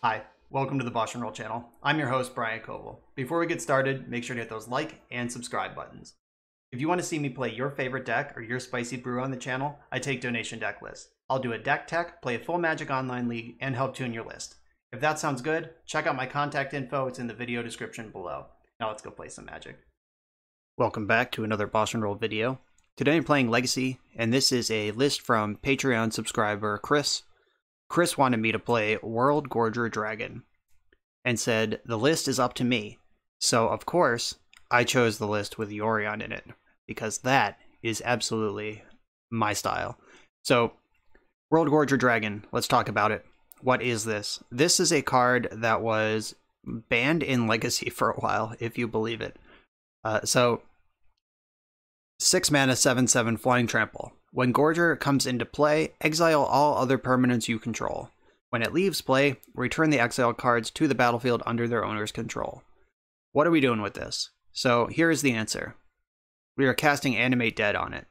Hi, welcome to the BoshNRoll channel. I'm your host, Brian Koval. Before we get started, make sure to hit those like and subscribe buttons. If you want to see me play your favorite deck or your spicy brew on the channel, I take donation deck lists. I'll do a deck tech, play a full Magic Online League, and help tune your list. If that sounds good, check out my contact info. It's in the video description below. Now let's go play some Magic. Welcome back to another BoshNRoll video. Today I'm playing Legacy, and this is a list from Patreon subscriber Chris. Chris wanted me to play Worldgorger Dragon and said, the list is up to me. So, of course, I chose the list with Yorion in it, because that is absolutely my style. So, Worldgorger Dragon, let's talk about it. What is this? This is a card that was banned in Legacy for a while, if you believe it. 6 mana, 7/7 Flying Trample. When Gorger comes into play, exile all other permanents you control. When it leaves play, return the exiled cards to the battlefield under their owner's control. What are we doing with this? So here is the answer. We are casting Animate Dead on it.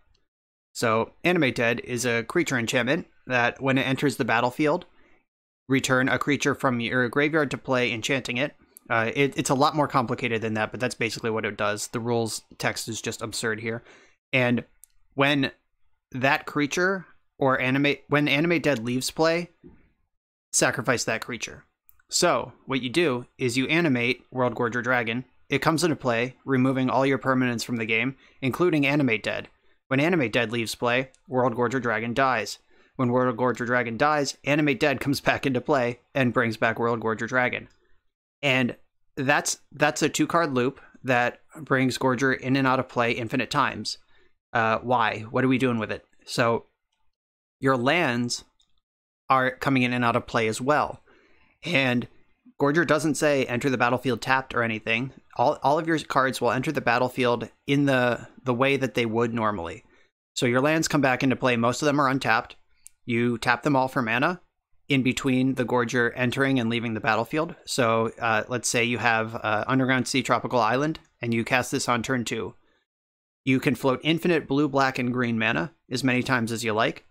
So Animate Dead is a creature enchantment that when it enters the battlefield, return a creature from your graveyard to play, enchanting it. It's a lot more complicated than that, but that's basically what it does. The rules text is just absurd here. And when that creature or when Animate Dead leaves play, sacrifice that creature. So what you do is you animate Worldgorger Dragon. It comes into play, removing all your permanents from the game, including Animate Dead. When Animate Dead leaves play, Worldgorger Dragon dies. When Worldgorger Dragon dies, Animate Dead comes back into play and brings back Worldgorger Dragon. And that's a 2-card loop that brings Gorger in and out of play infinite times. Why? What are we doing with it? So your lands are coming in and out of play as well. And Gorger doesn't say enter the battlefield tapped or anything. All of your cards will enter the battlefield in the way that they would normally. So your lands come back into play. Most of them are untapped. You tap them all for mana in between the Gorger entering and leaving the battlefield. So let's say you have Underground Sea Tropical Island, and you cast this on turn 2. You can float infinite blue, black, and green mana as many times as you like,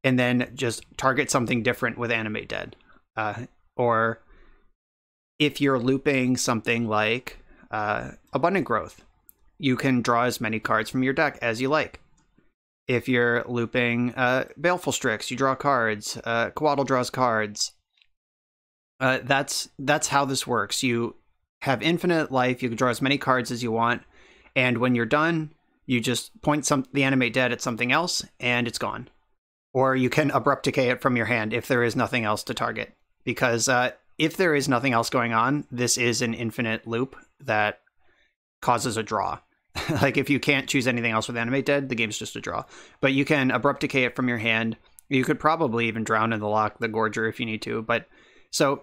and then just target something different with Animate Dead. Or if you're looping something like Abundant Growth, you can draw as many cards from your deck as you like. If you're looping Baleful Strix, you draw cards. Coatl draws cards. That's how this works. You have infinite life. You can draw as many cards as you want. And when you're done, you just point the Animate Dead at something else, and it's gone. Or you can Abrupt Decay it from your hand if there is nothing else to target. Because if there is nothing else going on, this is an infinite loop that causes a draw. Like, if you can't choose anything else with Animate Dead, the game's just a draw. But you can Abrupt Decay it from your hand. You could probably even drown in the lock the Gorger if you need to. But so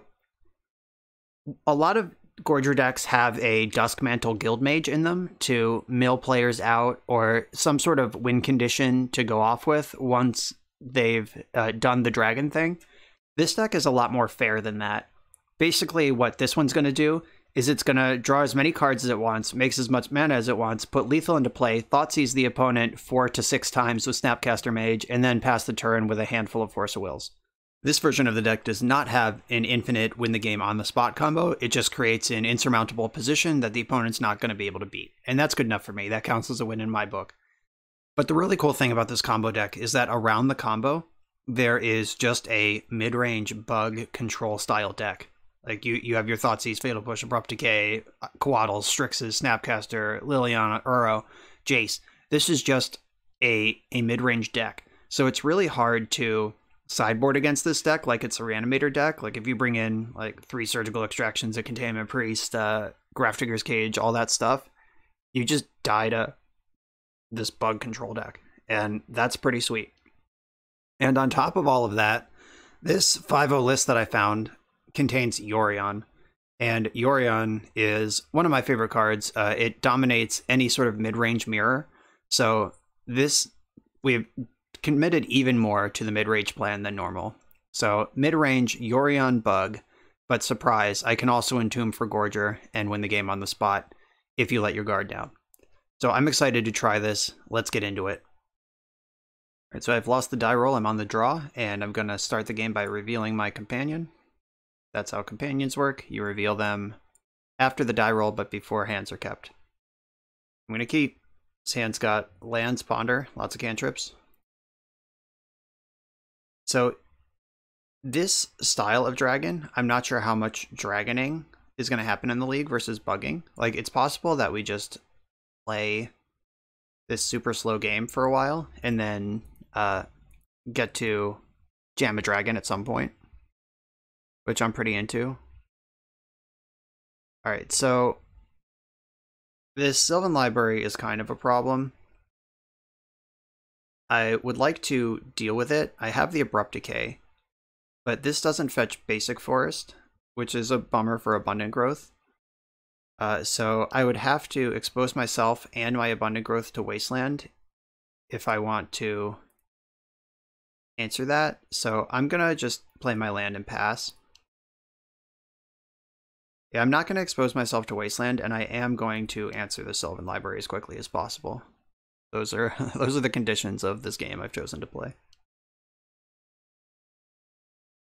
a lot of Gorger decks have a Duskmantle Guildmage in them to mill players out, or some sort of win condition to go off with once they've done the dragon thing. This deck is a lot more fair than that. Basically, what this one's going to do is it's going to draw as many cards as it wants, makes as much mana as it wants, put lethal into play, Thoughtseize the opponent 4 to 6 times with Snapcaster Mage, and then pass the turn with a handful of Force of Wills. This version of the deck does not have an infinite win the game on the spot combo. It just creates an insurmountable position that the opponent's not going to be able to beat. And that's good enough for me. That counts as a win in my book. But the really cool thing about this combo deck is that around the combo, there is just a mid-range bug control style deck. Like you have your Thoughtseize, Fatal Push, Abrupt Decay, Coatl, Strixes, Snapcaster, Liliana, Uro, Jace. This is just a mid-range deck. So it's really hard to sideboard against this deck like it's a Reanimator deck. Like if you bring in like 3 Surgical Extractions, a Containment Priest, Grafdigger's Cage, all that stuff, you just die to this bug control deck. And that's pretty sweet. And on top of all of that, this 5-0 list that I found contains Yorion. And Yorion is one of my favorite cards. It dominates any sort of mid-range mirror. So we've committed even more to the mid-range plan than normal. So mid-range Yorion bug, but surprise, I can also entomb for Gorger and win the game on the spot if you let your guard down. So I'm excited to try this. Let's get into it. All right, so I've lost the die roll. I'm on the draw, and I'm going to start the game by revealing my companion. That's how companions work. You reveal them after the die roll, but before hands are kept. I'm going to keep. This hand's got lands, ponder, lots of cantrips. So this style of dragon, I'm not sure how much dragoning is going to happen in the league versus bugging. Like, it's possible that we just play this super slow game for a while and then get to jam a dragon at some point, which I'm pretty into. Alright, so this Sylvan Library is kind of a problem. I would like to deal with it. I have the Abrupt Decay, but this doesn't fetch Basic Forest, which is a bummer for Abundant Growth. So I would have to expose myself and my Abundant Growth to Wasteland if I want to answer that. So I'm going to just play my land and pass. Yeah, I'm not going to expose myself to Wasteland, and I am going to answer the Sylvan Library as quickly as possible. Those are the conditions of this game I've chosen to play.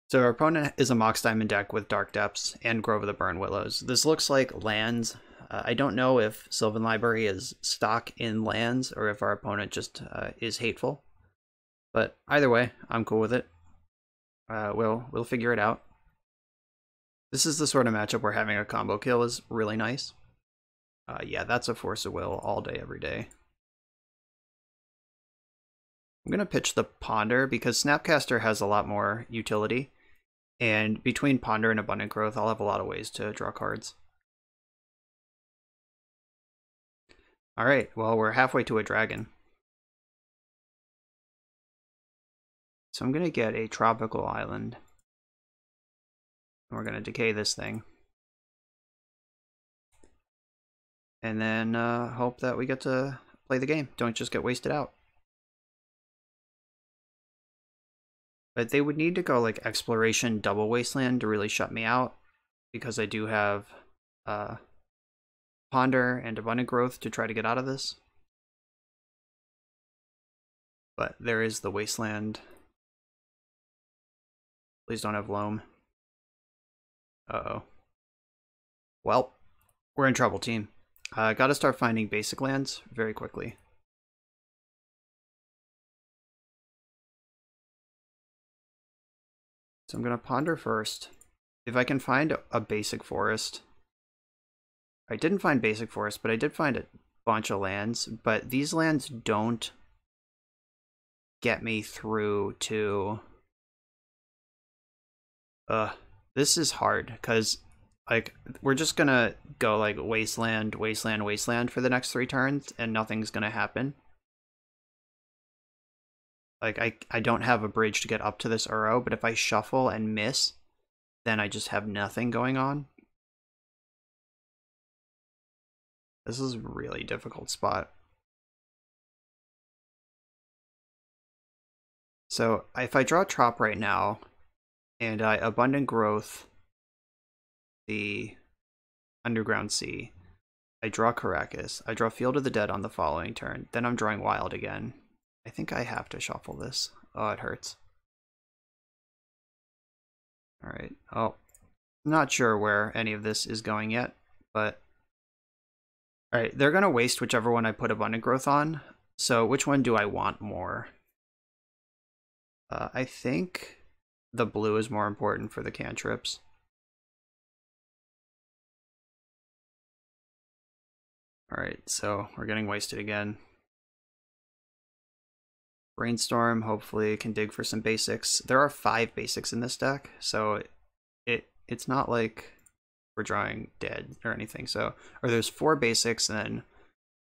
So our opponent is a Mox Diamond deck with Dark Depths and Grove of the Burn Willows. This looks like lands. I don't know if Sylvan Library is stock in lands or if our opponent just is hateful. But either way, I'm cool with it. We'll figure it out. This is the sort of matchup where having a combo kill is really nice. Yeah, that's a Force of Will all day, every day. I'm going to pitch the Ponder because Snapcaster has a lot more utility. And between Ponder and Abundant Growth, I'll have a lot of ways to draw cards. Alright, well, we're halfway to a dragon. So I'm going to get a Tropical Island. We're going to decay this thing. And then hope that we get to play the game. Don't just get wasted out. But they would need to go like Exploration Double Wasteland to really shut me out. Because I do have Ponder and Abundant Growth to try to get out of this. But there is the Wasteland. Please don't have Loam. Uh-oh. Well, we're in trouble, team. Gotta start finding basic lands very quickly. So I'm gonna Ponder first. If I can find a basic forest. I didn't find basic forest, but I did find a bunch of lands. But these lands don't get me through to... This is hard, because like we're just gonna go like wasteland, wasteland, wasteland for the next 3 turns, and nothing's gonna happen. Like I don't have a bridge to get up to this Uro, but if I shuffle and miss, then I just have nothing going on. This is a really difficult spot. So if I draw Trop right now, and I Abundant Growth the Underground Sea, I draw Caracas, I draw Field of the Dead on the following turn, then I'm drawing Wild again. I think I have to shuffle this. Oh, it hurts. Alright, oh, not sure where any of this is going yet, but... Alright, they're gonna waste whichever one I put Abundant Growth on, so which one do I want more? I think the blue is more important for the cantrips. Alright, so we're getting wasted again. Brainstorm hopefully can dig for some basics. There are 5 basics in this deck, so it's not like we're drawing dead or anything. So, or there's 4 basics and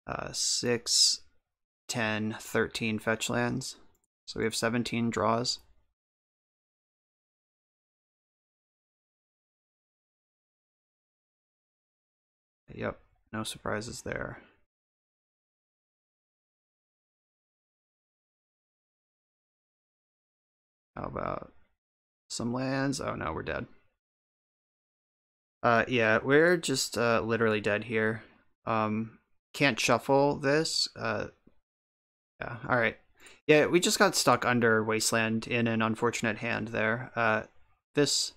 then 6, 10, 13 fetch lands. So we have 17 draws. Yep, no surprises there. How about some lands? Oh no, we're dead. Yeah, we're just literally dead here. Can't shuffle this. Yeah, alright. Yeah, we just got stuck under Wasteland in an unfortunate hand there. This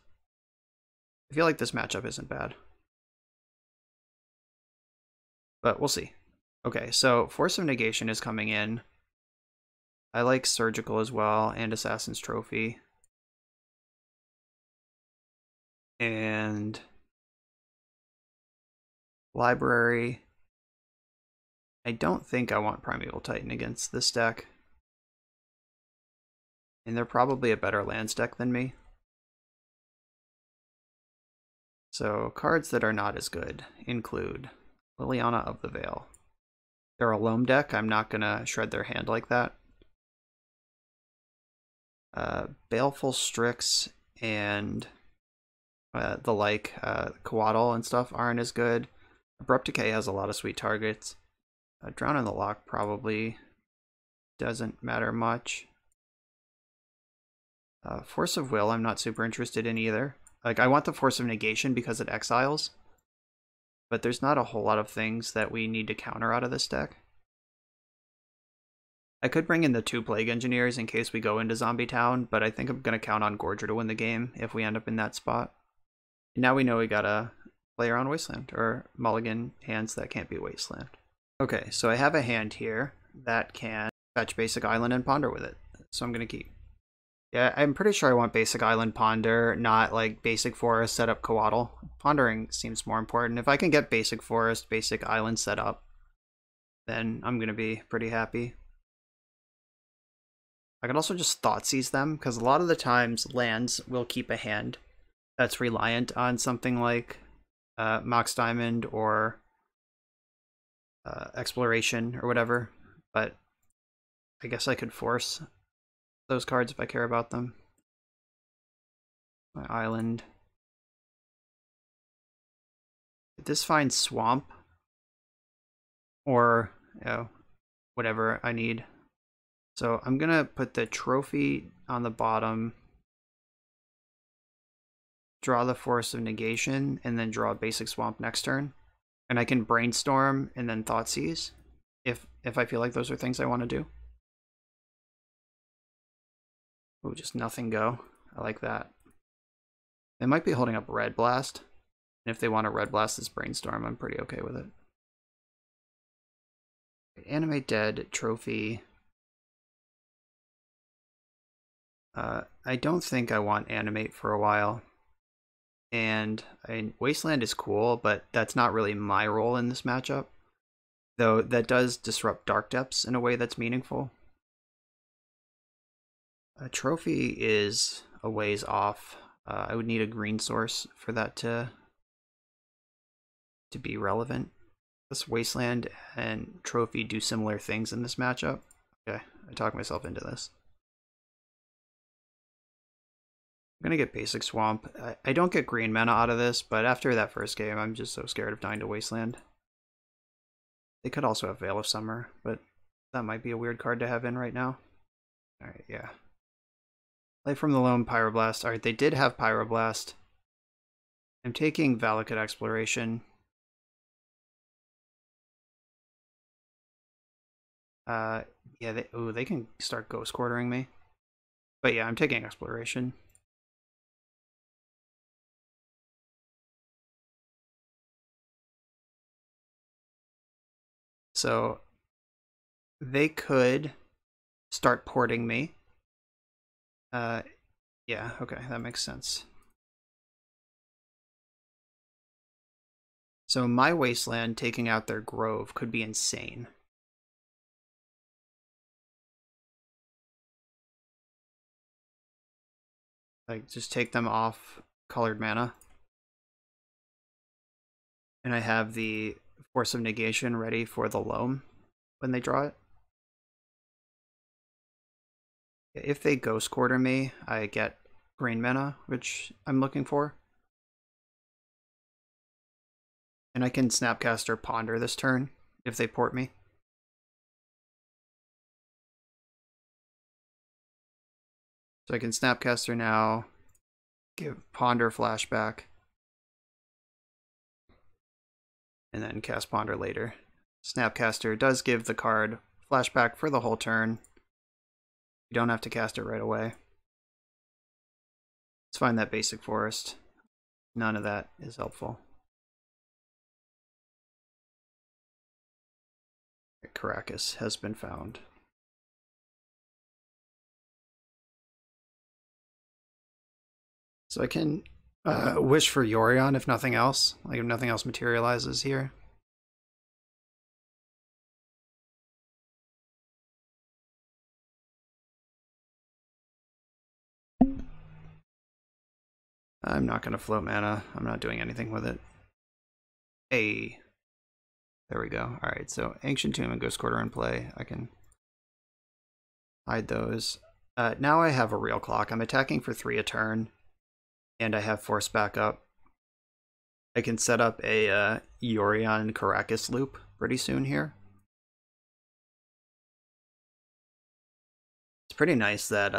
I feel like this matchup isn't bad. But we'll see. Okay, so Force of Negation is coming in. I like Surgical as well, and Assassin's Trophy. And Library. I don't think I want Primeval Titan against this deck. And they're probably a better lands deck than me. So cards that are not as good include Liliana of the Veil. They're a loam deck. I'm not going to shred their hand like that. Baleful Strix and the like, Coatl and stuff aren't as good. Abrupt Decay has a lot of sweet targets. Drown in the Loch probably doesn't matter much. Force of Will I'm not super interested in either. Like, I want the Force of Negation because it exiles, but there's not a whole lot of things that we need to counter out of this deck. I could bring in the 2 Plague Engineers in case we go into Zombie Town, but I think I'm going to count on Gorger to win the game if we end up in that spot. And now we know we gotta play around Wasteland, or mulligan hands that can't be Wasteland. Okay, so I have a hand here that can fetch Basic Island and Ponder with it, so I'm going to keep. Yeah, I'm pretty sure I want Basic Island Ponder, not like Basic Forest set up Coatl. Pondering seems more important. If I can get Basic Forest, Basic Island set up, then I'm going to be pretty happy. I can also just Thoughtseize them, because a lot of the times lands will keep a hand that's reliant on something like Mox Diamond or Exploration or whatever, but I guess I could force those cards if I care about them. My island. This finds Swamp or whatever I need. So I'm gonna put the trophy on the bottom, draw the Force of Negation, and then draw a basic Swamp next turn. And I can Brainstorm and then Thoughtseize if I feel like those are things I want to do. Oh, just nothing go. I like that. They might be holding up Red Blast. And if they want to Red Blast this Brainstorm, I'm pretty okay with it. Animate Dead, Trophy. I don't think I want Animate for a while. And Wasteland is cool, but that's not really my role in this matchup. Though that does disrupt Dark Depths in a way that's meaningful. A Trophy is a ways off. I would need a green source for that to be relevant. This Wasteland and Trophy do similar things in this matchup. Okay, I talked myself into this. I'm gonna get basic Swamp. I don't get green mana out of this, but after that first game, I'm just so scared of dying to Wasteland. They could also have Veil of Summer, but that might be a weird card to have in right now. Alright, yeah. Play from the Loam, Pyroblast. Alright, they did have Pyroblast. I'm taking Valakut Exploration. Yeah, they can start Ghost Quartering me. But yeah, I'm taking Exploration. So they could start porting me. Yeah, okay, that makes sense. So my Wasteland taking out their Grove could be insane. Like, just take them off colored mana. And I have the Force of Negation ready for the Loam when they draw it. If they Ghost Quarter me, I get green mana, which I'm looking for. And I can Snapcaster Ponder this turn if they port me. So I can Snapcaster now, give Ponder flashback, and then cast Ponder later. Snapcaster does give the card flashback for the whole turn. You don't have to cast it right away. Let's find that basic forest. None of that is helpful. Caracas has been found. So I can wish for Yorion if nothing else. Like if nothing else materializes here. I'm not going to float mana. I'm not doing anything with it. Hey. There we go. Alright, so Ancient Tomb and Ghost Quarter in play. I can hide those. Now I have a real clock. I'm attacking for 3 a turn, and I have Force backup. I can set up a Yorion Caracas loop pretty soon here. It's pretty nice that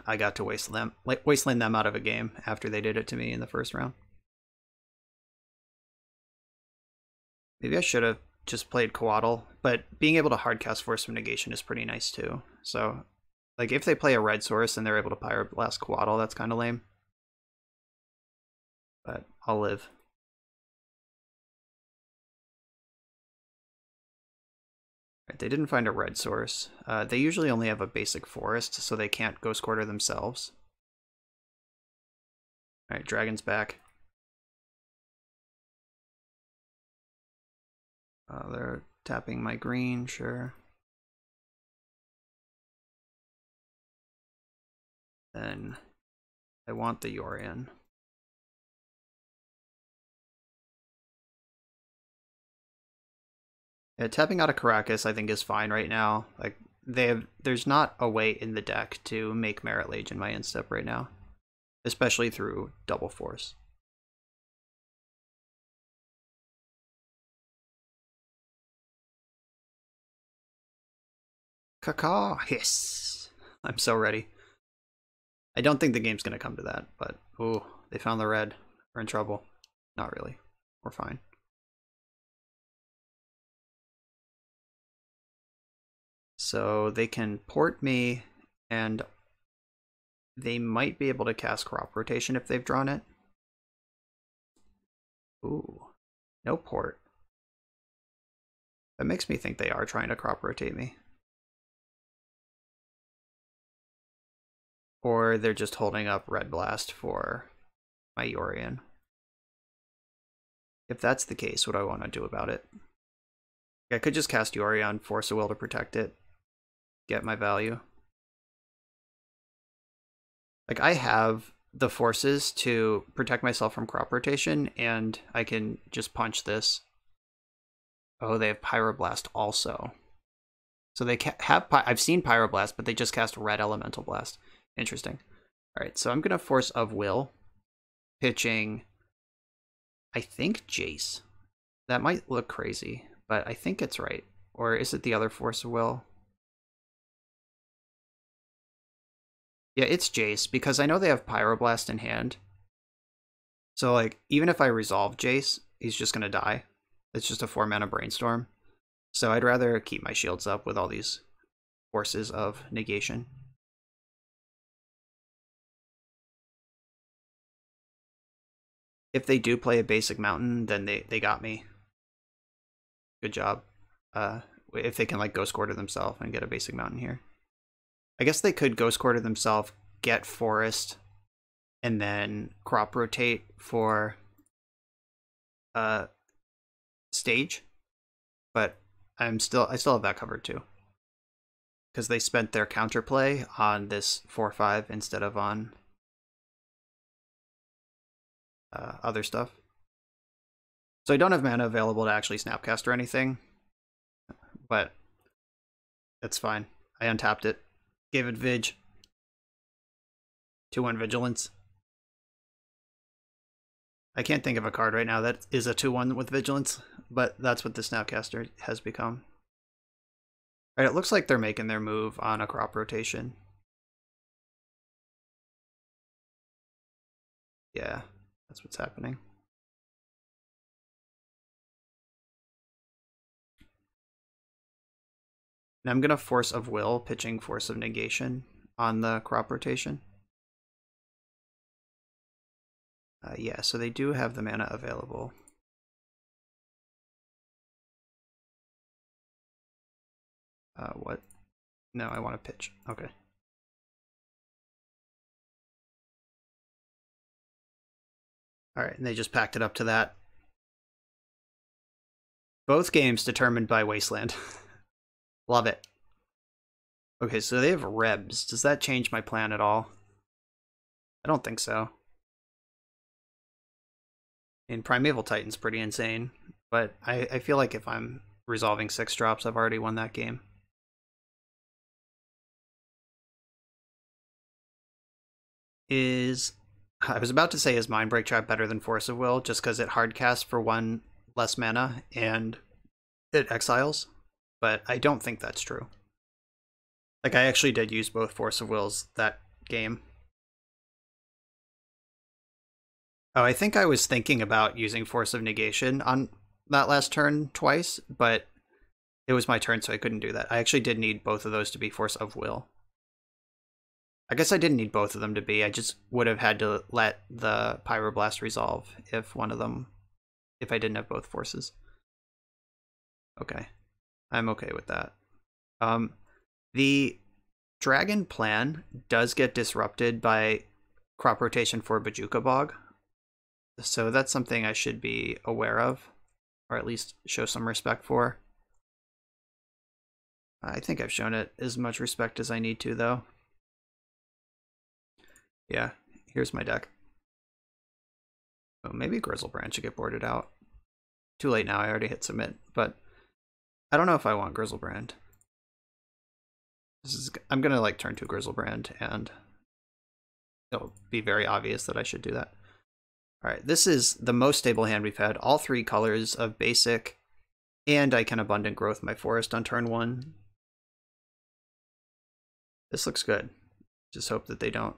I got to wasteland them out of a game after they did it to me in the first round. Maybe I should have just played Coatl, but being able to hardcast Force of Negation is pretty nice too. So, like, if they play a red source and they're able to Pyroblast Coatl, that's kind of lame. But I'll live. Right, they didn't find a red source. They usually only have a basic forest, so they can't Ghost Quarter themselves. Alright, Dragon's back. They're tapping my green, sure. Then I want the Yorion. Yeah, tapping out of Caracas I think is fine right now. Like there's not a way in the deck to make Merit Lage in my instep right now, especially through double force. Caca, hiss. I'm so ready. I don't think the game's gonna come to that, but ooh, they found the red. We're in trouble. Not really. We're fine. So they can port me, and they might be able to cast Crop Rotation if they've drawn it. Ooh, no port. That makes me think they are trying to Crop Rotate me. Or they're just holding up Red Blast for my Yorion. If that's the case, what do I want to do about it? I could just cast Yorion, Force a Will to protect it, get my value. Like, I have the forces to protect myself from Crop Rotation, and I can just punch this. Oh, they have Pyroblast also. So they have I've seen Pyroblast, but they just cast Red Elemental Blast. Interesting. Alright, so I'm going to Force of Will, pitching, I think, Jace. That might look crazy, but I think it's right. Or is it the other Force of Will? Yeah, it's Jace, because I know they have Pyroblast in hand. So, like, even if I resolve Jace, he's just going to die. It's just a 4-mana Brainstorm. So I'd rather keep my shields up with all these Forces of Negation. If they do play a basic mountain, then they got me. Good job. If they can, like, Ghost Quarter themselves and get a basic mountain here. I guess they could Ghost Quarter themselves, get Forest, and then Crop Rotate for stage. But I still have that covered too. Because they spent their counterplay on this 4/5 instead of on other stuff. So I don't have mana available to actually Snapcast or anything, but that's fine. I untapped it, gave it Vig. 2/1 Vigilance. I can't think of a card right now that is a 2/1 with Vigilance, but that's what the Snapcaster has become. Alright, it looks like they're making their move on a Crop Rotation. Yeah, that's what's happening. And I'm going to Force of Will, pitching Force of Negation on the Crop Rotation. Yeah, so they do have the mana available. What? No, I want to pitch. Okay. Alright, and they just packed it up to that. Both games determined by Wasteland. Love it. Okay, so they have Rebs. Does that change my plan at all? I don't think so. And Primeval Titan's pretty insane, but I feel like if I'm resolving 6 drops, I've already won that game. I was about to say, is Mindbreak Trap better than Force of Will, just because it hardcasts for 1 less mana and it exiles, but I don't think that's true. Like, I actually did use both Force of Wills that game. Oh, I think I was thinking about using Force of Negation on that last turn twice, but it was my turn, so I couldn't do that. I actually did need both of those to be Force of Will. I guess I didn't need both of them to be. I just would have had to let the Pyroblast resolve if I didn't have both forces. Okay. I'm okay with that. The Dragon plan does get disrupted by crop rotation for Bojuka Bog. So that's something I should be aware of, or at least show some respect for. I think I've shown it as much respect as I need to, though. Yeah, here's my deck. Oh, maybe Grizzlebrand should get boarded out. Too late now, I already hit submit, but I don't know if I want Grizzlebrand. I'm gonna like turn to Grizzlebrand, and it'll be very obvious that I should do that. Alright, this is the most stable hand we've had. All 3 colors of basic, and I can Abundant Growth my forest on turn 1. This looks good. Just hope that they don't.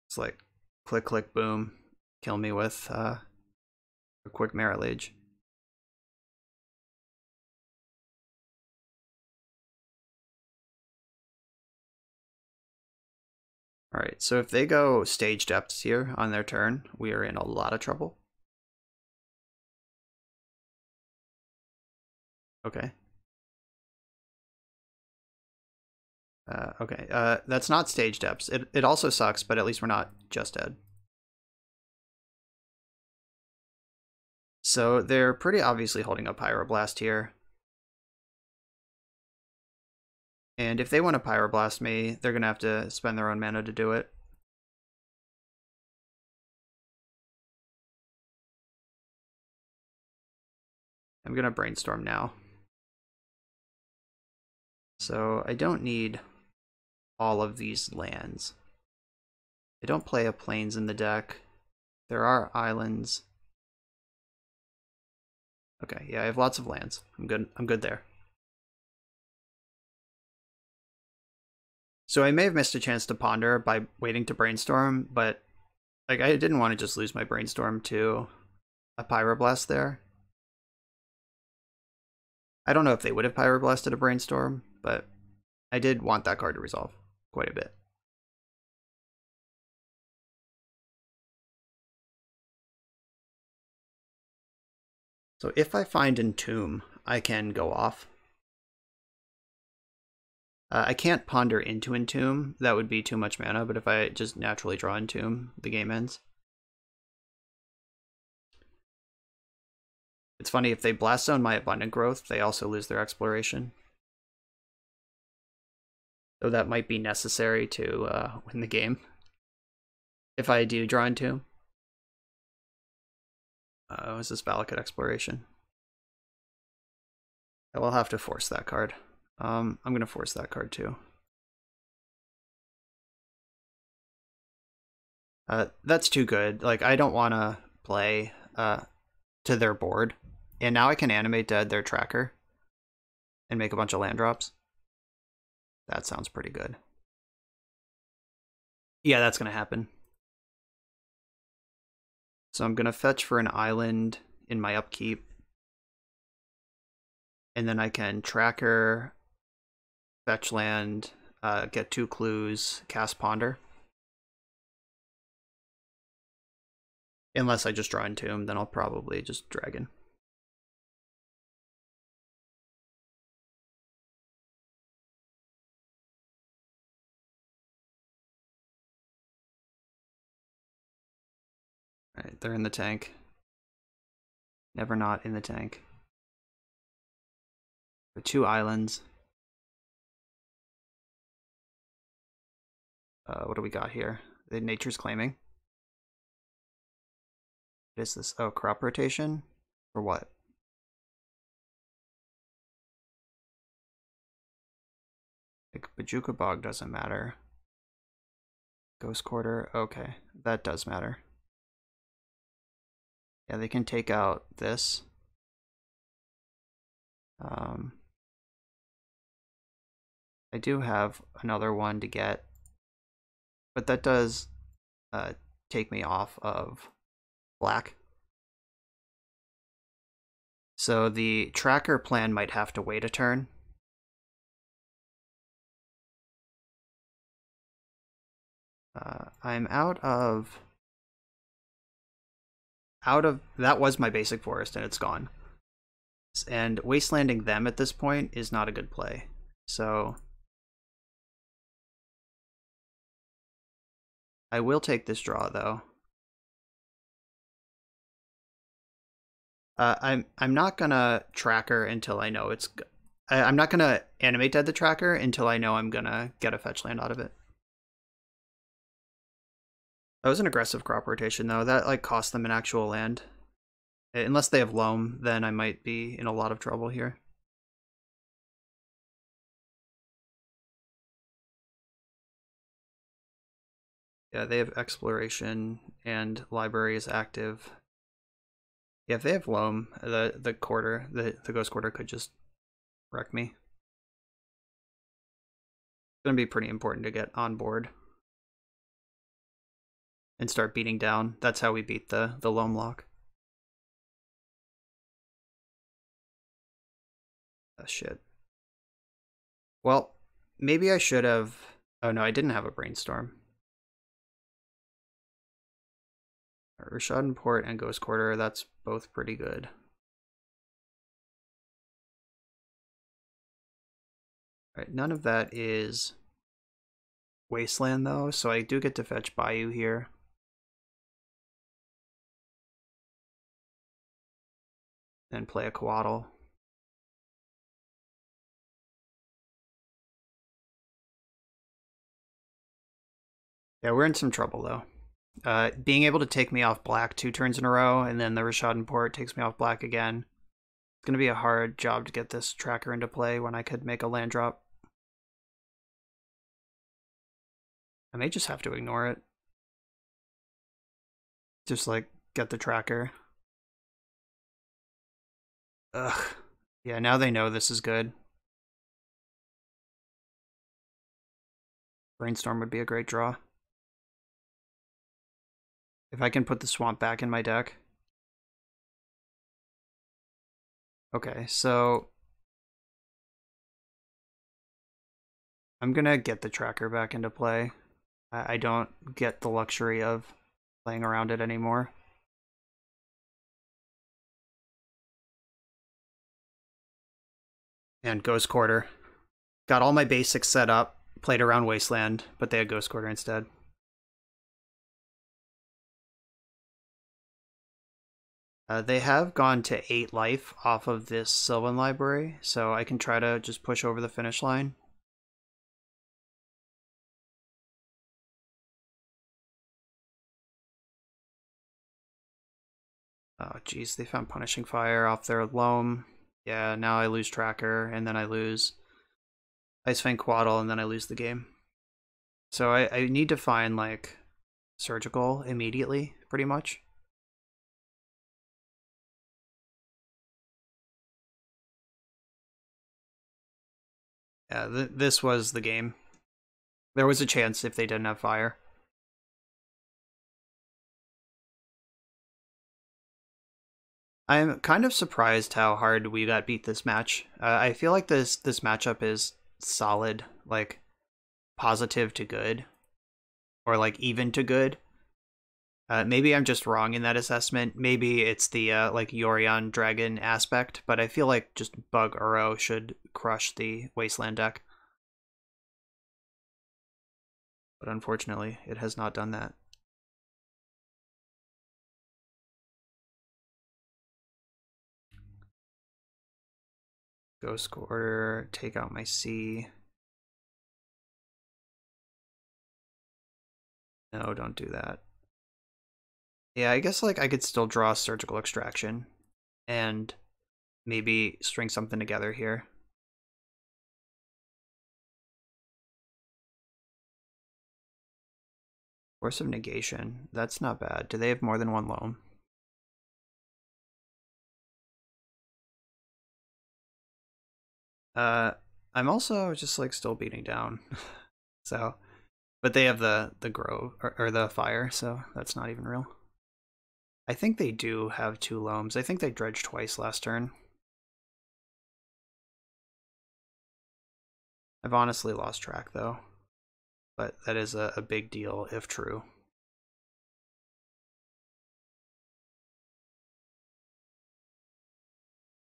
It's like click, click, boom, kill me with a quick Merit Lage. Alright, so if they go Stage Depths here on their turn, we are in a lot of trouble. Okay. Okay, that's not Stage Depths. It also sucks, but at least we're not just dead. So they're pretty obviously holding a Pyroblast here. And if they want to Pyroblast me, they're going to have to spend their own mana to do it. I'm going to Brainstorm now. So I don't need all of these lands. I don't play a Plains in the deck. There are islands. Okay, yeah, I have lots of lands. I'm good there. So I may have missed a chance to ponder by waiting to Brainstorm, but like I didn't want to just lose my Brainstorm to a Pyroblast there. I don't know if they would have Pyroblasted a Brainstorm, but I did want that card to resolve quite a bit. So if I find Entomb, I can go off. I can't ponder into Entomb, that would be too much mana, but if I just naturally draw Entomb, the game ends. It's funny, if they Blast Zone my Abundant Growth, they also lose their Exploration. So that might be necessary to win the game. If I do draw Entomb. Is this Valakut Exploration? I will have to force that card. I'm going to force that card too. That's too good. Like, I don't want to play to their board. And now I can Animate Dead their tracker and make a bunch of land drops. That sounds pretty good. Yeah, that's going to happen. So I'm going to fetch for an island in my upkeep. And then I can tracker, fetch land, get 2 clues, cast Ponder. Unless I just draw Entomb, then I'll probably just Dragon. Alright, they're in the tank. Never not in the tank. The 2 islands. What do we got here? Nature's Claiming. What is this? Oh, crop rotation? For what? Like, Bajuka Bog doesn't matter. Ghost Quarter, okay, that does matter. Yeah, they can take out this. I do have another one to get, but that does take me off of black. So the tracker plan might have to wait a turn. I'm out of that was my basic forest and it's gone. And wastelanding them at this point is not a good play. So I will take this draw though. I'm not gonna tracker until I know it's. I'm not gonna animate dead the tracker until I know I'm gonna get a fetch land out of it. That was an aggressive crop rotation though. That like cost them an actual land. Unless they have loam, then I might be in a lot of trouble here. Yeah, they have exploration and library is active. Yeah, if they have loam, the ghost quarter could just wreck me. It's gonna be pretty important to get on board and start beating down. That's how we beat the loam lock. Oh, shit. Well, maybe I should have. Oh no, I didn't have a brainstorm. Rashad Port and Ghost Quarter, that's both pretty good. Alright, none of that is Wasteland though, so I do get to fetch Bayou here. And play a Coatl. Yeah, we're in some trouble though. Being able to take me off black 2 turns in a row, and then the Rashad Port takes me off black again. It's going to be a hard job to get this tracker into play when I could make a land drop. I may just have to ignore it. Just like get the tracker. Ugh. Yeah, now they know this is good. Brainstorm would be a great draw. If I can put the swamp back in my deck. Okay, so I'm gonna get the tracker back into play. I don't get the luxury of playing around it anymore. And Ghost Quarter. Got all my basics set up, played around Wasteland, but they had Ghost Quarter instead. They have gone to 8 life off of this Sylvan library, so I can try to just push over the finish line. Oh geez, they found Punishing Fire off their loam. Yeah, now I lose tracker, and then I lose Icefang Coatl, and then I lose the game. So I need to find like Surgical immediately, pretty much. Yeah, this was the game. There was a chance if they didn't have fire. I'm kind of surprised how hard we got beat this match. I feel like this matchup is solid, like positive to good, or like even to good. Maybe I'm just wrong in that assessment. Maybe it's the like Yorion dragon aspect, but I feel like just Bug Uro should crush the Wasteland deck. But unfortunately, it has not done that. Ghost Quarter, take out my C. No, don't do that. Yeah, I guess like I could still draw Surgical Extraction and maybe string something together here. Force of Negation, that's not bad. Do they have more than one loam? I'm also just like still beating down. So, but they have the grove or the fire, so that's not even real. I think they do have 2 loams. I think they dredged twice last turn. I've honestly lost track though, but that is a big deal if true.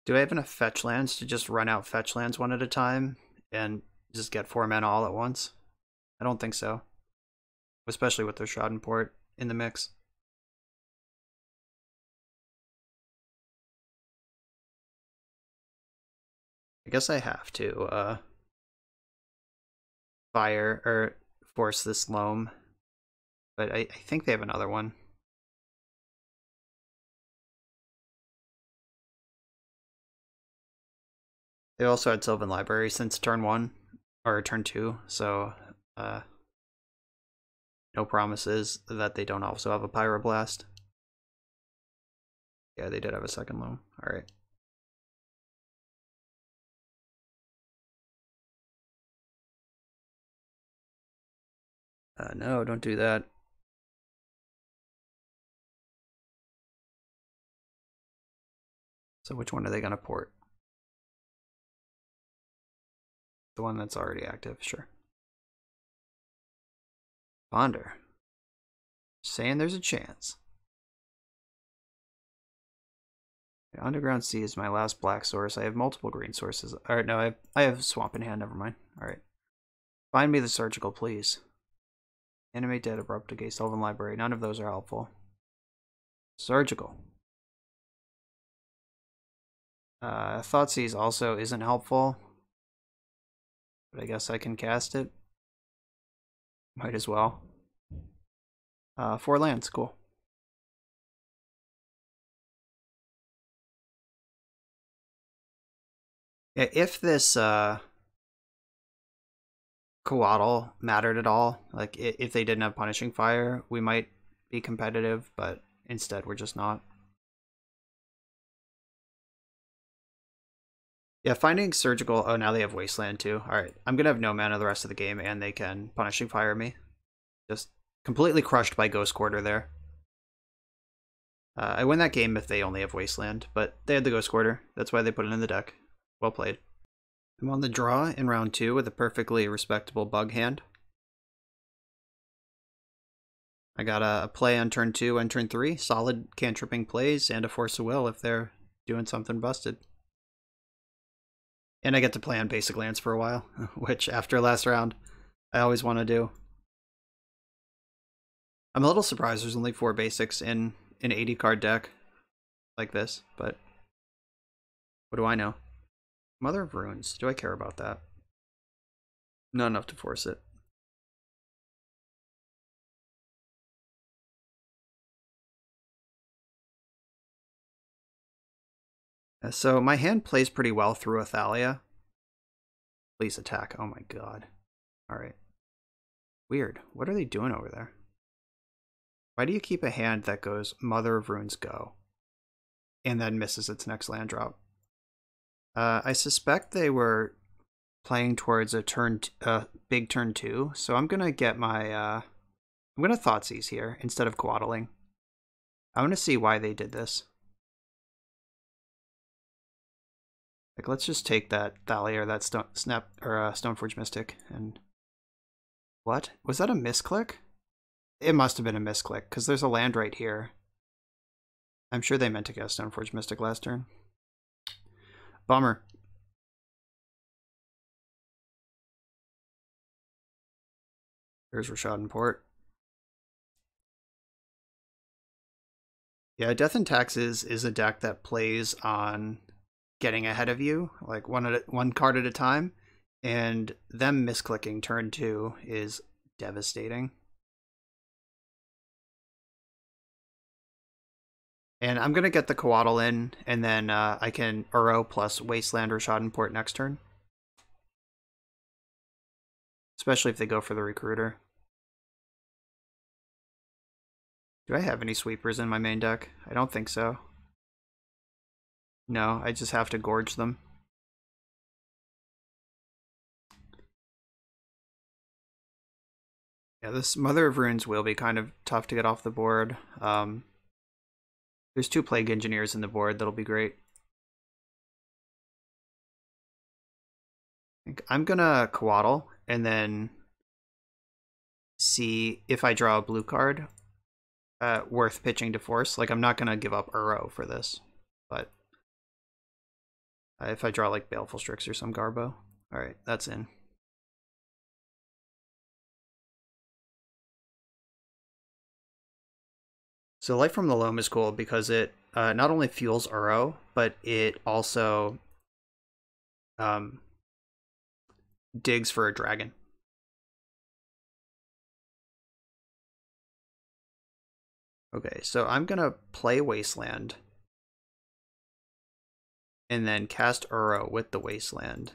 Do I have enough fetch lands to just run out fetch lands one at a time and just get 4 mana all at once? I don't think so. Especially with their Schadenport in the mix. I guess I have to fire or force this loam, but I think they have another one. They also had Sylvan Library since turn 1 or turn 2, so no promises that they don't also have a Pyroblast. Yeah, they did have a second loam. All right. No, don't do that. So which one are they going to port? The one that's already active, sure. Ponder. Saying there's a chance. Underground Sea is my last black source. I have multiple green sources. Alright, no, I have Swamp in hand, never mind. Alright. Find me the Surgical, please. Animate Dead, Abrupt Decay, Sylvan Library. None of those are helpful. Surgical. Thoughtseize also isn't helpful. But I guess I can cast it. Might as well. 4 lands, cool. Yeah, if this Coatl mattered at all, like if they didn't have Punishing Fire, we might be competitive, but instead we're just not. Yeah, finding Surgical. Oh, now they have Wasteland too. Alright, I'm gonna have no mana the rest of the game, and they can Punishing Fire me. Just completely crushed by Ghost Quarter there. I win that game if they only have Wasteland, but they had the Ghost Quarter. That's why they put it in the deck. Well played. I'm on the draw in round 2 with a perfectly respectable bug hand. I got a play on turn 2 and turn 3, solid cantripping plays, and a Force of Will if they're doing something busted. And I get to play on basic lands for a while, which after last round, I always want to do. I'm a little surprised there's only 4 basics in an 80 card deck like this, but what do I know? Mother of Runes, do I care about that? Not enough to force it. So my hand plays pretty well through Athalia. Please attack. Oh my god. Alright. Weird. What are they doing over there? Why do you keep a hand that goes Mother of Runes go and then misses its next land drop? I suspect they were playing towards a big turn 2, so I'm gonna get my I'm gonna Thoughtseize here instead of Coatling. I want to see why they did this. Like, let's just take that Thalia or that Stoneforge Mystic and what was that, a misclick? It must have been a misclick, because there's a land right here. I'm sure they meant to cast Stoneforge Mystic last turn. Bummer. There's Rashad Port. Yeah, Death and Taxes is a deck that plays on getting ahead of you, like one card at a time, and them misclicking turn 2 is devastating. And I'm going to get the Coatl in, and then I can Uro plus Wasteland or Schadenport next turn. Especially if they go for the Recruiter. Do I have any sweepers in my main deck? I don't think so. No, I just have to gorge them. Yeah, this Mother of Runes will be kind of tough to get off the board. There's 2 Plague Engineers in the board, that'll be great. I think I'm gonna Coatl and then see if I draw a blue card worth pitching to force. Like, I'm not gonna give up Uro for this, but if I draw like Baleful Strix or some Garbo. Alright, that's in. So Life from the Loam is cool because it not only fuels Uro, but it also digs for a dragon. Okay, so I'm gonna play Wasteland and then cast Uro with the Wasteland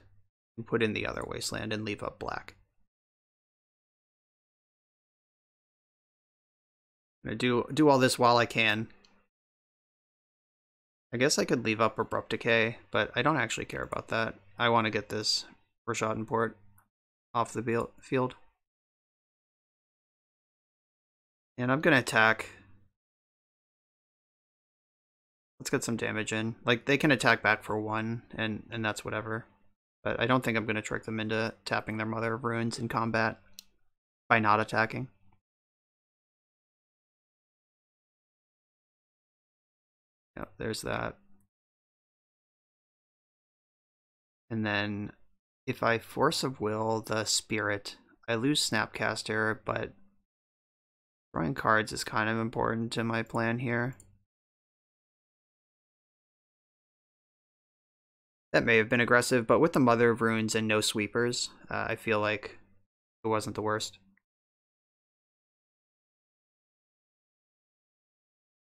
and put in the other Wasteland and leave up black. I'm gonna do all this while I can. I guess I could leave up Abrupt Decay, but I don't actually care about that. I want to get this Rashad Port off the field. And I'm gonna attack. Let's get some damage in. Like, they can attack back for 1, and that's whatever. But I don't think I'm gonna trick them into tapping their Mother of Runes in combat by not attacking. Yep, there's that. And then if I Force of Will the Spirit, I lose Snapcaster, but drawing cards is kind of important to my plan here. That may have been aggressive, but with the Mother of Runes and no sweepers, I feel like it wasn't the worst.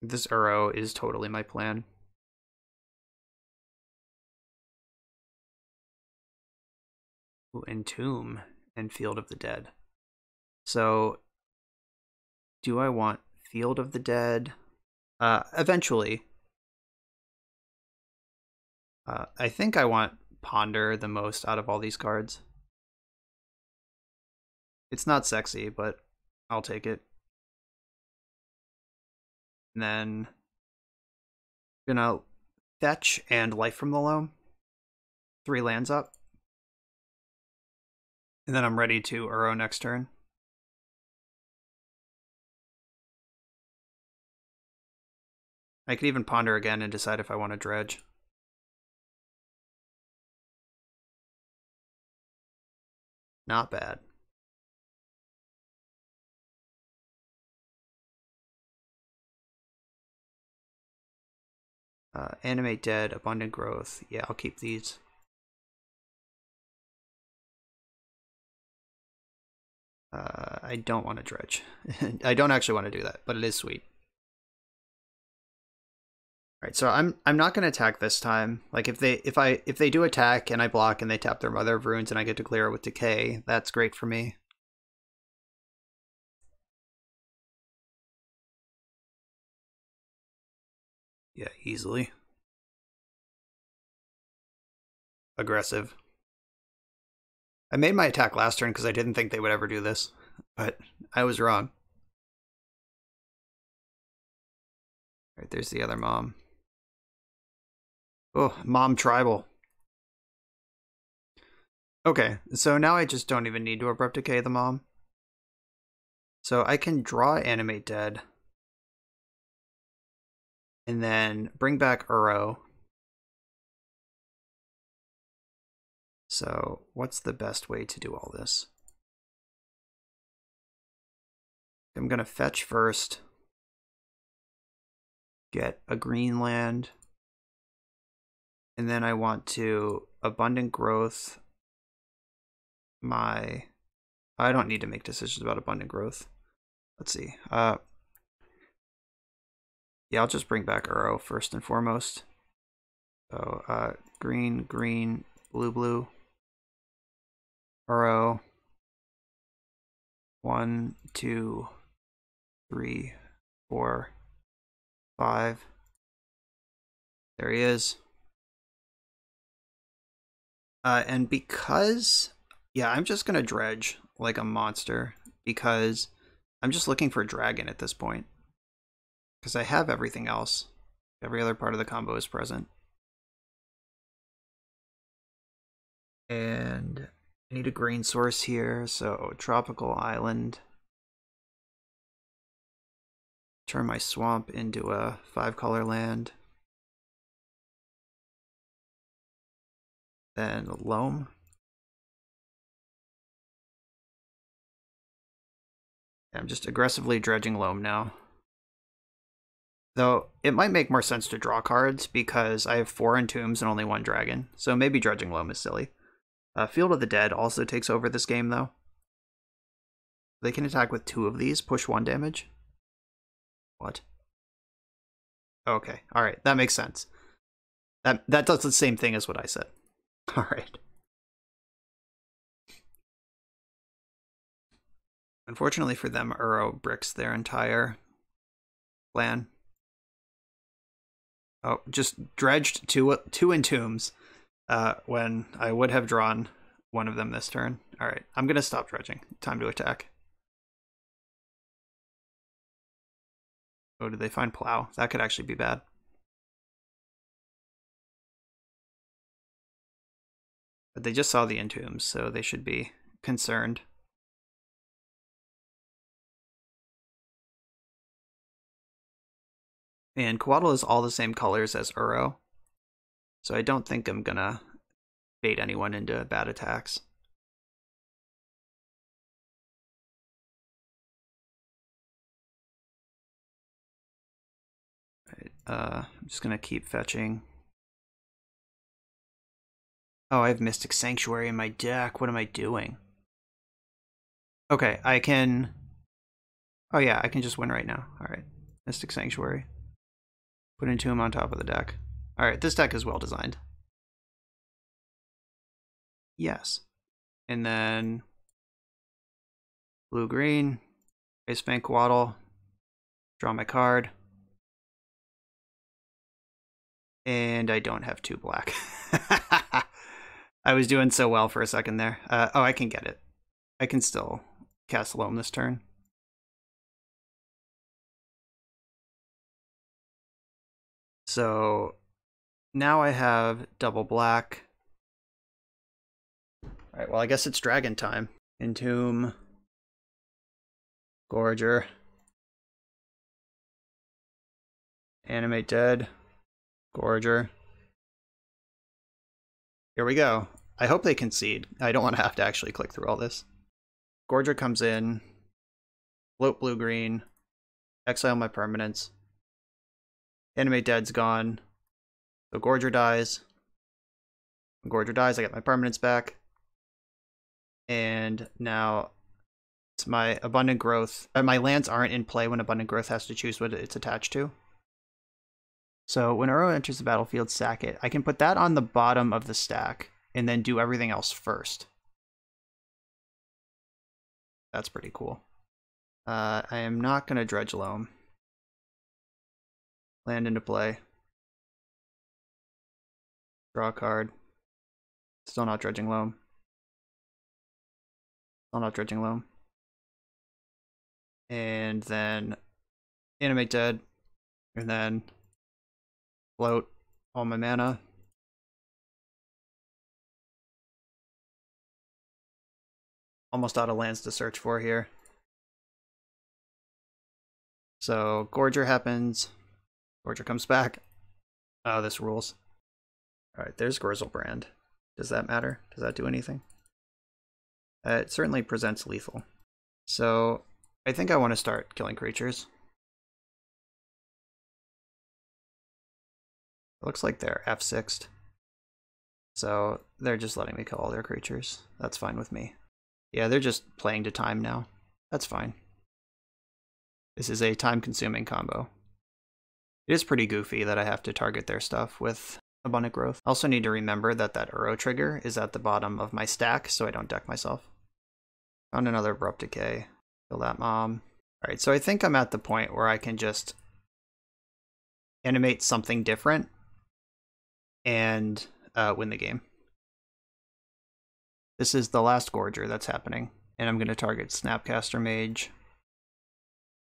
This Uro is totally my plan. Ooh, Entomb and Field of the Dead. So, do I want Field of the Dead? Eventually. I think I want Ponder the most out of all these cards. It's not sexy, but I'll take it. And then I'm gonna fetch and Life from the Loam. 3 lands up. And then I'm ready to Uro next turn. I could even Ponder again and decide if I want to dredge. Not bad. Animate Dead, Abundant Growth. Yeah, I'll keep these. I don't want to dredge. I don't actually want to do that, but it is sweet. All right, so I'm not going to attack this time. Like, if they do attack and I block and they tap their Mother of Runes and I get to clear it with Decay, that's great for me. Yeah, easily. Aggressive. I made my attack last turn because I didn't think they would ever do this, but I was wrong. All right, there's the other mom. Oh, Mom Tribal. Okay, so now I just don't even need to Abrupt Decay the mom. So I can draw Animate Dead. And then bring back Uro. So what's the best way to do all this? I'm going to fetch first. Get a green land. And then I want to Abundant Growth my... I don't need to make decisions about Abundant Growth. Let's see. Yeah, I'll just bring back Uro first and foremost. So green, green, blue, blue. Uro. 1, 2, 3, 4, 5. There he is. And because, yeah, I'm just gonna dredge like a monster because I'm just looking for a dragon at this point. Because I have everything else. Every other part of the combo is present. And I need a green source here, so Tropical Island. Turn my swamp into a 5-color land. Then loam. I'm just aggressively dredging loam now. Though it might make more sense to draw cards because I have 4 entombs and only 1 dragon, so maybe dredging loam is silly. Field of the Dead also takes over this game though. They can attack with 2 of these, push 1 damage. What? Okay, alright, that makes sense. That does the same thing as what I said. Alright. Unfortunately for them, Uro bricks their entire plan. Oh, just dredged two entombs when I would have drawn one of them this turn. Alright, I'm going to stop dredging. Time to attack. Oh, did they find Plow? That could actually be bad. But they just saw the entombs, so they should be concerned. And Coatl is all the same colors as Uro, so I don't think I'm gonna bait anyone into bad attacks. Right, I'm just gonna keep fetching. Oh, I have Mystic Sanctuary in my deck. What am I doing? Okay, I can... Oh yeah, I can just win right now. Alright, Mystic Sanctuary. Put Entomb on top of the deck. Alright, this deck is well designed. Yes. And then... Blue-green. Face Bank Coatl. Draw my card. And I don't have 2 black. I was doing so well for a second there. Oh, I can get it. I can still cast Loam this turn. So now I have double black. Alright, well I guess it's dragon time. Entomb. Gorger. Animate Dead. Gorger. Here we go. I hope they concede. I don't want to have to actually click through all this. Gorger comes in. Float blue-green. Exile my permanents. Animate Dead's gone. So Gorger dies. When Gorger dies, I get my permanents back. And now it's my Abundant Growth. My lands aren't in play when Abundant Growth has to choose what it's attached to. So when Uro enters the battlefield, sack it. I can put that on the bottom of the stack and then do everything else first. That's pretty cool. I am not going to dredge loam. Land into play. Draw a card. Still not dredging loam. Still not dredging loam. And then Animate Dead. And then float all my mana. Almost out of lands to search for here. So Gorger happens. Gorger comes back. Oh, this rules. Alright, there's Grizzlebrand. Does that matter? Does that do anything? It certainly presents lethal. So I think I want to start killing creatures. It looks like they're F6'd. So they're just letting me kill all their creatures. That's fine with me. Yeah, they're just playing to time now. That's fine. This is a time-consuming combo. It is pretty goofy that I have to target their stuff with Abundant Growth. I also need to remember that that Uro trigger is at the bottom of my stack, so I don't deck myself. Found another Abrupt Decay. Kill that mom. Alright, so I think I'm at the point where I can just animate something different and win the game. This is the last Gorger that's happening, and I'm going to target Snapcaster Mage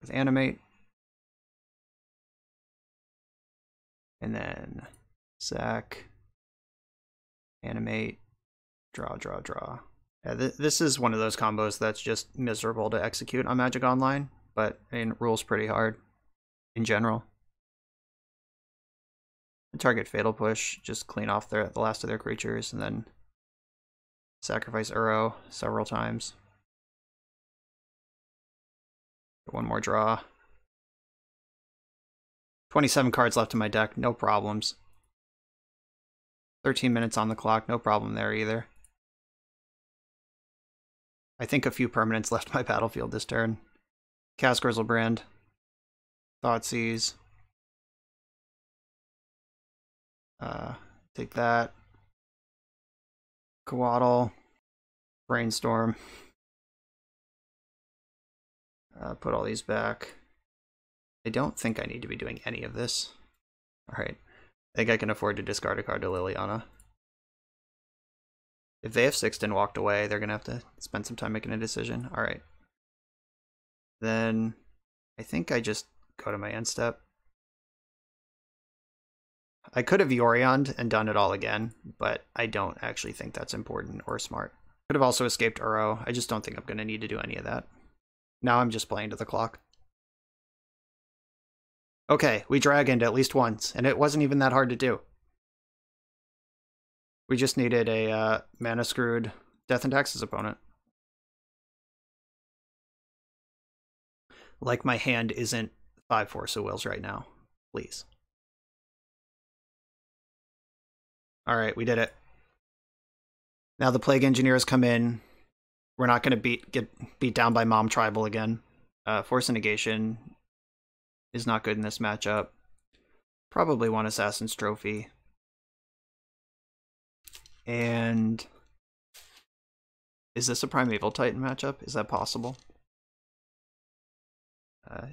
with Animate. And then sack, animate, draw, draw, draw. Yeah, this is one of those combos that's just miserable to execute on Magic Online, but I mean, it rules pretty hard in general. Target Fatal Push, just clean off the last of their creatures, and then sacrifice Uro several times. Get one more draw. 27 cards left in my deck, no problems. 13 minutes on the clock, no problem there either. I think a few permanents left my battlefield this turn. Cast Grizzlebrand. Thoughtseize. Take that. Coatl. Brainstorm. Put all these back. I don't think I need to be doing any of this. Alright. I think I can afford to discard a card to Liliana. If they have F6'd and walked away, they're going to have to spend some time making a decision. Alright. Then I think I just go to my end step. I could have Yorioned and done it all again, but I don't actually think that's important or smart. Could have also escaped Uro. I just don't think I'm going to need to do any of that. Now I'm just playing to the clock. Okay, we dragoned at least once, and it wasn't even that hard to do. We just needed a mana-screwed Death and Taxes opponent. Like my hand isn't 5 Force of Wills right now. Please. Alright, we did it. Now the Plague Engineers come in. We're not going to get beat down by Mom Tribal again. Force of Negation is not good in this matchup. Probably want Assassin's Trophy. And is this a Primeval Titan matchup? Is that possible?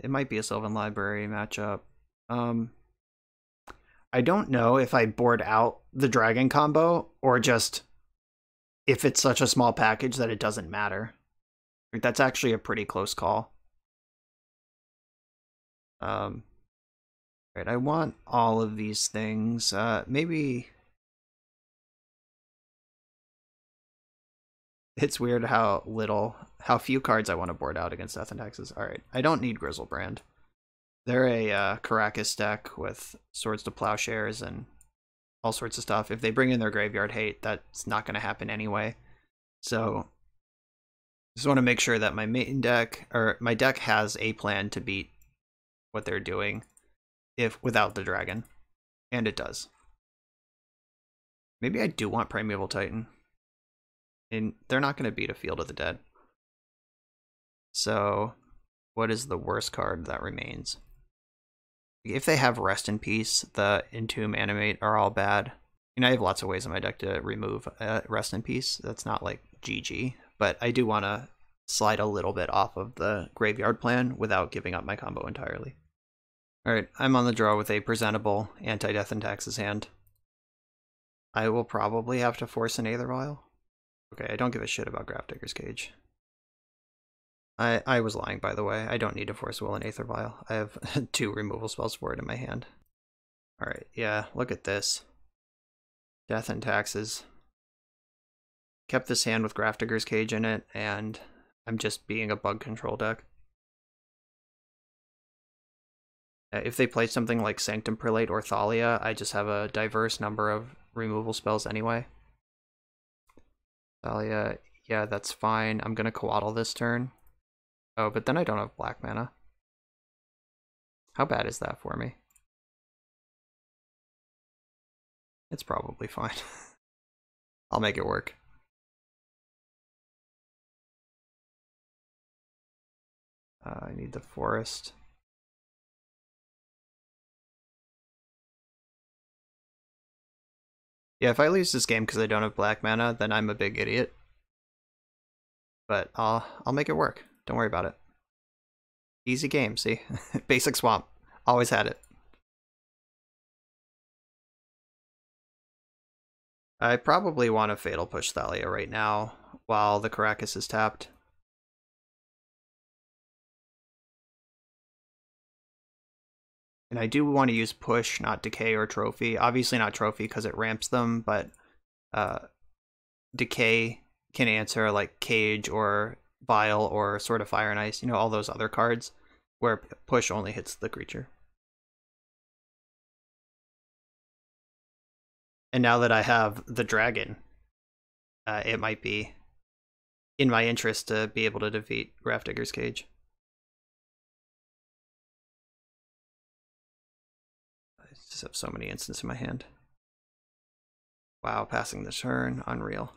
It might be a Sylvan Library matchup. I don't know if I board out the dragon combo or just if it's such a small package that it doesn't matter. That's actually a pretty close call. Right, I want all of these things. Maybe it's weird how few cards I want to board out against Death and Taxes. Alright, I don't need Grizzlebrand. They're a Caracas deck with Swords to Plowshares and all sorts of stuff. If they bring in their Graveyard Hate, that's not going to happen anyway. So just want to make sure that my main deck, or my deck, has a plan to beat what they're doing without the dragon. And it does. Maybe I do want Primeval Titan. And they're not going to beat a Field of the Dead. So what is the worst card that remains? If they have Rest in Peace, the Entomb, Animate are all bad. I mean, I have lots of ways in my deck to remove Rest in Peace. That's not like GG, but I do want to slide a little bit off of the graveyard plan without giving up my combo entirely. Alright, I'm on the draw with a presentable anti-Death and Taxes hand. I will probably have to force an Aether Vial. Okay, I don't give a shit about Grafdigger's Cage. I was lying, by the way. I don't need to Force Will and Aether Vial. I have 2 removal spells for it in my hand. Alright, yeah, look at this. Death and Taxes. Kept this hand with Grafdigger's Cage in it, and I'm just being a bug control deck. If they play something like Sanctum Prelate or Thalia, I just have a diverse number of removal spells anyway. Thalia, yeah, that's fine. I'm gonna Coatl this turn. Oh, but then I don't have black mana. How bad is that for me? It's probably fine. I'll make it work. I need the forest. Yeah, if I lose this game because I don't have black mana, then I'm a big idiot. But I'll make it work. Don't worry about it. Easy game, see? Basic swamp. Always had it. I probably want to Fatal Push Thalia right now while the Karakas is tapped. And I do want to use Push, not Decay or Trophy. Obviously not Trophy because it ramps them, but Decay can answer like Cage or Vile or Sword of Fire and Ice, you know, all those other cards where Push only hits the creature. And now that I have the dragon, it might be in my interest to be able to defeat Grafdigger's Cage. I just have so many instants in my hand. Wow, passing the turn, unreal.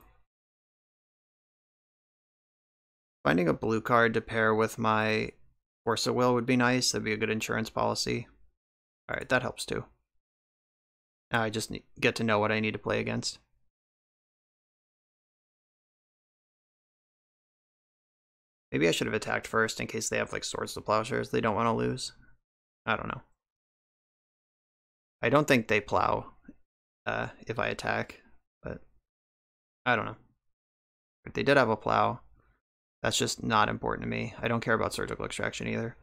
Finding a blue card to pair with my Force of Will would be nice. That'd be a good insurance policy. Alright, that helps too. Now I just get to know what I need to play against. Maybe I should have attacked first in case they have like Swords to Plowshares they don't want to lose. I don't know. I don't think they plow if I attack, but I don't know. If they did have a plow, that's just not important to me. I don't care about Surgical Extraction either.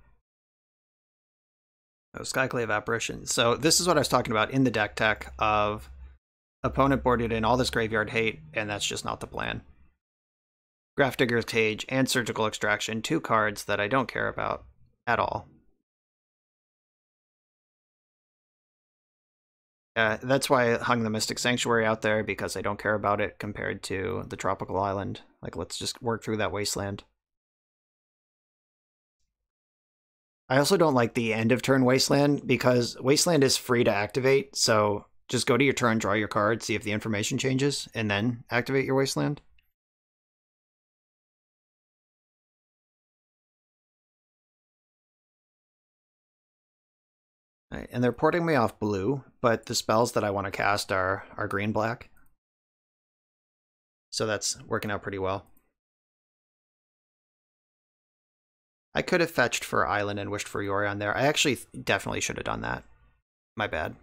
Oh, Skyclave Apparition. So this is what I was talking about in the deck tech of opponent boarded in all this graveyard hate, and that's just not the plan. Grafdigger's Cage and Surgical Extraction, 2 cards that I don't care about at all. That's why I hung the Mystic Sanctuary out there, because I don't care about it compared to the Tropical Island. Like, let's just work through that Wasteland. I also don't like the end of turn Wasteland, because Wasteland is free to activate, so just go to your turn, draw your card, see if the information changes, and then activate your Wasteland. Right, and they're porting me off blue, but the spells that I want to cast are green-black. So that's working out pretty well. I could have fetched for Island and wished for Yorion there. I actually definitely should have done that. My bad.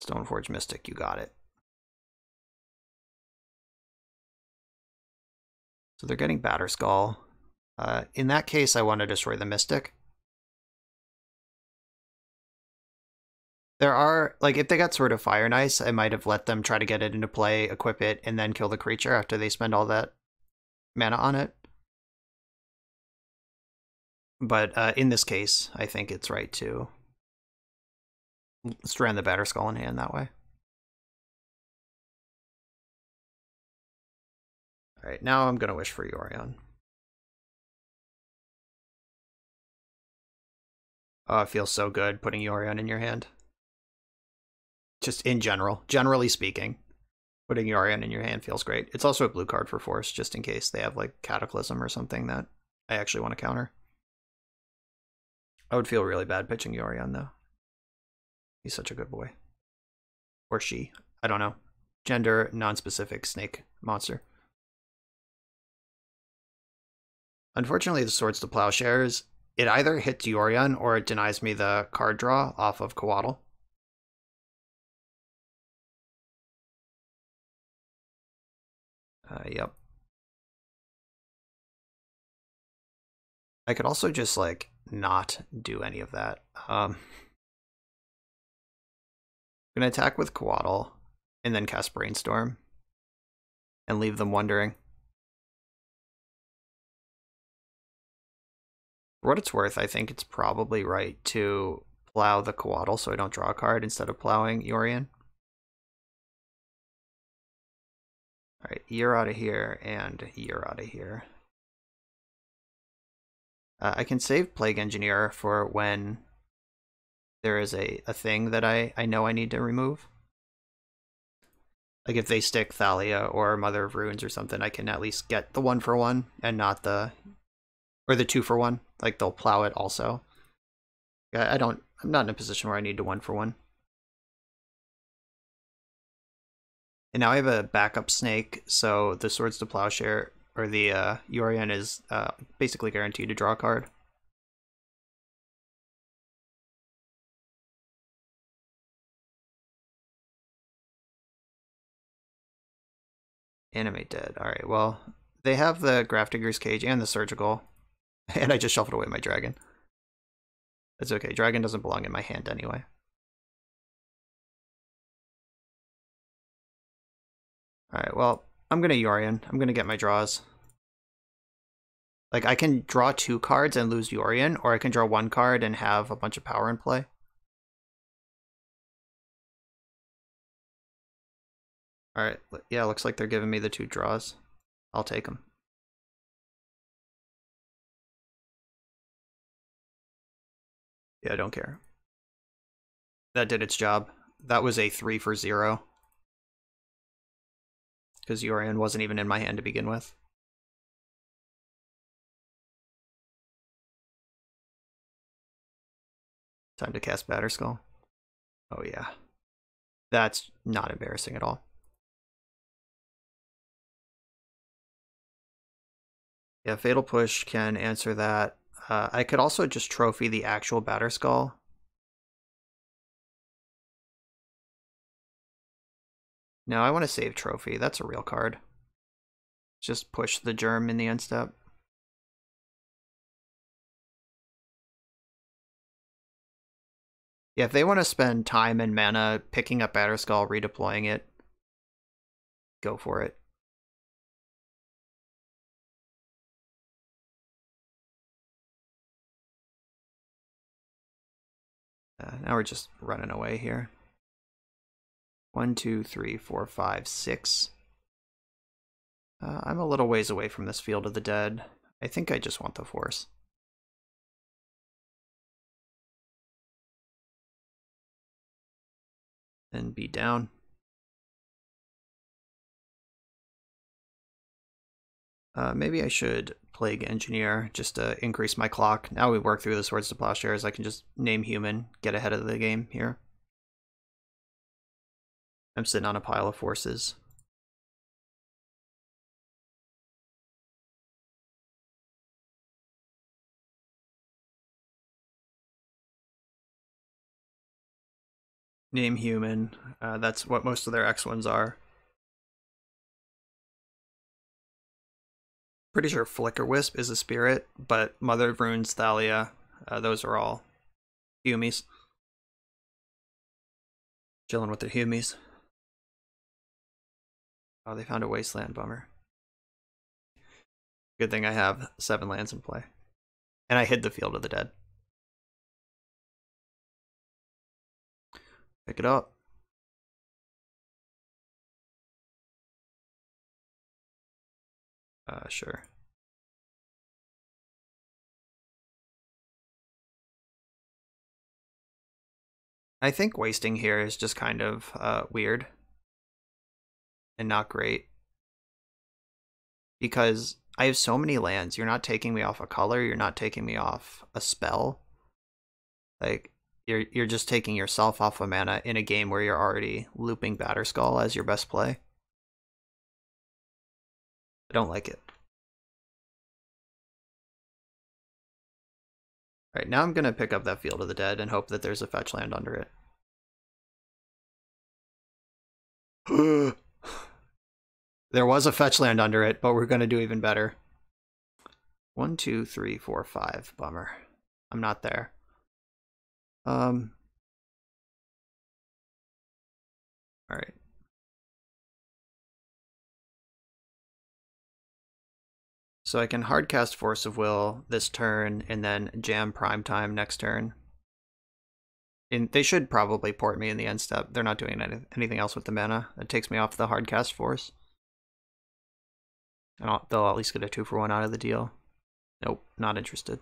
Stoneforge Mystic, you got it. So they're getting Batterskull. In that case, I want to destroy the Mystic. There are, like, if they got Sword of Fire and Ice, I might have let them try to get it into play, equip it, and then kill the creature after they spend all that mana on it. But in this case, I think it's right to strand the Batterskull in hand that way. Alright, now I'm going to wish for Yorion. Oh, it feels so good putting Yorion in your hand. Just in general, generally speaking, putting Yorion in your hand feels great. It's also a blue card for Force, just in case they have like Cataclysm or something that I actually want to counter. I would feel really bad pitching Yorion, though. He's such a good boy. Or she. I don't know. Gender, non-specific snake monster. Unfortunately, the Swords to Plowshares, it either hits Yorion or it denies me the card draw off of Coatl. Yep. I could also just, like, not do any of that. I'm gonna attack with Coatl and then cast Brainstorm and leave them wondering. For what it's worth, I think it's probably right to plow the Coatl so I don't draw a card instead of plowing Yorion. Alright, you're out of here, and you're out of here. I can save Plague Engineer for when there is a thing that I know I need to remove. Like if they stick Thalia or Mother of Runes or something, I can at least get the 1-for-1 and not the... or the 2-for-1. Like they'll plow it also. I'm not in a position where I need to 1-for-1. And now I have a backup snake, so the Swords to Plowshare, or the Yorion is basically guaranteed to draw a card. Animate dead. Alright, well, they have the Grafdigger's Cage and the Surgical, and I just shuffled away my dragon. That's okay, dragon doesn't belong in my hand anyway. Alright, well, I'm gonna Yorion. I'm gonna get my draws. Like, I can draw 2 cards and lose Yorion, or I can draw 1 card and have a bunch of power in play. Alright, yeah, looks like they're giving me the 2 draws. I'll take them. Yeah, I don't care. That did its job. That was a 3-for-0. Because Yorion wasn't even in my hand to begin with. Time to cast Batterskull. Oh yeah. That's not embarrassing at all. Yeah, Fatal Push can answer that. I could also just trophy the actual Batterskull. No, I want to save Trophy. That's a real card. Just push the Germ in the end step. Yeah, if they want to spend time and mana picking up Batterskull, redeploying it, go for it. Now we're just running away here. 1, 2, 3, 4, 5, 6. I'm a little ways away from this Field of the Dead. I think I just want the Force. And be down. Maybe I should Plague Engineer just to increase my clock. Now we work through the Swords to Plowshares, I can just name human, get ahead of the game here. I'm sitting on a pile of forces. Name human. That's what most of their X-ones are. Pretty sure Flicker Wisp is a spirit, but Mother of Runes, Thalia, those are all Humies. Chilling with the Humies. Oh, they found a Wasteland, bummer. Good thing I have 7 lands in play. And I hid the Field of the Dead. Pick it up. Sure. I think wasting here is just kind of weird. And not great. Because I have so many lands. You're not taking me off a color. You're not taking me off a spell. Like, you're just taking yourself off a mana in a game where you're already looping Batterskull as your best play. I don't like it. Alright, now I'm gonna pick up that Field of the Dead and hope that there's a fetch land under it. There was a fetch land under it, but we're gonna do even better. 1, 2, 3, 4, 5. Bummer. I'm not there. Alright. So So I can hardcast Force of Will this turn and then jam Prime Time next turn. And they should probably port me in the end step. They're not doing anything else with the mana. It takes me off the hardcast Force. And they'll at least get a 2-for-1 out of the deal. Nope, not interested.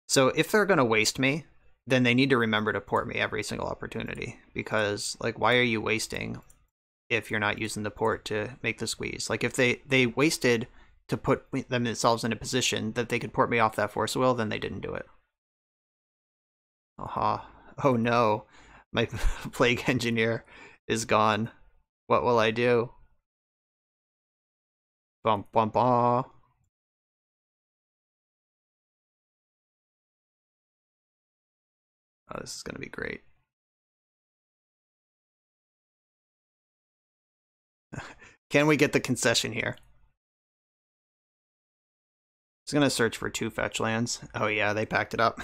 So if they're going to waste me, then they need to remember to port me every single opportunity. Because, like, why are you wasting if you're not using the port to make the squeeze? Like, if they wasted to put themselves in a position that they could port me off that Force of Will, then they didn't do it. Aha. Oh no. My Plague Engineer is gone. What will I do? Bum bum bum. Oh, this is going to be great. Can we get the concession here? He's going to search for 2 fetch lands. Oh yeah, they packed it up.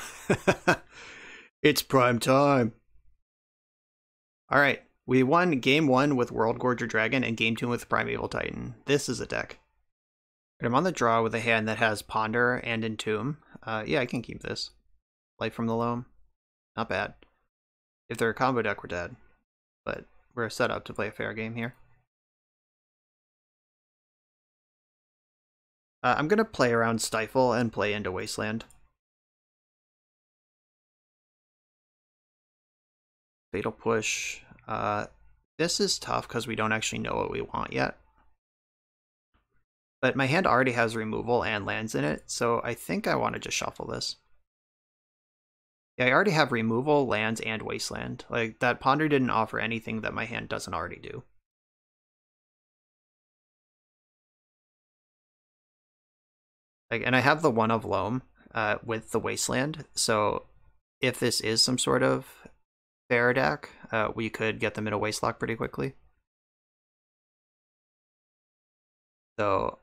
It's prime time. All right, we won game 1 with Worldgorger Dragon and game 2 with Primeval Titan. This is a deck. I'm on the draw with a hand that has Ponder and Entomb. Yeah, I can keep this. Light from the Loam. Not bad. If they're a combo deck, we're dead. But we're set up to play a fair game here. I'm going to play around Stifle and play into Wasteland. Fatal Push. This is tough because we don't actually know what we want yet. But my hand already has removal and lands in it, so I think I want to just shuffle this. Yeah, I already have removal, lands, and Wasteland. Like, that Ponder didn't offer anything that my hand doesn't already do. Like, and I have the One of Loam with the Wasteland, so if this is some sort of fair deck, we could get them in a Wastelock pretty quickly. So,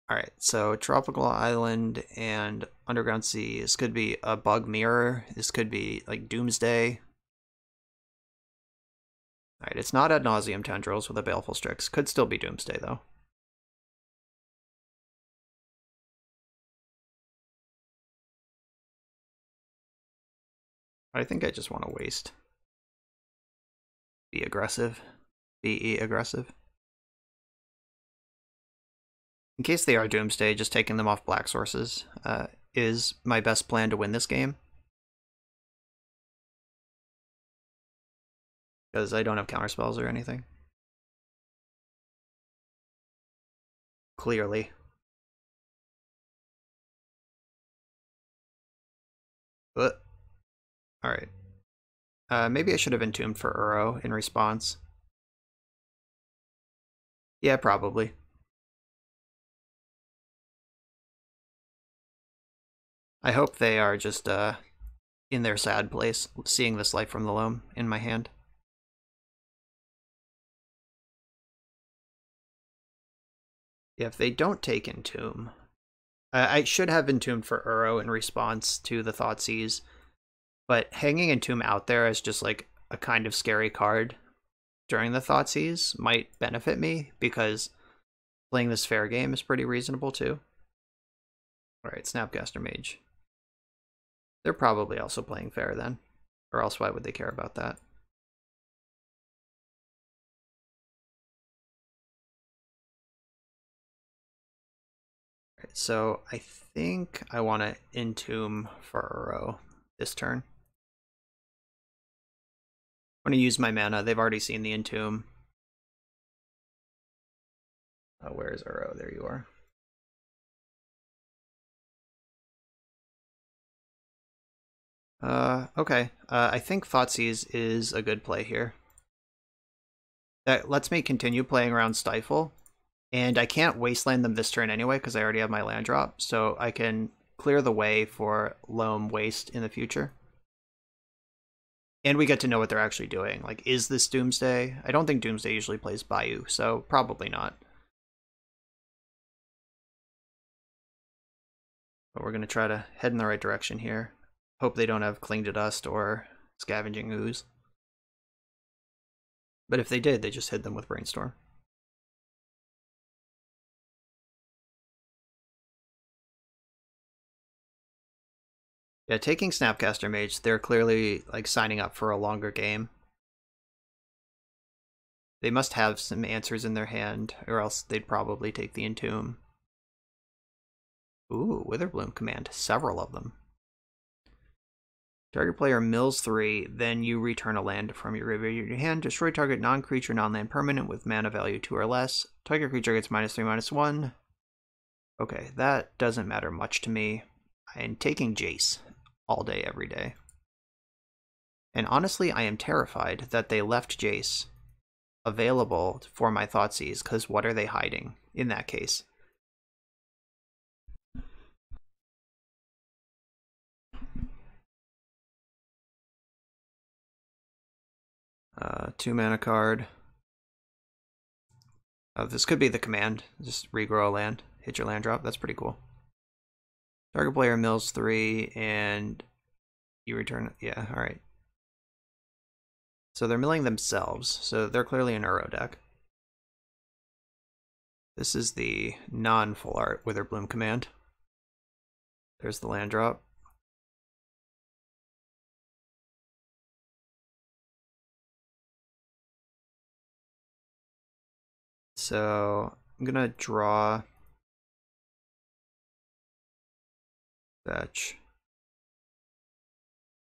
alright, so Tropical Island and Underground Sea. This could be a Bug Mirror. This could be, like, Doomsday. Alright, it's not Ad Nauseam Tendrils with a Baleful Strix. Could still be Doomsday, though. I think I just want to waste. Be aggressive. Be aggressive. In case they are Doomsday, just taking them off black sources is my best plan to win this game. Because I don't have counterspells or anything. Clearly. But alright. Maybe I should have Entombed for Uro in response. Yeah, probably. I hope they are just in their sad place, seeing this Light from the Loam in my hand. Yeah, if they don't take Entomb, I should have Entombed for Uro in response to the Thoughtseize, but hanging Entomb out there as just like a kind of scary card during the Thoughtseize might benefit me, because playing this fair game is pretty reasonable too. Alright, Snapcaster Mage. They're probably also playing fair then, or else why would they care about that? Alright, so I think I want to Entomb for Uro this turn. I'm going to use my mana. They've already seen the Entomb. Where is Uro? There you are. Okay. I think Thoughtseize is a good play here. That lets me continue playing around Stifle, and I can't Wasteland them this turn anyway because I already have my land drop, so I can clear the way for Loam Waste in the future. And we get to know what they're actually doing. Like, is this Doomsday? I don't think Doomsday usually plays Bayou, so probably not. But we're going to try to head in the right direction here. Hope they don't have Cling to Dust or Scavenging Ooze. But if they did, they just hit them with Brainstorm. Yeah, taking Snapcaster Mage, they're clearly like signing up for a longer game. They must have some answers in their hand, or else they'd probably take the Entomb. Ooh, Witherbloom command, several of them. Target player mills 3, then you return a land from your graveyard to your hand. Destroy target non-creature, non-land permanent with mana value 2 or less. Target creature gets -3/-1. Okay, that doesn't matter much to me. I'm taking Jace all day, every day. And honestly, I am terrified that they left Jace available for my Thoughtseize, because what are they hiding in that case? Two mana card. This could be the command. Just regrow a land. Hit your land drop. That's pretty cool. Target player mills 3, and you return. Yeah, alright. So they're milling themselves, so they're clearly an Uro deck. This is the non-full art Witherbloom command. There's the land drop. So I'm gonna draw, fetch.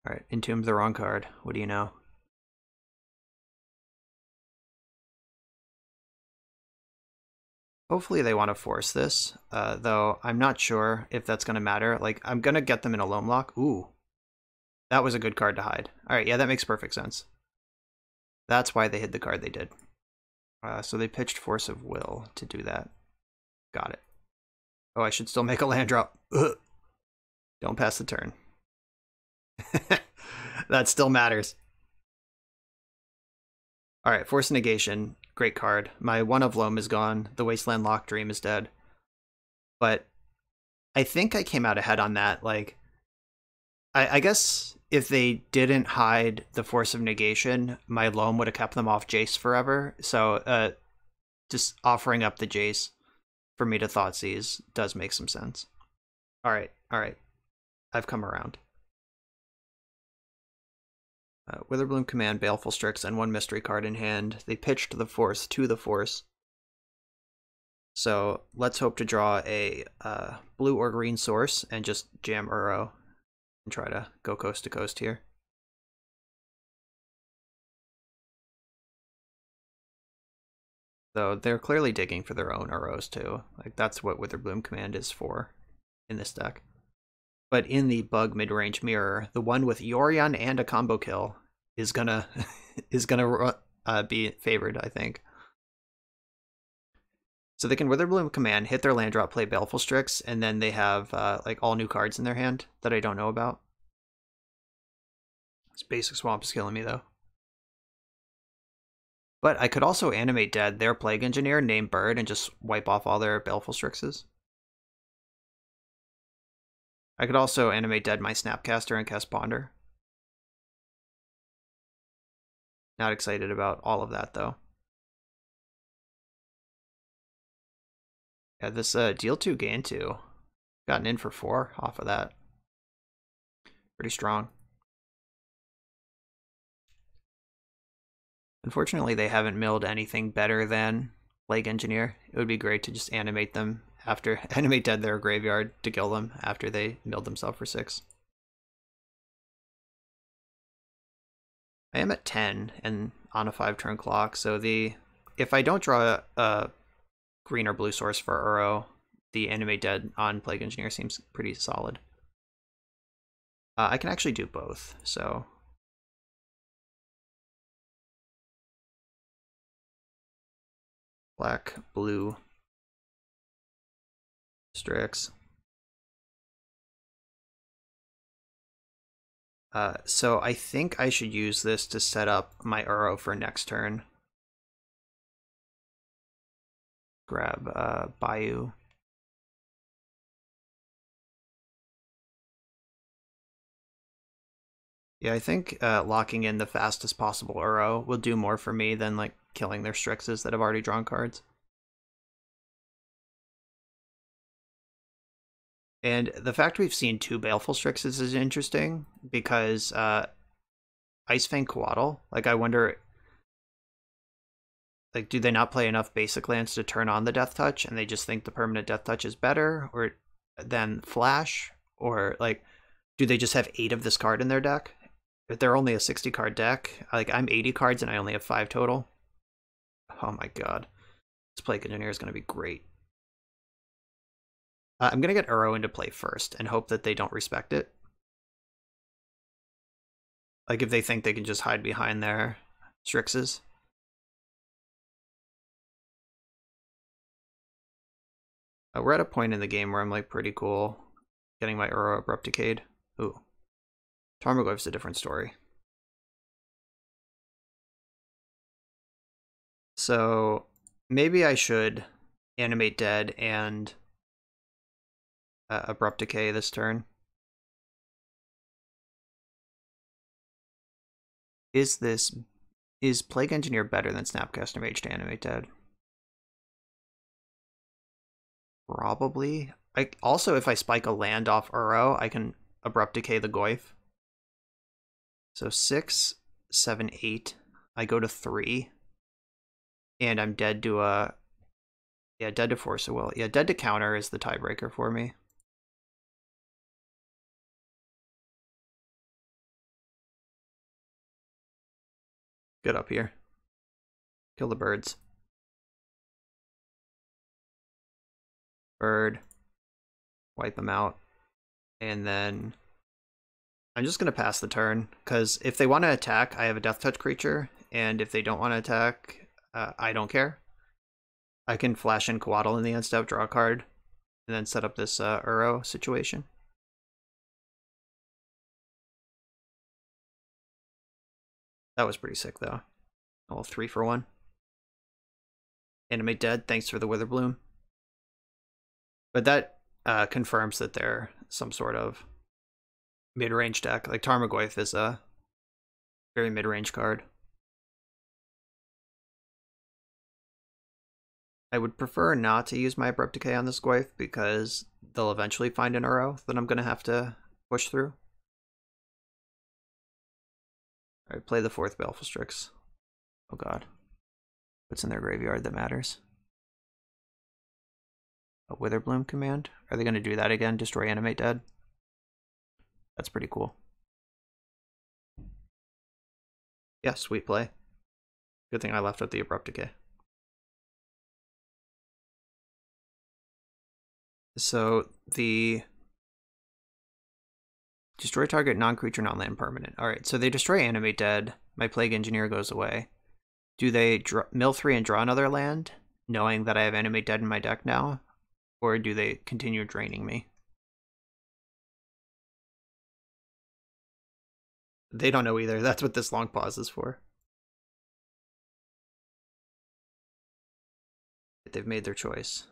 Alright, Entombed the wrong card. What do you know? Hopefully they want to force this, though I'm not sure if that's going to matter. Like, I'm going to get them in a loam lock. Ooh, that was a good card to hide. Alright, yeah, that makes perfect sense. That's why they hid the card they did. So they pitched Force of Will to do that. Got it. Oh, I should still make a land drop. Ugh. Don't pass the turn. That still matters. Alright, Force Negation. Great card. My one of Loam is gone. The Wasteland Lock Dream is dead. But I think I came out ahead on that. Like, I guess if they didn't hide the Force of Negation, my Loam would have kept them off Jace forever. So just offering up the Jace for me to Thoughtseize does make some sense. Alright, alright. I've come around. Witherbloom command, Baleful Strix, and one mystery card in hand. They pitched the Force to the Force. So let's hope to draw a blue or green source and just jam Uro and try to go coast to coast here. So they're clearly digging for their own Uros too. Like, that's what Witherbloom command is for in this deck. But in the bug mid-range mirror, the one with Yorion and a combo kill is gonna be favored, I think. So they can Witherbloom command, hit their land drop, play Baleful Strix, and then they have like all new cards in their hand that I don't know about. This basic swamp is killing me though. But I could also animate dead their Plague Engineer, name Bird, and just wipe off all their Baleful Strixes. I could also animate dead my Snapcaster and cast Ponder. Not excited about all of that though. Yeah, this deal 2, gain 2. Gotten in for 4 off of that. Pretty strong. Unfortunately, they haven't milled anything better than Plague Engineer. It would be great to just animate them after animate dead their graveyard to kill them after they milled themselves for 6. I am at 10 and on a 5-turn clock, so if I don't draw a green or blue source for Uro, the animate dead on Plague Engineer seems pretty solid. I can actually do both, so black, blue, Strix. So I think I should use this to set up my Uro for next turn. Grab Bayou. Yeah, I think locking in the fastest possible Uro will do more for me than like killing their Strixes that have already drawn cards. And the fact we've seen 2 Baleful Strixes is interesting because Ice Fang Coatl, like I wonder, like do they not play enough basic lands to turn on the Death Touch and they just think the permanent Death Touch is better or than Flash? Or like do they just have 8 of this card in their deck? If they're only a 60 card deck, like I'm 80 cards and I only have 5 total. Oh my god. This Plague Engineer is going to be great. I'm going to get Uro into play first and hope that they don't respect it. Like if they think they can just hide behind their Strixes. We're at a point in the game where I'm like pretty cool getting my Uro Abrupt Decayed. Ooh. Tarmogoyf's a different story. So maybe I should Animate Dead and Abrupt Decay this turn. Is Plague Engineer better than Snapcaster Mage to Animate Dead? Probably. Also, if I spike a land off Uro, I can Abrupt Decay the Goyf. So 6, 7, 8. I go to 3. And I'm dead to a... Yeah, dead to Force of Will. Yeah, dead to counter is the tiebreaker for me. Get up here. Kill the birds. Bird. Wipe them out. And then I'm just going to pass the turn, because if they want to attack, I have a Death Touch creature, and if they don't want to attack, I don't care. I can flash in Coatl in the end step, draw a card, and then set up this Uro situation. That was pretty sick, though. Oh, 3 for 1. Animate Dead, thanks for the Witherbloom. But that confirms that they're some sort of mid-range deck. Like Tarmogoyf is a very mid-range card. I would prefer not to use my Abrupt Decay on this Goyf because they'll eventually find an Uro that I'm going to have to push through. Alright, play the 4th Baleful Strix. Oh god. What's in their graveyard that matters? A Witherbloom command? Are they going to do that again? Destroy Animate Dead? That's pretty cool. Yeah, sweet play. Good thing I left out the Abrupt Decay. So the destroy target non-creature, non-land permanent. Alright, so they destroy Animate Dead. My Plague Engineer goes away. Do they mill 3 and draw another land, knowing that I have Animate Dead in my deck now? Or do they continue draining me? They don't know either. That's what this long pause is for. They've made their choice.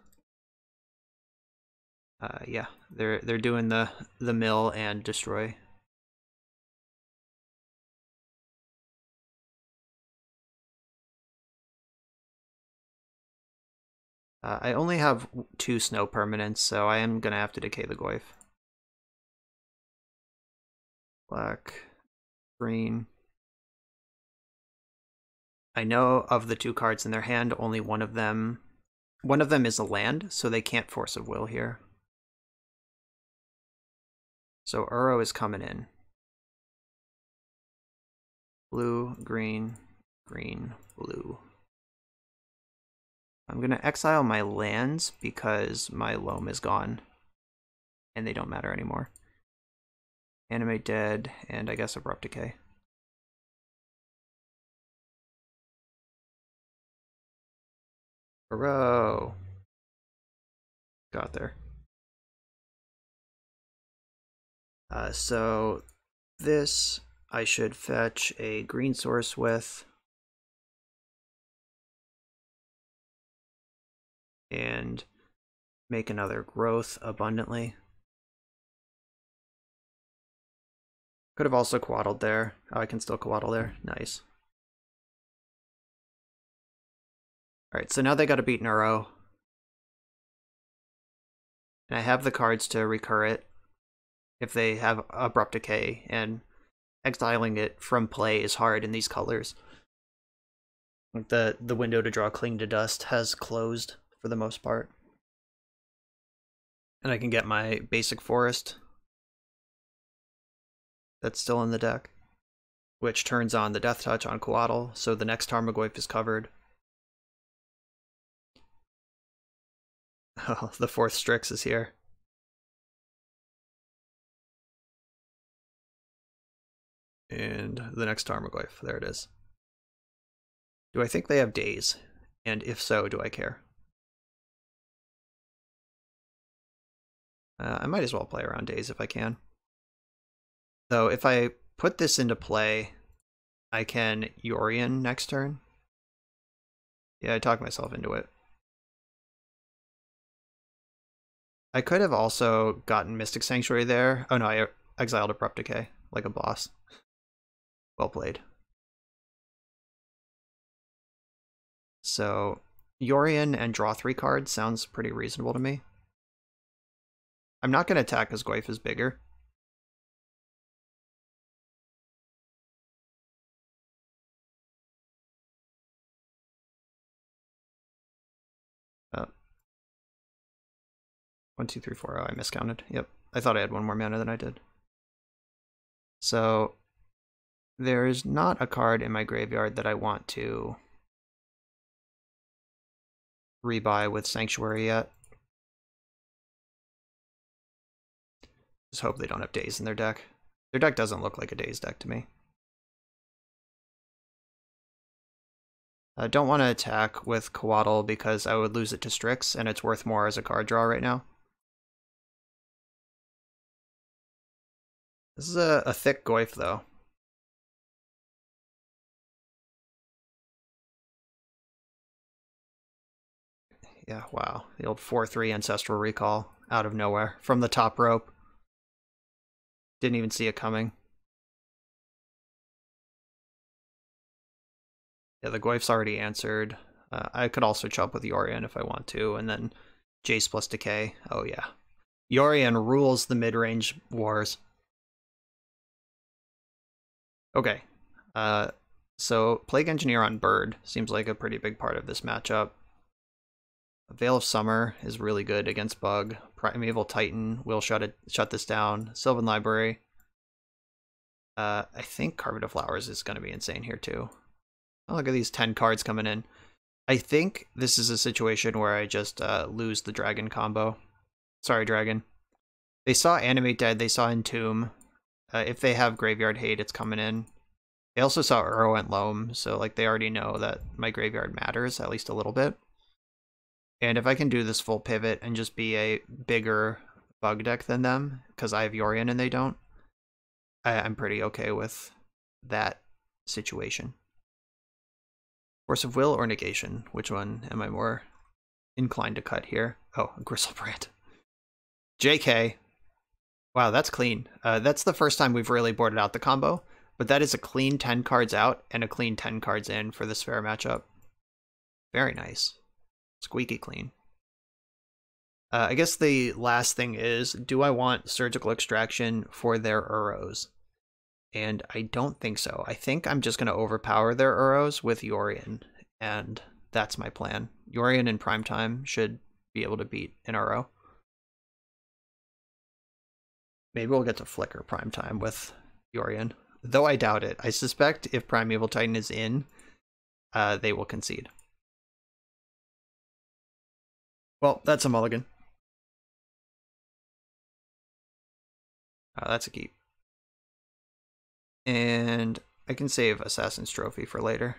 Yeah, they're doing the mill and destroy. I only have 2 snow permanents, so I am gonna have to decay the Goyf. Black, green. I know of the 2 cards in their hand, only one of them is a land, so they can't Force of Will here. So Uro is coming in. Blue, green, green, blue. I'm gonna exile my lands because my loam is gone and they don't matter anymore. Animate Dead and I guess Abrupt Decay. Uro. Got there. So this I should fetch a green source with. And make another growth abundantly. Could have also Coatled there. Oh, I can still Coatl there. Nice. Alright, so now they got to beat Uro. And I have the cards to recur it if they have Abrupt Decay, and exiling it from play is hard in these colors. Like the window to draw Cling to Dust has closed for the most part. And I can get my basic forest that's still in the deck, which turns on the Death Touch on Coatl, so the next Tarmogoyf is covered. Oh, the 4th Strix is here. And the next Tarmogoyf, there it is. Do I think they have days? And if so, do I care? I might as well play around days if I can. Though, if I put this into play, I can Yorion next turn. Yeah, I talked myself into it. I could have also gotten Mystic Sanctuary there. Oh no, I exiled Abrupt Decay, like a boss. Well played. So, Yorion and draw 3 cards sounds pretty reasonable to me. I'm not going to attack because Goyf is bigger. Uh, 1, 2, 3, 4. Oh, I miscounted. Yep. I thought I had 1 more mana than I did. So, there's not a card in my graveyard that I want to rebuy with Sanctuary yet. Just hope they don't have Daze in their deck. Their deck doesn't look like a Daze deck to me. I don't want to attack with Coatl because I would lose it to Strix, and it's worth more as a card draw right now. This is a thick Goyf, though. Yeah, wow. The old 4-3 Ancestral Recall out of nowhere from the top rope. Didn't even see it coming. Yeah, the Goyf's already answered. I could also chop with Yorion if I want to, and then Jace plus Decay. Oh yeah. Yorion rules the mid-range wars. Okay. So Plague Engineer on Bird seems like a pretty big part of this matchup. Veil of Summer is really good against Bug. Primeval Titan will shut this down. Sylvan Library. I think Carpet of Flowers is going to be insane here too. Oh, look at these 10 cards coming in. I think this is a situation where I just lose the dragon combo. Sorry, dragon. They saw Animate Dead, they saw Entomb. If they have Graveyard Hate, it's coming in. They also saw Urwent Loam, so like they already know that my graveyard matters, at least a little bit. And if I can do this full pivot and just be a bigger Bug deck than them, because I have Yorion and they don't, I'm pretty okay with that situation. Force of Will or Negation? Which one am I more inclined to cut here? Oh, Gristlebrand. JK. Wow, that's clean. That's the first time we've really boarded out the combo, but that is a clean 10 cards out and a clean 10 cards in for this fair matchup. Very nice. Squeaky clean. I guess the last thing is, do I want Surgical Extraction for their Uros? And I don't think so. I think I'm just going to overpower their Uros with Yorion, and that's my plan. Yorion in primetime should be able to beat an Uro. Maybe we'll get to Flicker primetime with Yorion, though I doubt it. I suspect if Primeval Titan is in, they will concede. Well, that's a mulligan. That's a keep. And I can save Assassin's Trophy for later.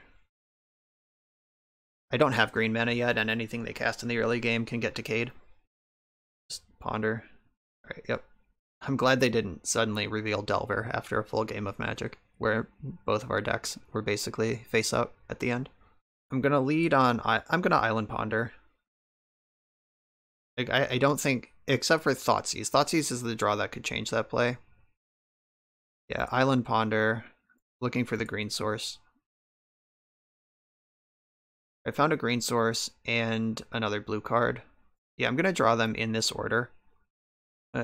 I don't have green mana yet, and anything they cast in the early game can get decayed. Just ponder. Alright, yep. I'm glad they didn't suddenly reveal Delver after a full game of Magic, where both of our decks were basically face up at the end. I'm gonna lead on... I'm gonna Island Ponder. Like, I don't think... Except for Thoughtseize. Thoughtseize is the draw that could change that play. Yeah, Island Ponder, looking for the green source. I found a green source and another blue card. Yeah, I'm going to draw them in this order.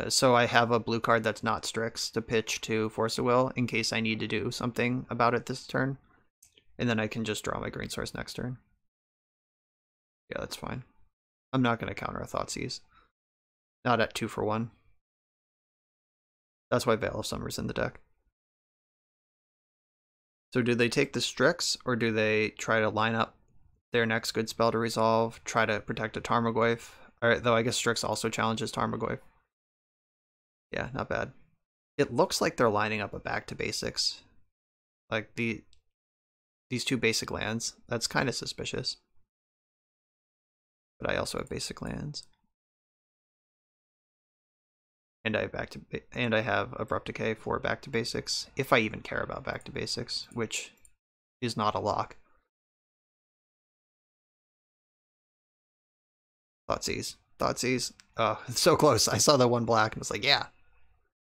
So I have a blue card that's not Strix to pitch to Force of Will in case I need to do something about it this turn. And then I can just draw my green source next turn. Yeah, that's fine. I'm not going to counter a Thoughtseize. Not at 2 for 1. That's why Veil of Summer's in the deck. So do they take the Strix, or do they try to line up their next good spell to resolve, try to protect a Tarmogoyf? Though I guess Strix also challenges Tarmogoyf. Yeah, not bad. It looks like they're lining up a back to basics. Like these 2 basic lands. That's kind of suspicious. But I also have basic lands. And I have Abrupt Decay for back to basics, if I even care about back to basics, which is not a lock. Thoughtseize. Thoughtseize. Oh, it's so close. I saw the 1 black and was like, yeah,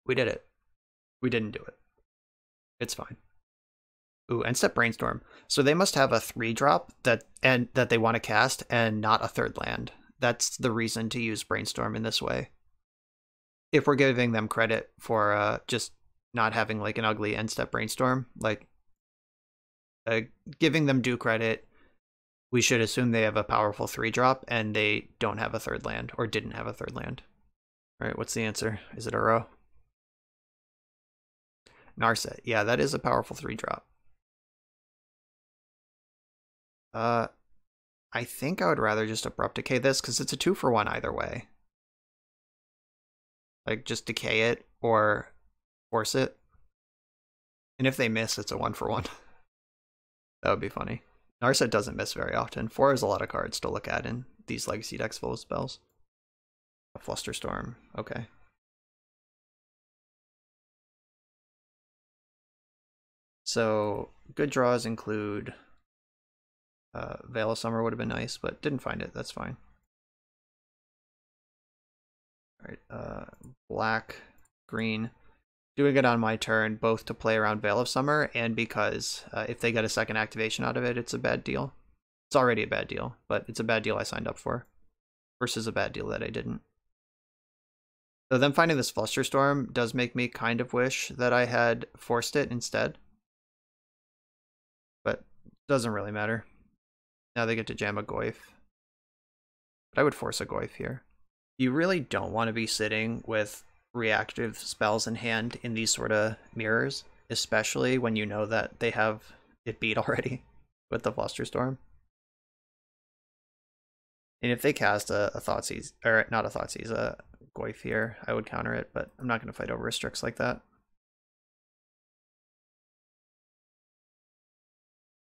we did it. We didn't do it. It's fine. Ooh, End Step Brainstorm. So they must have a 3-drop that they want to cast and not a 3rd land. That's the reason to use Brainstorm in this way. If we're giving them credit for just not having like an ugly End Step Brainstorm, like giving them due credit, we should assume they have a powerful 3-drop and they don't have a 3rd land, or didn't have a 3rd land. All right, what's the answer? Is it Uro? Narset. Yeah, that is a powerful 3-drop. I think I would rather just Abrupt Decay this, because it's a 2 for 1 either way. Like, just decay it or force it. And if they miss, it's a 1 for 1. That would be funny. Narset doesn't miss very often. 4 is a lot of cards to look at in these Legacy decks full of spells. A Flusterstorm. Okay. So, good draws include... Veil of Summer would have been nice, but didn't find it. That's fine. Alright, black, green. Doing it on my turn, both to play around Veil of Summer, and because if they get a second activation out of it, it's a bad deal. It's already a bad deal, but it's a bad deal I signed up for, versus a bad deal that I didn't. So them finding this Flusterstorm does make me kind of wish that I had forced it instead. But doesn't really matter. Now they get to jam a Goyf. But I would force a Goyf here. You really don't want to be sitting with reactive spells in hand in these sort of mirrors, especially when you know that they have it beat already with the Flusterstorm. And if they cast a Thoughtseize, or not a Thoughtseize, a Goyf here, I would counter it, but I'm not going to fight over a Strix like that.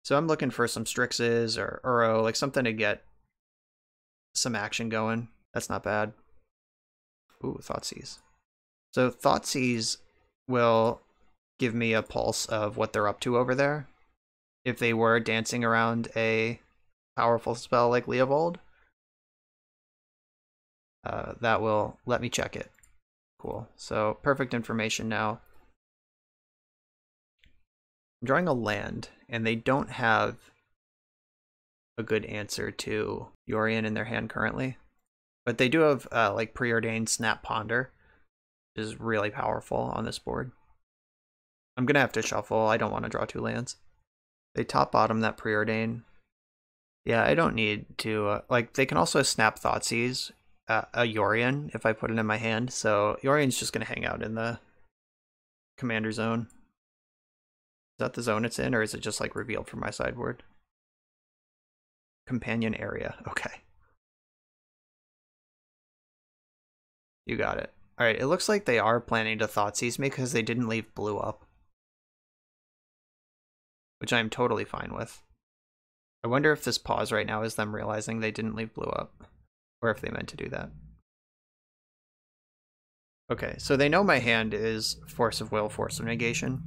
So I'm looking for some Strixes or Uro, like something to get some action going. That's not bad. Ooh, Thoughtseize. So Thoughtseize will give me a pulse of what they're up to over there. If they were dancing around a powerful spell like Leovold, that will let me check it. Cool. So perfect information now. I'm drawing a land, and they don't have a good answer to Yorion in their hand currently. But they do have like Preordained Snap Ponder, which is really powerful on this board. I'm going to have to shuffle. I don't want to draw 2 lands. They top bottom that Preordain. Yeah, I don't need to... like, they can also Snap Thoughtseize a Yorion if I put it in my hand. So Yorion's just going to hang out in the commander zone. Is that the zone it's in, or is it just like revealed from my sideboard? Companion area. Okay. You got it. Alright, it looks like they are planning to Thoughtseize me because they didn't leave blue up. Which I'm totally fine with. I wonder if this pause right now is them realizing they didn't leave blue up. Or if they meant to do that. Okay, so they know my hand is Force of Will, Force of Negation.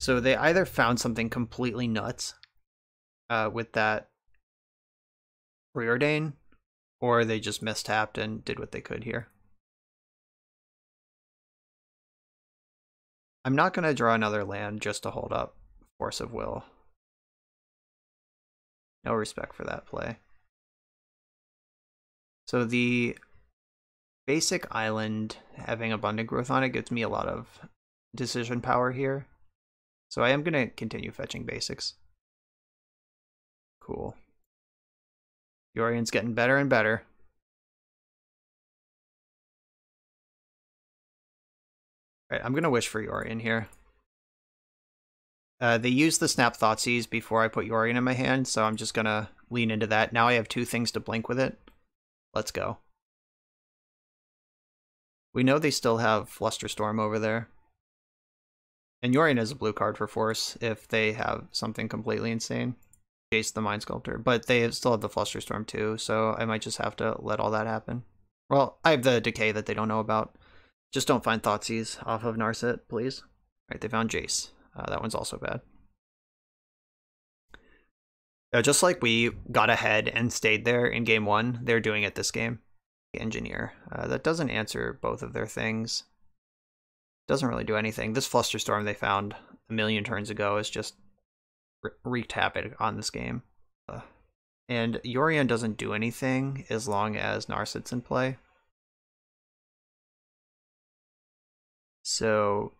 So they either found something completely nuts with that Preordain, or they just mistapped and did what they could here. I'm not going to draw another land just to hold up Force of Will. No respect for that play. So the Basic island having abundant growth on it gives me a lot of decision power here. So I am going to continue fetching basics. Cool. Yorion's getting better and better. Alright, I'm going to wish for Yorion here. They used the Snap Thoughtseize before I put Yorion in my hand, so I'm just going to lean into that. Now I have 2 things to blink with it. Let's go. We know they still have Flusterstorm over there. And Yorion is a blue card for Force if they have something completely insane. Chase the Mind Sculptor. But they still have the Flusterstorm too, so I might just have to let all that happen. Well, I have the Decay that they don't know about. Just don't find Thoughtseize off of Narset, please. Alright, they found Jace. That one's also bad. Just like we got ahead and stayed there in game 1, they're doing it this game. Engineer. That doesn't answer both of their things. Doesn't really do anything. This Flusterstorm they found a million turns ago is just wreaked havoc on this game. And Yorion doesn't do anything as long as Narset's in play. So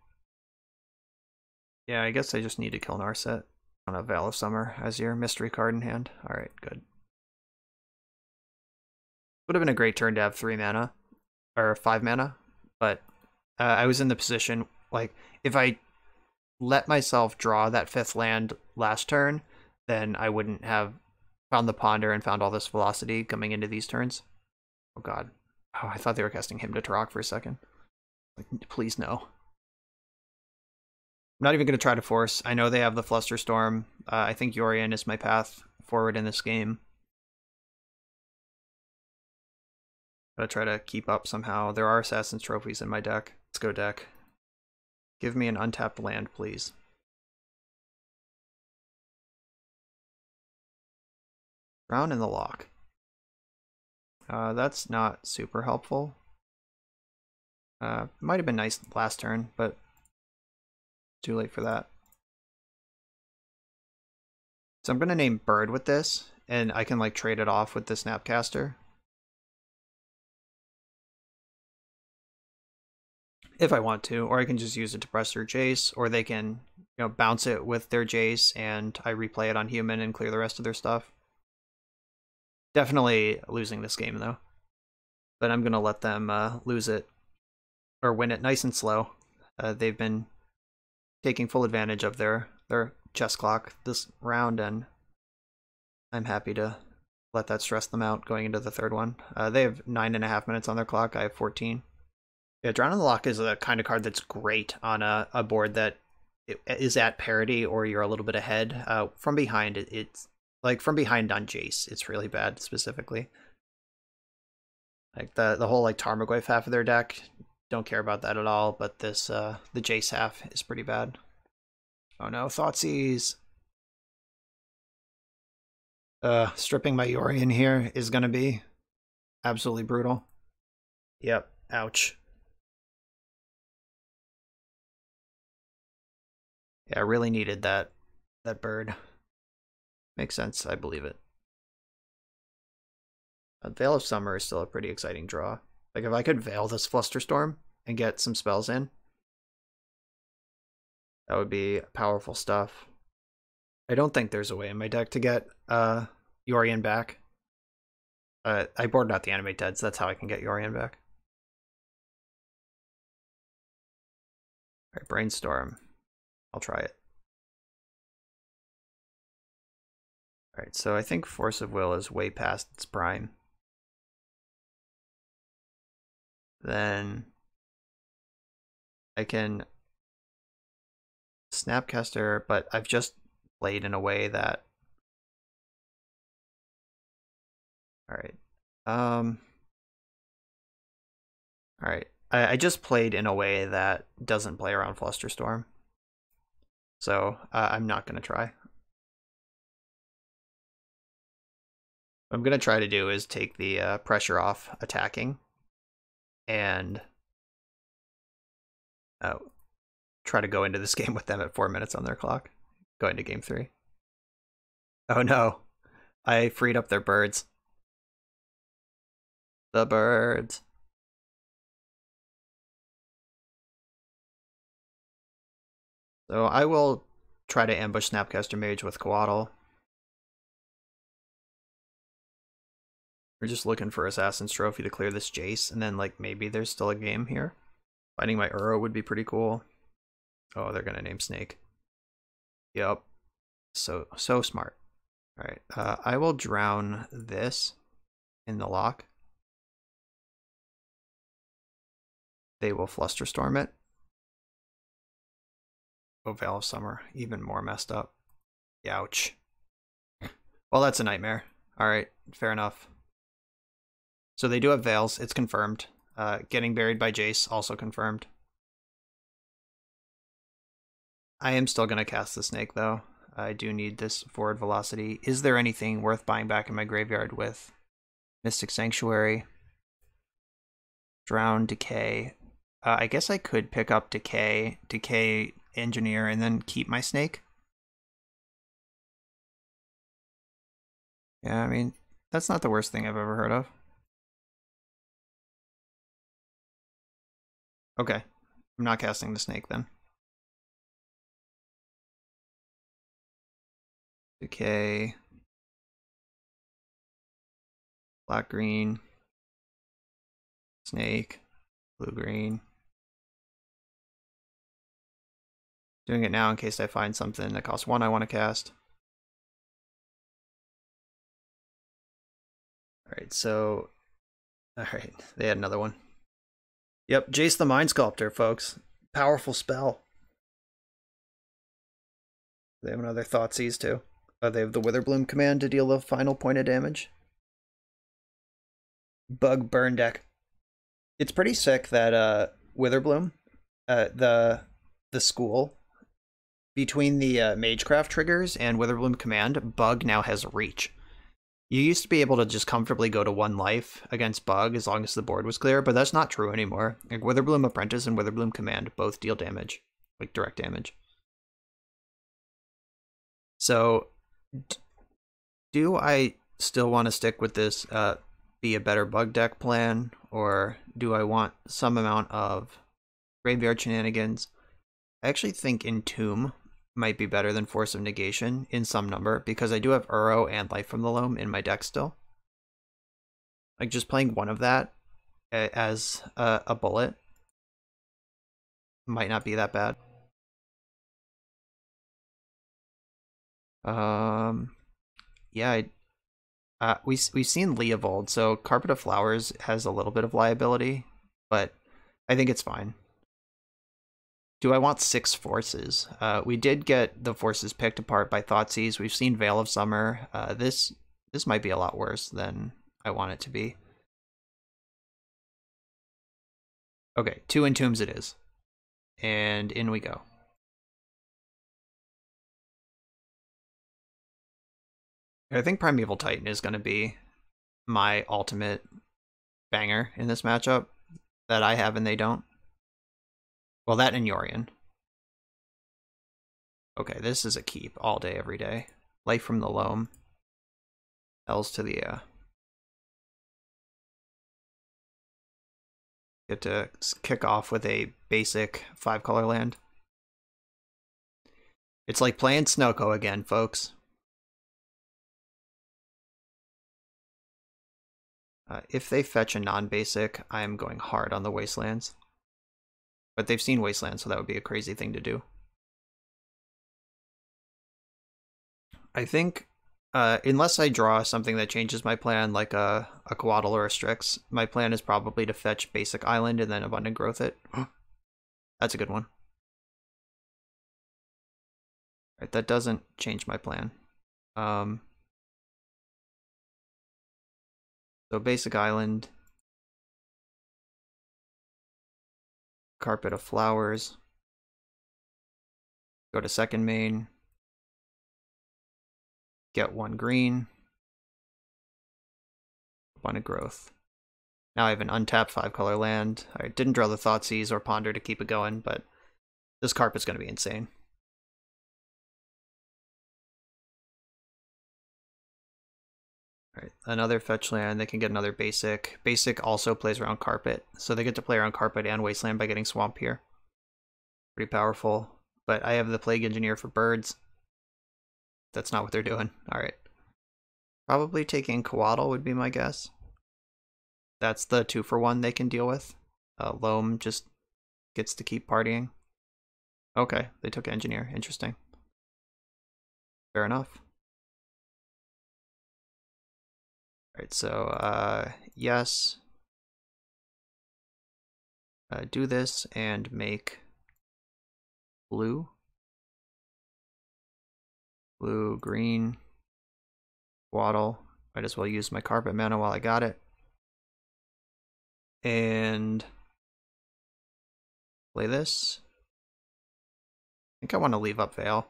yeah, I guess I just need to kill Narset on a Veil of Summer as your mystery card in hand. Alright, good. Would have been a great turn to have 3 mana, or 5 mana, but I was in the position, like, if I let myself draw that 5th land last turn, then I wouldn't have found the Ponder and found all this velocity coming into these turns. Oh god. Oh, I thought they were casting Hymn to Tarok for a second. Like, please no. I'm not even going to try to force. I know they have the Flusterstorm. I think Yorion is my path forward in this game. Gotta try to keep up somehow. There are Assassin's Trophies in my deck. Let's go deck. Give me an untapped land, please. Drown in the Loch. That's not super helpful. Might have been nice last turn, but too late for that. So I'm gonna name Bird with this, and I can like trade it off with the Snapcaster. If I want to, or I can just use it to press their Jace, or they can, you know, bounce it with their Jace and I replay it on human and clear the rest of their stuff. Definitely losing this game though. But I'm gonna let them lose it, or win it nice and slow. They've been taking full advantage of their chess clock this round, and I'm happy to let that stress them out going into the 3rd one. They have 9.5 minutes on their clock, I have 14. Yeah, Drown in the Loch is a kind of card that's great on a board that is at parity or you're a little bit ahead. From behind, it's like from behind on Jace, it's really bad specifically. Like the whole like Tarmogoyf half of their deck, don't care about that at all, but this the Jace half is pretty bad. Oh no, Thoughtseize. Stripping my Yorion here is gonna be absolutely brutal. Yep, ouch. Yeah, I really needed that bird. Makes sense, I believe it. Veil of Summer is still a pretty exciting draw. Like, if I could Veil this Flusterstorm and get some spells in, that would be powerful stuff. I don't think there's a way in my deck to get Yorion back. I boarded out the Animate Deads, that's how I can get Yorion back. Alright, Brainstorm. I'll try it. Alright, so I think Force of Will is way past its prime. Then I can Snapcaster, but I've just played in a way that... Alright. Alright. I just played in a way that doesn't play around Flusterstorm. So I'm not going to try. What I'm going to try to do is take the pressure off attacking and try to go into this game with them at 4 minutes on their clock. Go into game 3. Oh no, I freed up their birds. The birds. So I will try to ambush Snapcaster Mage with Coatl. We're just looking for Assassin's Trophy to clear this Jace, and then like maybe there's still a game here. Finding my Uro would be pretty cool. Oh, they're gonna name Snake. Yep. So smart. Alright, I will drown this in the lock. They will Flusterstorm it. Oh, Veil of Summer, even more messed up. Ouch. Well, that's a nightmare. Alright, fair enough. So they do have Veils, it's confirmed. Getting buried by Jace, also confirmed. I am still going to cast the Snake, though. I do need this forward velocity. Is there anything worth buying back in my graveyard with Mystic Sanctuary? Drown, Decay. I guess I could pick up Decay, Engineer, and then keep my Snake. Yeah, I mean, that's not the worst thing I've ever heard of. Okay, I'm not casting the Snake then. Decay. Black, green. Snake. Blue, green. Doing it now in case I find something that costs 1 I want to cast. Alright, so... Alright, they had another one. Yep, Jace the Mind Sculptor, folks. Powerful spell. They have another Thoughtseize, too. They have the Witherbloom command to deal the final point of damage. Bug burn deck. It's pretty sick that Witherbloom, the school, between the Magecraft triggers and Witherbloom command, Bug now has reach. You used to be able to just comfortably go to 1 life against Bug as long as the board was clear, but that's not true anymore. Like Witherbloom Apprentice and Witherbloom command both deal damage, like direct damage. So, do I still want to stick with this be a better Bug deck plan, or do I want some amount of graveyard shenanigans? I actually think Entomb might be better than Force of Negation in some number, because I do have Uro and Life from the Loam in my deck still. Like, just playing one of that as a bullet might not be that bad. Yeah, we've seen Leovold, so Carpet of Flowers has a little bit of liability, but I think it's fine. Do I want 6 forces? We did get the forces picked apart by Thoughtseize. We've seen Veil of Summer. This might be a lot worse than I want it to be. Okay, 2 Entombs it is. And in we go. I think Primeval Titan is going to be my ultimate banger in this matchup that I have and they don't. Well, that and Yorion. Okay, this is a keep all day, every day. Life from the Loam. L's to the get to kick off with a basic 5-color land. It's like playing Snoko again, folks. If they fetch a non-basic, I'm going hard on the Wastelands. But they've seen Wastelands, so that would be a crazy thing to do. I think, unless I draw something that changes my plan, like a Coatl or a Strix, my plan is probably to fetch Basic Island and then Abundant Growth it. That's a good one. Right, that doesn't change my plan. So Basic Island, Carpet of Flowers, go to second main, get 1 green, Abundant Growth. Now I have an untapped 5-color land. I didn't draw the Thoughtseize or Ponder to keep it going, but this Carpet's going to be insane. Alright, another fetch land, they can get another basic. Basic also plays around Carpet, so they get to play around Carpet and Wasteland by getting Swamp here. Pretty powerful. but I have the Plague Engineer for birds. That's not what they're doing. Alright. Probably taking Coatl would be my guess. That's the 2-for-1 they can deal with. Loam just gets to keep partying. Okay, they took Engineer. Interesting. Fair enough. Alright, so, yes. Do this and make blue. Blue, green, Coatl. Might as well use my carpet mana while I got it. And play this. I think I want to leave up Veil.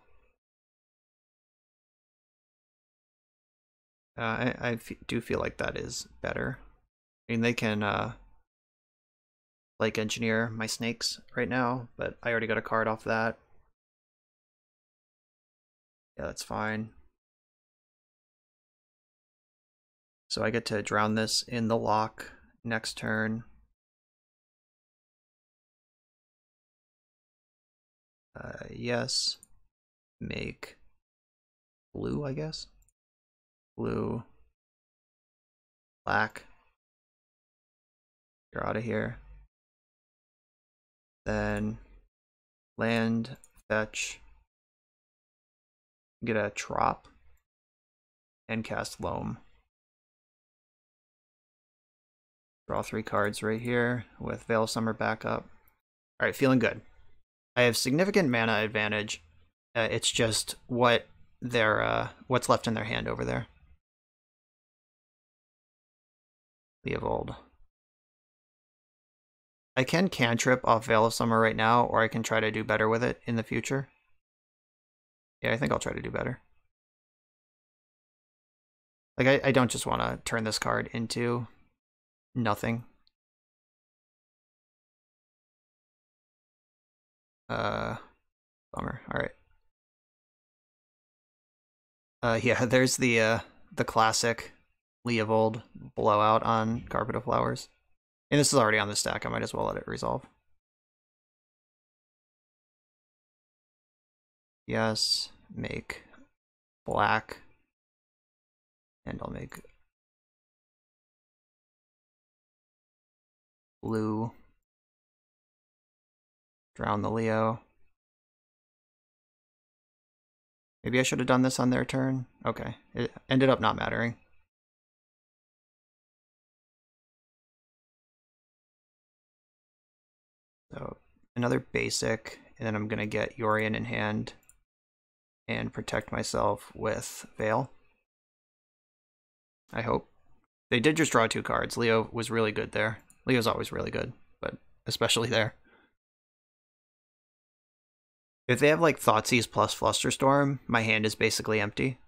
I do feel like that is better. I mean, they can like engineer my snakes right now, but I already got a card off that. Yeah, that's fine. So I get to drown this in the lock next turn. Yes. Make blue, I guess. Blue. Black. You're out of here. Then land, fetch. Get a Trop. And cast Loam. Draw 3 cards right here with Veil of Summer backup. Alright, feeling good. I have significant mana advantage. It's just what what's left in their hand over there. Leovold. I can cantrip off Veil of Summer right now, or I can try to do better with it in the future. Yeah, I think I'll try to do better. Like, I don't just want to turn this card into nothing. Bummer. Alright. Yeah, there's the classic Leovold blowout on Carpet of Flowers. And this is already on the stack, I might as well let it resolve. Yes, make black. And I'll make blue. Drown the Leo. Maybe I should have done this on their turn. Okay, it ended up not mattering. So another basic, and then I'm gonna get Yorion in hand and protect myself with Veil. I hope. They did just draw 2 cards. Leo was really good there. Leo's always really good, but especially there. If they have like Thoughtseize plus Flusterstorm, my hand is basically empty.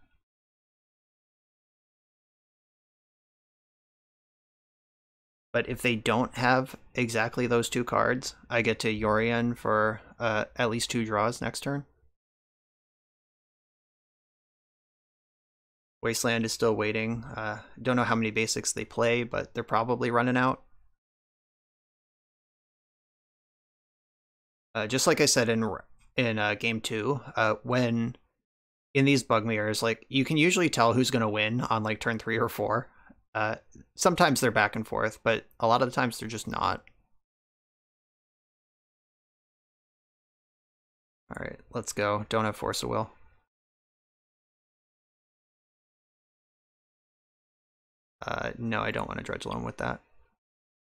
But if they don't have exactly those 2 cards, I get to Yorion for at least 2 draws next turn. Wasteland is still waiting. Don't know how many basics they play, but they're probably running out. Just like I said in game 2, when in these Bugmears, like, you can usually tell who's going to win on like turn 3 or 4. Sometimes they're back and forth, but a lot of the times they're just not. Alright, let's go. Don't have Force of Will. No, I don't want to Dredge Loam with that.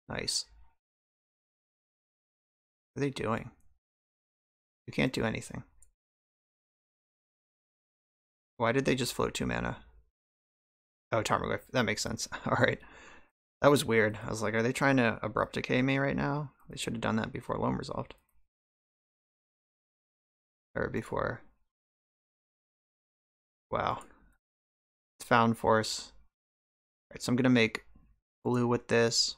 Nice. What are they doing? You can't do anything. Why did they just float 2 mana? Oh, Tarmogoyf. That makes sense. Alright. That was weird. I was like, are they trying to Abrupt Decay me right now? They should have done that before Loam resolved. Or before. Wow. Found Force. Alright, so I'm gonna make blue with this.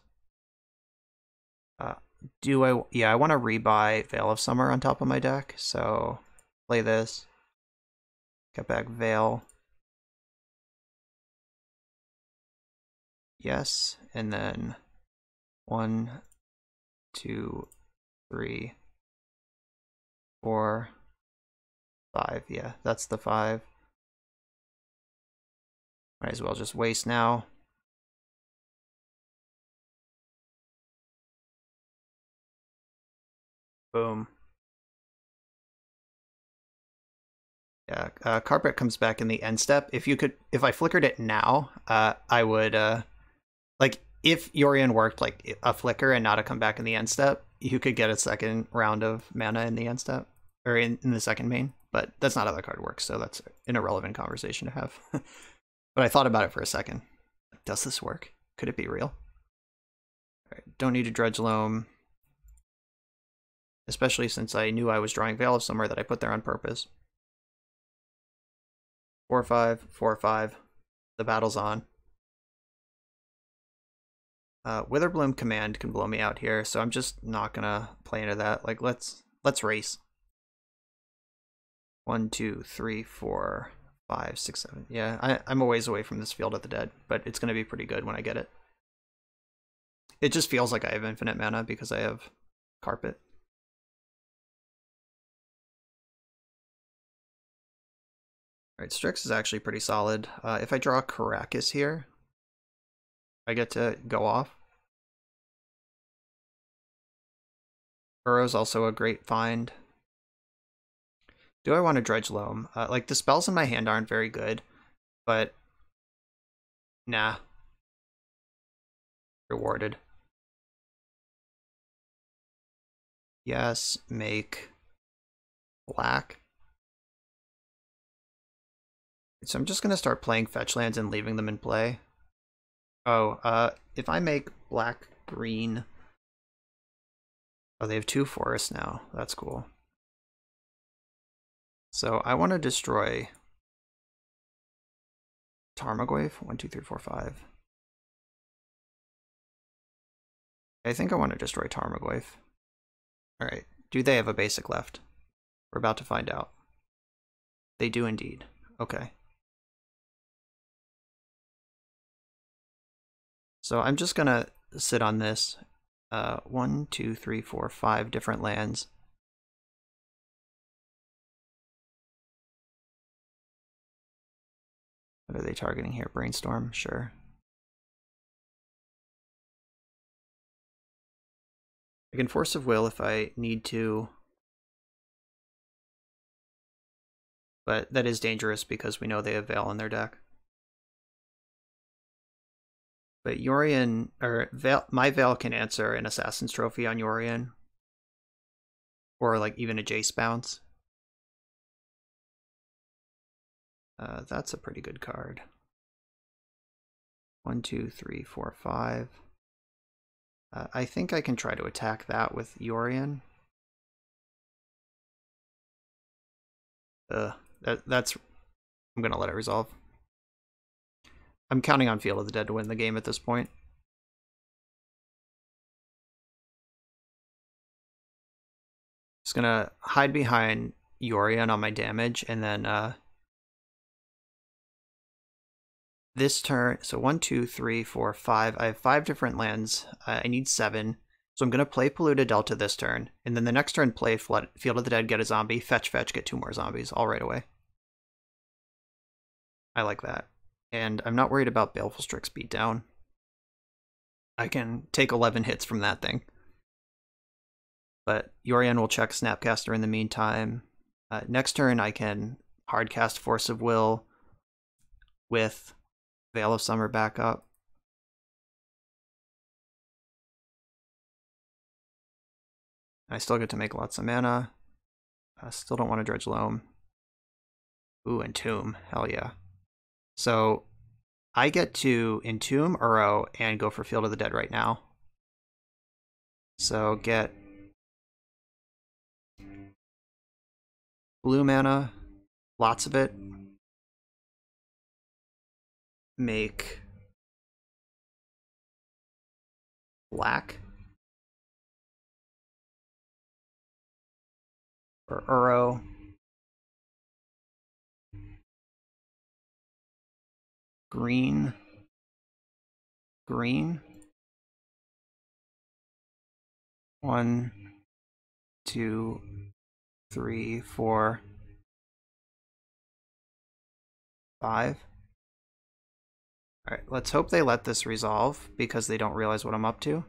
Yeah, I want to rebuy Veil of Summer on top of my deck, so play this. Get back Veil. Yes, and then 1, 2, 3, 4, 5. Yeah, that's the 5. Might as well just waste now. Boom. Yeah, carpet comes back in the end step. If I flickered it now, I would, like, if Yorion worked like a flicker and not a comeback in the end step, you could get a second round of mana in the end step, or in the second main, but that's not how the card works, so that's an irrelevant conversation to have. But I thought about it for a second. Does this work? Could it be real? All right, don't need to Dredge Loam, especially since I knew I was drawing Veil of Summer that I put there on purpose. 4/5, 4/5. The battle's on. Witherbloom command can blow me out here, so I'm just not gonna play into that. Like, let's race. 1, 2, 3, 4, 5, 6, 7. Yeah, I'm a ways away from this Field of the Dead, but it's gonna be pretty good when I get it. It just feels like I have infinite mana because I have Carpet. Alright, Strix is actually pretty solid. If I draw Caracas here, I get to go off. Burrow's also a great find. Do I want to Dredge Loam? Like, the spells in my hand aren't very good, but nah. Rewarded. Yes, make black. So I'm just going to start playing fetch lands and leaving them in play. Oh, if I make black green... Oh, they have 2 forests now. That's cool. So I want to destroy Tarmogoyf. 1, 2, 3, 4, 5. I think I want to destroy Tarmogoyf. Alright, do they have a basic left? We're about to find out. They do indeed. Okay. So I'm just gonna sit on this. 1, 2, 3, 4, 5 different lands. What are they targeting here? Brainstorm? Sure. I can Force of Will if I need to. But that is dangerous because we know they have Veil in their deck. But Yorion, or Veil, my Veil can answer an Assassin's Trophy on Yorion. Or like even a Jace bounce. That's a pretty good card. 1, 2, 3, 4, 5. I think I can try to attack that with Yorion. That's... I'm gonna let it resolve. I'm counting on Field of the Dead to win the game at this point. Just gonna hide behind Yorion on my damage, and then this turn, so 1, 2, 3, 4, 5. I have 5 different lands. I need 7. So I'm going to play Polluted Delta this turn, and then the next turn play Field of the Dead, get a zombie, fetch, get 2 more zombies, all right away. I like that. And I'm not worried about Baleful Strix Beatdown. I can take 11 hits from that thing. But Yorion will check Snapcaster in the meantime. Next turn I can hardcast Force of Will with Veil of Summer back up. I still get to make lots of mana. I still don't want to Dredge Loam. Ooh, Entomb. Hell yeah. So I get to Entomb, Uro, and go for Field of the Dead right now. So get blue mana, lots of it. Make black. For Uro. Green. Green. 1, 2, 3, 4. 5. Alright, let's hope they let this resolve because they don't realize what I'm up to.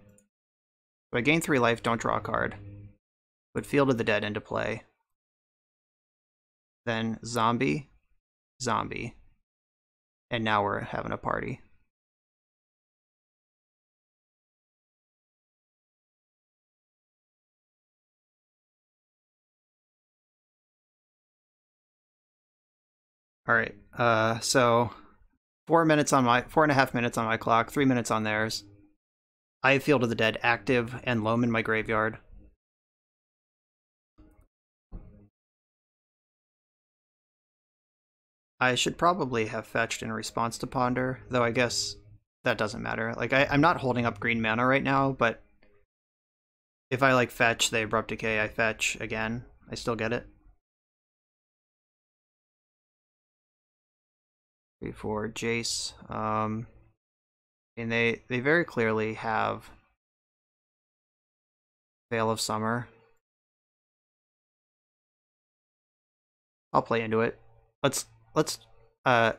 So I gain 3 life, don't draw a card. Put Field of the Dead into play. Then zombie, zombie. And now we're having a party. Alright, so 4.5 minutes on my clock, 3 minutes on theirs. I have Field of the Dead active and Loam in my graveyard. I should probably have fetched in response to Ponder, though I guess that doesn't matter. Like, I'm not holding up green mana right now, but if I, like, fetch the Abrupt Decay, I fetch again. I still get it. 3, 4, Jace. And they very clearly have Veil of Summer. I'll play into it. Let's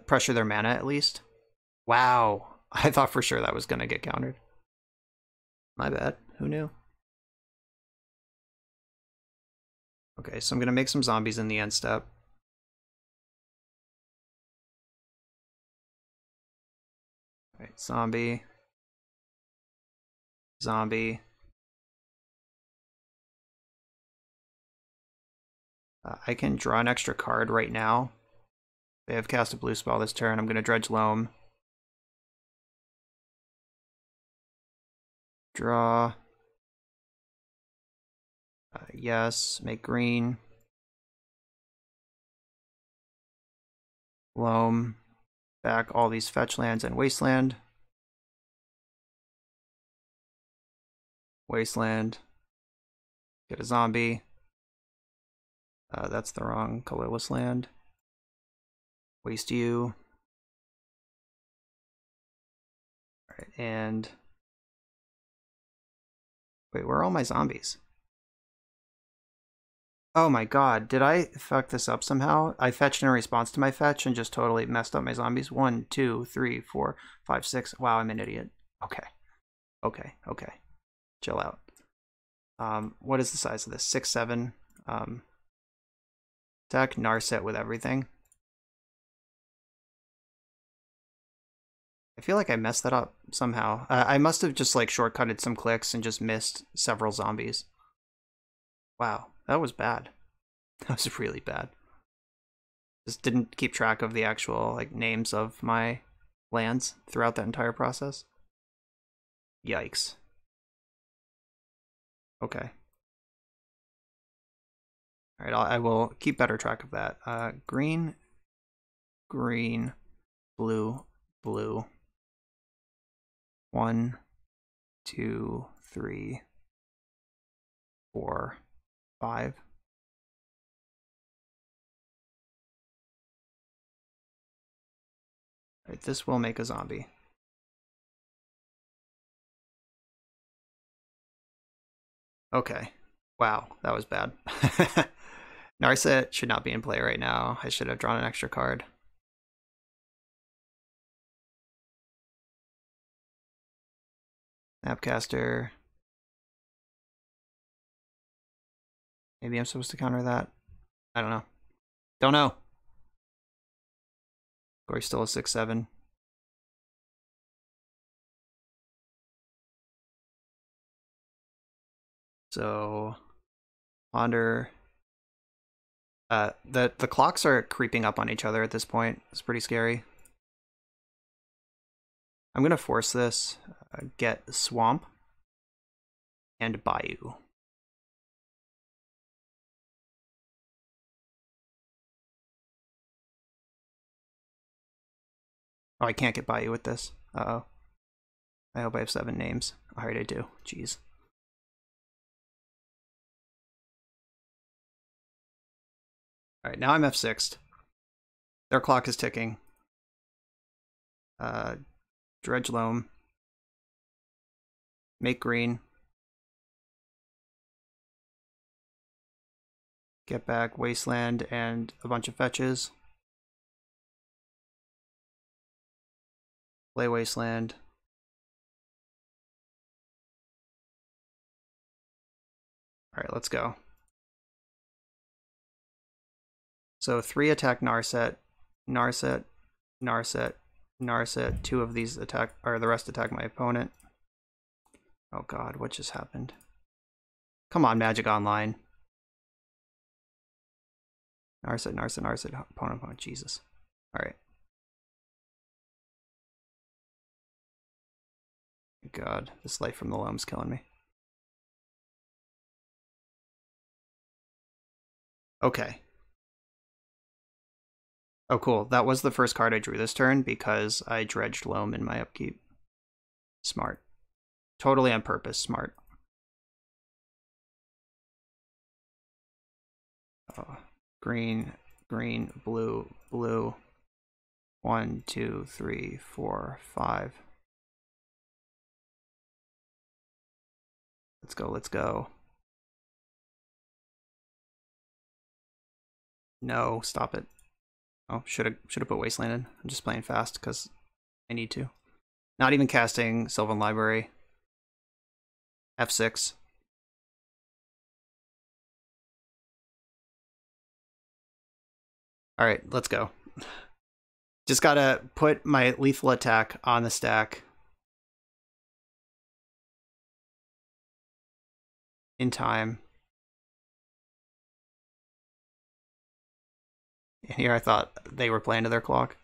pressure their mana at least. Wow. I thought for sure that was gonna get countered. My bad. Who knew? Okay, so I'm gonna make some zombies in the end step. Alright, zombie. Zombie. I can draw an extra card right now. They have cast a blue spell this turn. I'm gonna Dredge Loam. Draw. Yes, make green. Loam. Back all these fetch lands and Wasteland. Wasteland. Get a zombie. That's the wrong colorless land. Waste you. Alright, and... Wait, where are all my zombies? Oh my god, did I fuck this up somehow? I fetched in response to my fetch and just totally messed up my zombies. 1, 2, 3, 4, 5, 6. Wow, I'm an idiot. Okay. Okay, okay. Chill out. What is the size of this? 6, 7. Attack Narset with everything. I feel like I messed that up somehow. I must have just like shortcutted some clicks and just missed several zombies. Wow, that was bad. That was really bad. Just didn't keep track of the actual like names of my lands throughout that entire process. Yikes. Okay. Alright, I will keep better track of that. Green, green, blue, blue. 1, 2, 3, 4, 5. Alright, this will make a zombie. Okay. Wow, that was bad. Narset should not be in play right now. I should have drawn an extra card. Snapcaster. Maybe I'm supposed to counter that. I don't know. Don't know. Gory's still a 6/7. So Ponder. The clocks are creeping up on each other at this point. It's pretty scary. I'm gonna force this. Get Swamp and Bayou. Oh, I can't get Bayou with this. Uh-oh. I hope I have 7 names. Alright, I do. Jeez. Alright, now I'm F6'd. Their clock is ticking. Dredge Loam. Make green. Get back Wasteland and a bunch of fetches. Play Wasteland. Alright, let's go. So 3 attack Narset, Narset, Narset, Narset. 2 of these attack, or the rest attack my opponent. Oh god, what just happened? Come on, Magic Online. Narset, Narset, Narset, opponent, Jesus. Alright. God, this Life from the Loam's killing me. Okay. Oh, cool. That was the first card I drew this turn because I dredged Loam in my upkeep. Smart. Totally on purpose. Smart. Oh, green, green, blue, blue. 1, 2, 3, 4, 5. Let's go, let's go. No, stop it. Oh, should have put Wasteland in. I'm just playing fast because I need to. Not even casting Sylvan Library. F6. Alright, let's go. Just gotta put my lethal attack on the stack. In time. And here I thought they were playing to their clock.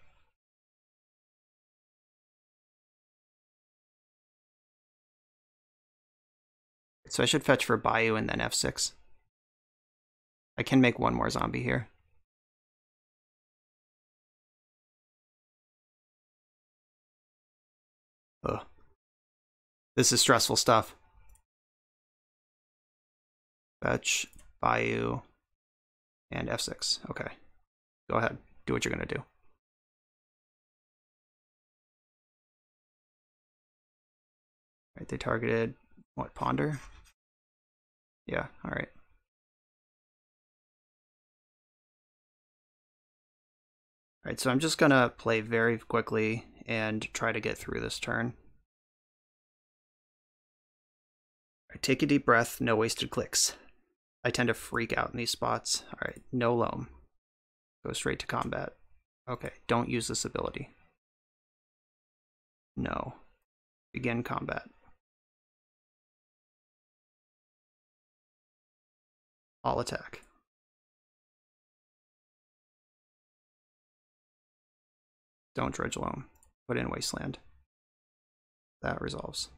So I should fetch for Bayou and then F6. I can make one more zombie here. Ugh. This is stressful stuff. Fetch, Bayou, and F6. Okay. Go ahead. Do what you're going to do. Alright, they targeted, what, Ponder? Yeah, alright. Alright, so I'm just going to play very quickly and try to get through this turn. Alright, take a deep breath, no wasted clicks. I tend to freak out in these spots. Alright, no Loam. Go straight to combat. Okay, don't use this ability. No. Begin combat. All attack. Don't dredge Loam. Put in Wasteland. That resolves.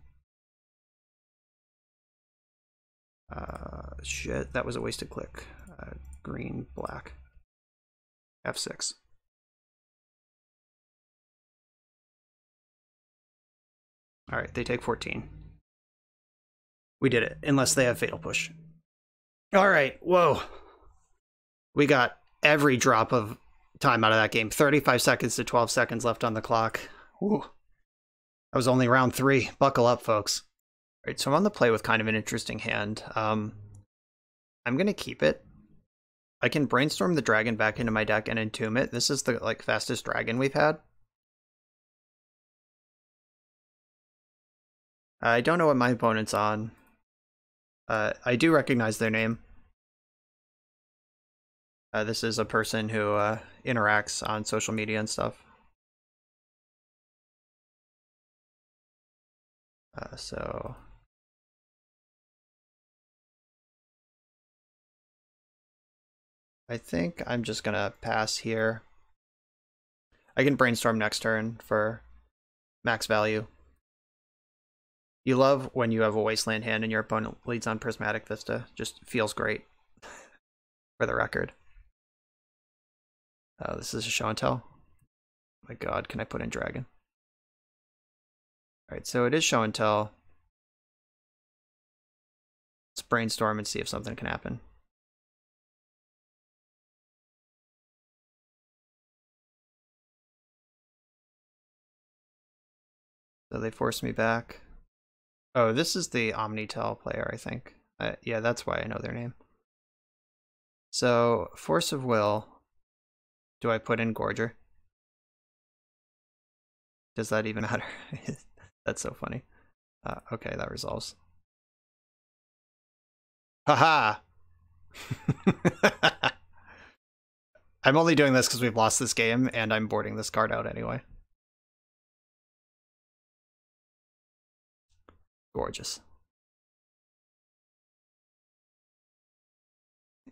Shit, that was a wasted click. Green, black. F6. Alright, they take 14. We did it, unless they have Fatal Push. Alright, whoa. We got every drop of time out of that game. 35 seconds to 12 seconds left on the clock. Whew. That was only round 3. Buckle up, folks. Alright, so I'm on the play with kind of an interesting hand. I'm gonna keep it. I can brainstorm the dragon back into my deck and entomb it. This is the fastest dragon we've had. I don't know what my opponent's on. I do recognize their name. This is a person who interacts on social media and stuff. So... I think I'm just gonna pass here. I can brainstorm next turn for max value. You love when you have a Wasteland hand and your opponent leads on Prismatic Vista. Just feels great, for the record. This is a show and tell. Oh my god, can I put in Dragon? Alright, so it is show and tell. Let's brainstorm and see if something can happen. So they forced me back. Oh, this is the Omnitel player, I think. Yeah, that's why I know their name. So, Force of Will. Do I put in Gorger? Does that even matter? That's so funny. Okay, that resolves. Haha! I'm only doing this because we've lost this game, and I'm boarding this card out anyway. Gorgeous.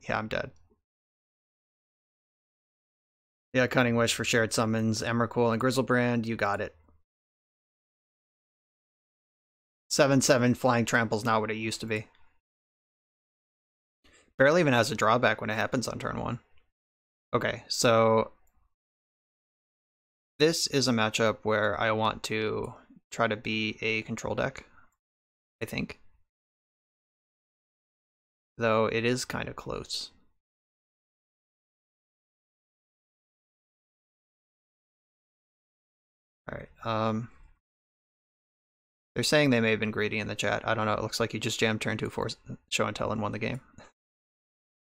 Yeah, I'm dead. Yeah, Cunning Wish for shared summons, Emrakul and Grizzlebrand, you got it. 7/7 Flying Trample's not what it used to be. Barely even has a drawback when it happens on turn 1. Okay, so this is a matchup where I want to try to be a control deck, I think. Though it is kind of close. Alright, they're saying they may have been greedy in the chat. I don't know, it looks like you just jammed turn 2 for show and tell and won the game.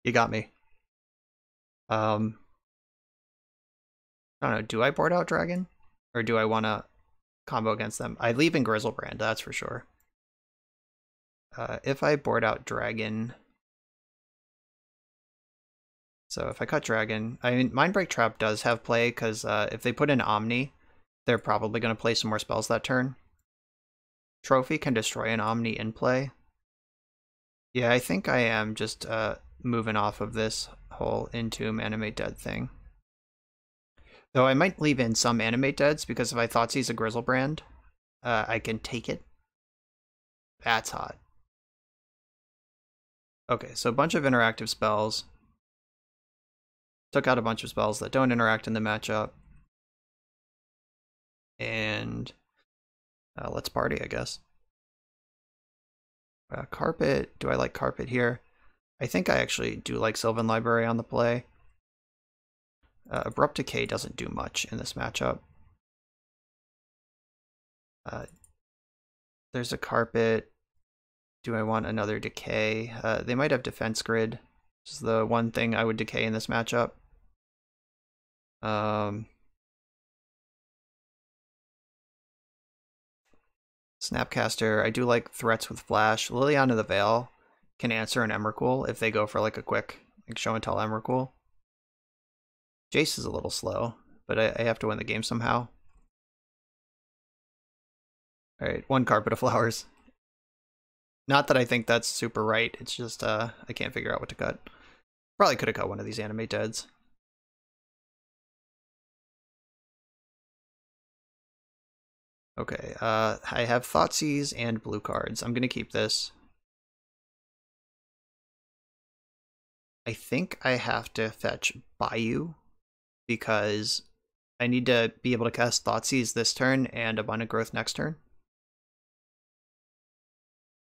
You got me. I don't know, do I board out Dragon? Or do I want to combo against them? I leave in Grizzlebrand, that's for sure. If I board out Dragon... So if I cut Dragon... I mean, Mindbreak Trap does have play, because if they put in Omni, they're probably going to play some more spells that turn. Trophy can destroy an Omni in play. Yeah, I think I am just moving off of this whole into Animate Dead thing. Though I might leave in some Animate Deads, because if I Thoughtseize a Grizzlebrand, I can take it. That's hot. Okay, so a bunch of interactive spells. Took out a bunch of spells that don't interact in the matchup. And let's party, I guess. Carpet, do I like Carpet here? I think I actually do like Sylvan Library on the play. Abrupt Decay doesn't do much in this matchup. There's a Carpet. Do I want another Decay? They might have Defense Grid. This is the one thing I would decay in this matchup. Snapcaster, I do like threats with Flash. Liliana the Veil can answer an Emrakul if they go for like a quick like show and tell Emrakul. Jace is a little slow, but I have to win the game somehow. Alright, one Carpet of Flowers. Not that I think that's super right, it's just I can't figure out what to cut. Probably could have cut one of these Animate Deads. Okay, I have Thoughtseize and blue cards. I'm going to keep this. I think I have to fetch Bayou because I need to be able to cast Thoughtseize this turn and Abundant Growth next turn.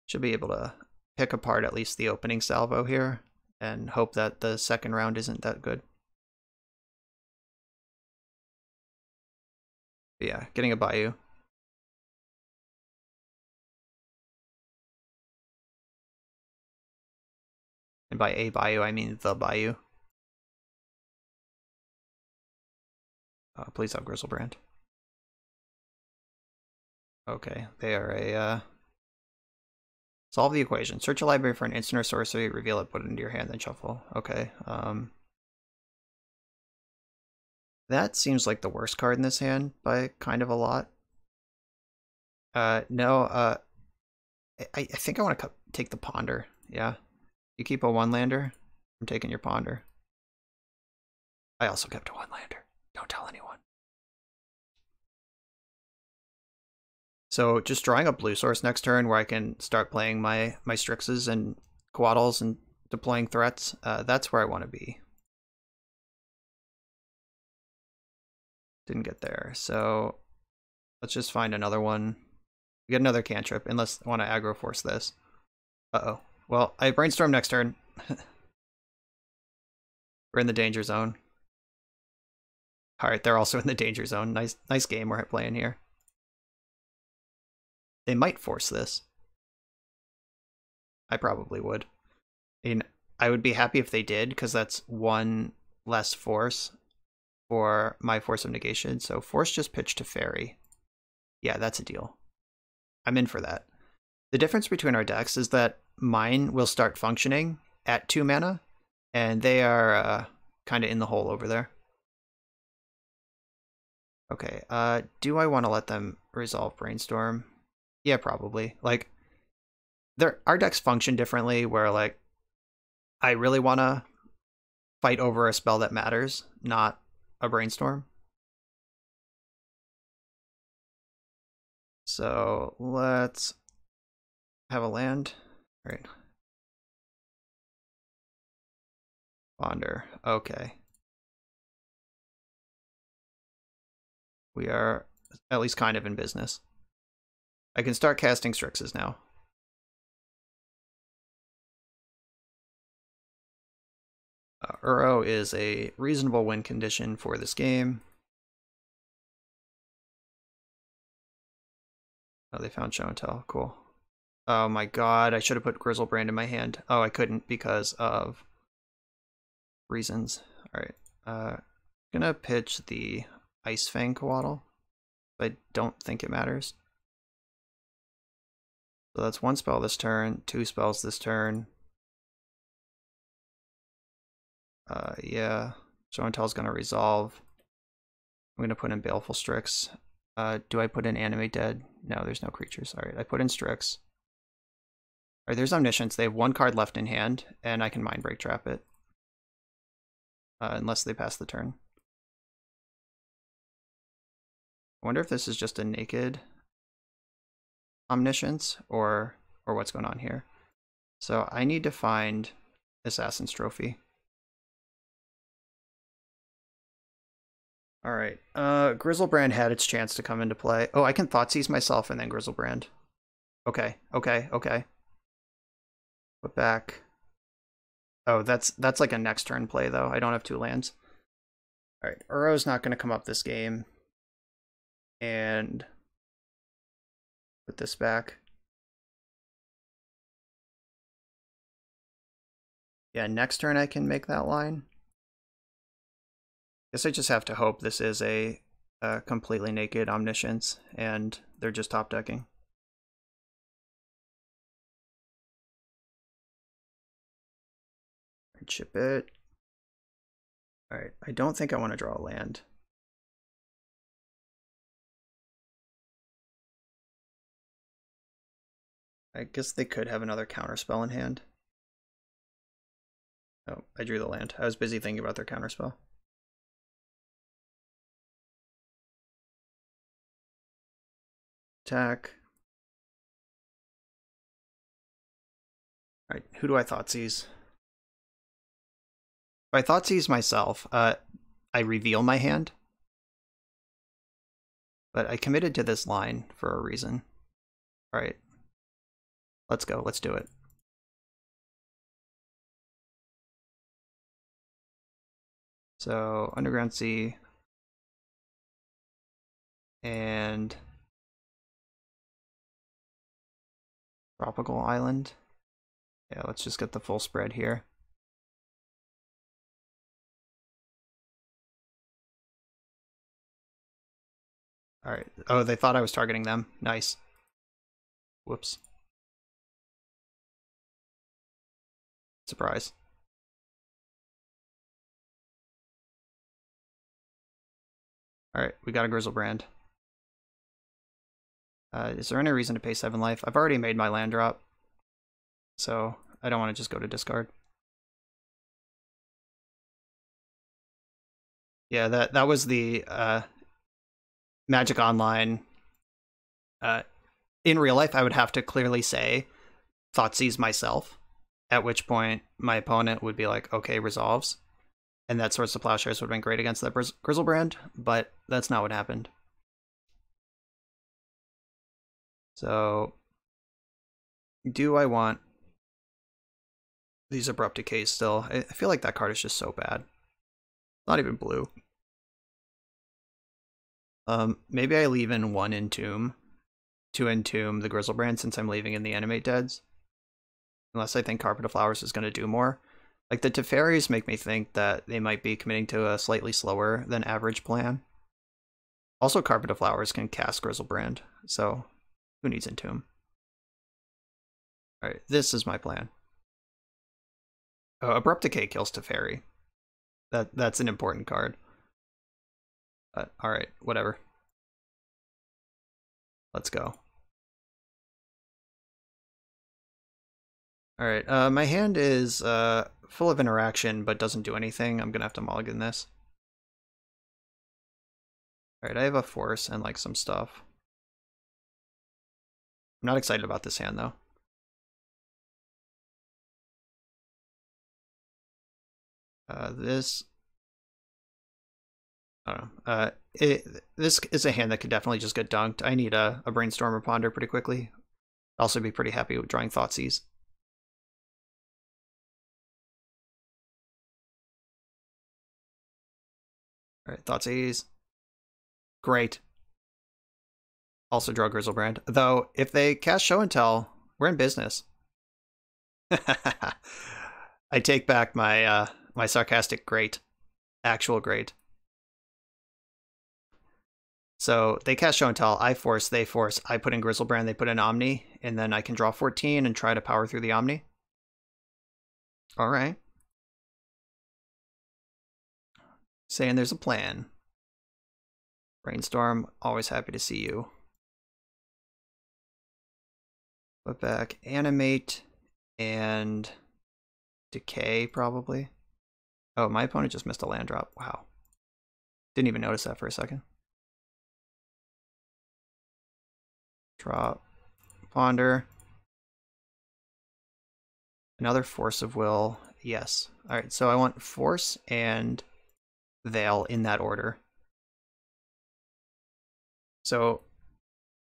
Should be able to pick apart at least the opening salvo here and hope that the second round isn't that good. But yeah, getting a Bayou. And by a Bayou, I mean the Bayou. Please have Grizzlebrand. Okay, they are a... Solve the equation. Search a library for an instant or sorcery, reveal it, put it into your hand, then shuffle. Okay, that seems like the worst card in this hand by kind of a lot. No, I think I want to take the Ponder, yeah. You keep a one-lander, I'm taking your Ponder. I also kept a one-lander. Don't tell anyone. So just drawing a blue source next turn where I can start playing my Strixes and Coatls and deploying threats, that's where I want to be. Didn't get there, so let's just find another one. Get another cantrip, unless I want to aggro force this. Uh-oh. Well, I brainstorm next turn. We're in the danger zone. Alright, they're also in the danger zone. Nice game we're playing here. They might force this. I probably would. I mean, I would be happy if they did, because that's one less force for my Force of Negation. So force just pitch to Fairy. Yeah, that's a deal. I'm in for that. The difference between our decks is that mine will start functioning at 2 mana, and they are kind of in the hole over there. Okay, do I want to let them resolve Brainstorm? Yeah, probably. Like, our decks function differently, where, like, I really want to fight over a spell that matters, not a Brainstorm. So, let's have a land. All right. Wander. Okay. We are at least kind of in business. I can start casting Strixes now. Uro is a reasonable win condition for this game. Oh, they found Show and Tell. Cool. Oh my god, I should have put Grizzlebrand in my hand. Oh, I couldn't because of reasons. Alright. Gonna pitch the Ice Fang Coatl. I don't think it matters. So that's 1 spell this turn, 2 spells this turn. Yeah. Show and Tell's gonna resolve. I'm gonna put in Baleful Strix. Do I put in Animate Dead? No, there's no creatures. Alright, I put in Strix. Alright, there's Omniscience. They have 1 card left in hand, and I can Mindbreak Trap it. Unless they pass the turn. I wonder if this is just a naked Omniscience, or what's going on here. So I need to find Assassin's Trophy. Alright, Grizzlebrand had its chance to come into play. Oh, I can Thoughtseize myself and then Grizzlebrand. Okay. Put back. Oh, that's like a next turn play, though. I don't have 2 lands. Alright, Uro's not going to come up this game. And put this back. Yeah, next turn I can make that line. Guess I just have to hope this is a completely naked Omniscience, and they're just top decking. Chip it. Alright, I don't think I want to draw a land. I guess they could have another counterspell in hand. Oh, I drew the land. I was busy thinking about their counterspell. Attack. Alright, who do I Thoughtseize? If I Thoughtseize myself, I reveal my hand. But I committed to this line for a reason. Alright. Let's go, let's do it. So, Underground Sea. And Tropical Island. Yeah, let's just get the full spread here. Alright. Oh, they thought I was targeting them. Nice. Whoops. Surprise. Alright, we got a Grizzlebrand. Is there any reason to pay 7 life? I've already made my land drop, so I don't want to just go to discard. Yeah, that was the Magic Online. In real life, I would have to clearly say Thoughtseize myself, at which point my opponent would be like, okay, resolves. And that Swords to Plowshares would have been great against that Grizzlebrand, but that's not what happened. So, do I want these Abrupt Decays still? I feel like that card is just so bad. Not even blue. Maybe I leave in 1 Entomb to Entomb the Grizzlebrand since I'm leaving in the Animate Deads. Unless I think Carpet of Flowers is going to do more. Like, the Teferis make me think that they might be committing to a slightly slower than average plan. Also, Carpet of Flowers can cast Grizzlebrand, so who needs Entomb? Alright, this is my plan. Oh, Abrupt Decay kills Teferi. That's an important card. But alright, whatever. Let's go. Alright, my hand is full of interaction but doesn't do anything. I'm gonna have to mulligan this. Alright, I have a force and like some stuff. I'm not excited about this hand though. This, I don't know. This is a hand that could definitely just get dunked. I need a Brainstorm or Ponder pretty quickly. I'd also be pretty happy with drawing Thoughtseize. Alright, Thoughtseize. Great. Also draw Grizzlebrand. Though, if they cast Show and Tell, we're in business. I take back my my sarcastic great. Actual great. So they cast Show and Tell, I force, they force, I put in Grizzlebrand, they put in Omni, and then I can draw 14 and try to power through the Omni. Alright. Saying there's a plan. Brainstorm, always happy to see you. Put back, Animate, and Decay, probably. Oh, my opponent just missed a land drop. Wow. Didn't even notice that for a second. Drop, Ponder. Another Force of Will. Yes. Alright, so I want Force and Veil in that order. So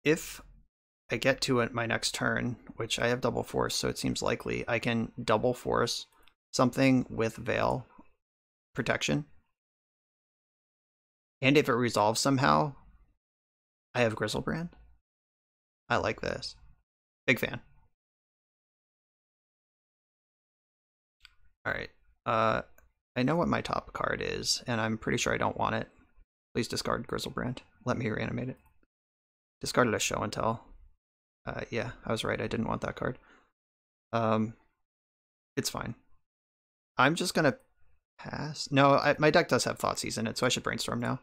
if I get to it my next turn, which I have double force, so it seems likely, I can double force something with Veil protection. And if it resolves somehow, I have Grizzlebrand. I like this. Big fan. Alright. I know what my top card is, and I'm pretty sure I don't want it. Please discard Grizzlebrand. Let me reanimate it. Discarded a Show and Tell. Yeah, I was right. I didn't want that card. It's fine. I'm just gonna pass. No, my deck does have Thoughtseize in it, so I should Brainstorm now.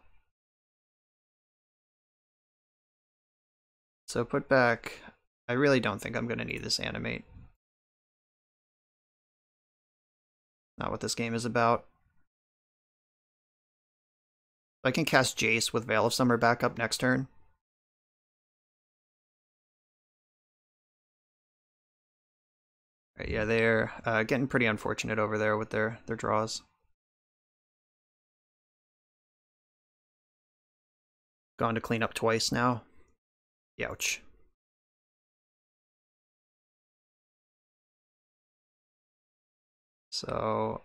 So put back. I really don't think I'm gonna need this Animate. Not what this game is about. I can cast Jace with Veil of Summer back up next turn. Right, yeah, they're getting pretty unfortunate over there with their draws. Gone to clean up twice now. Youch. So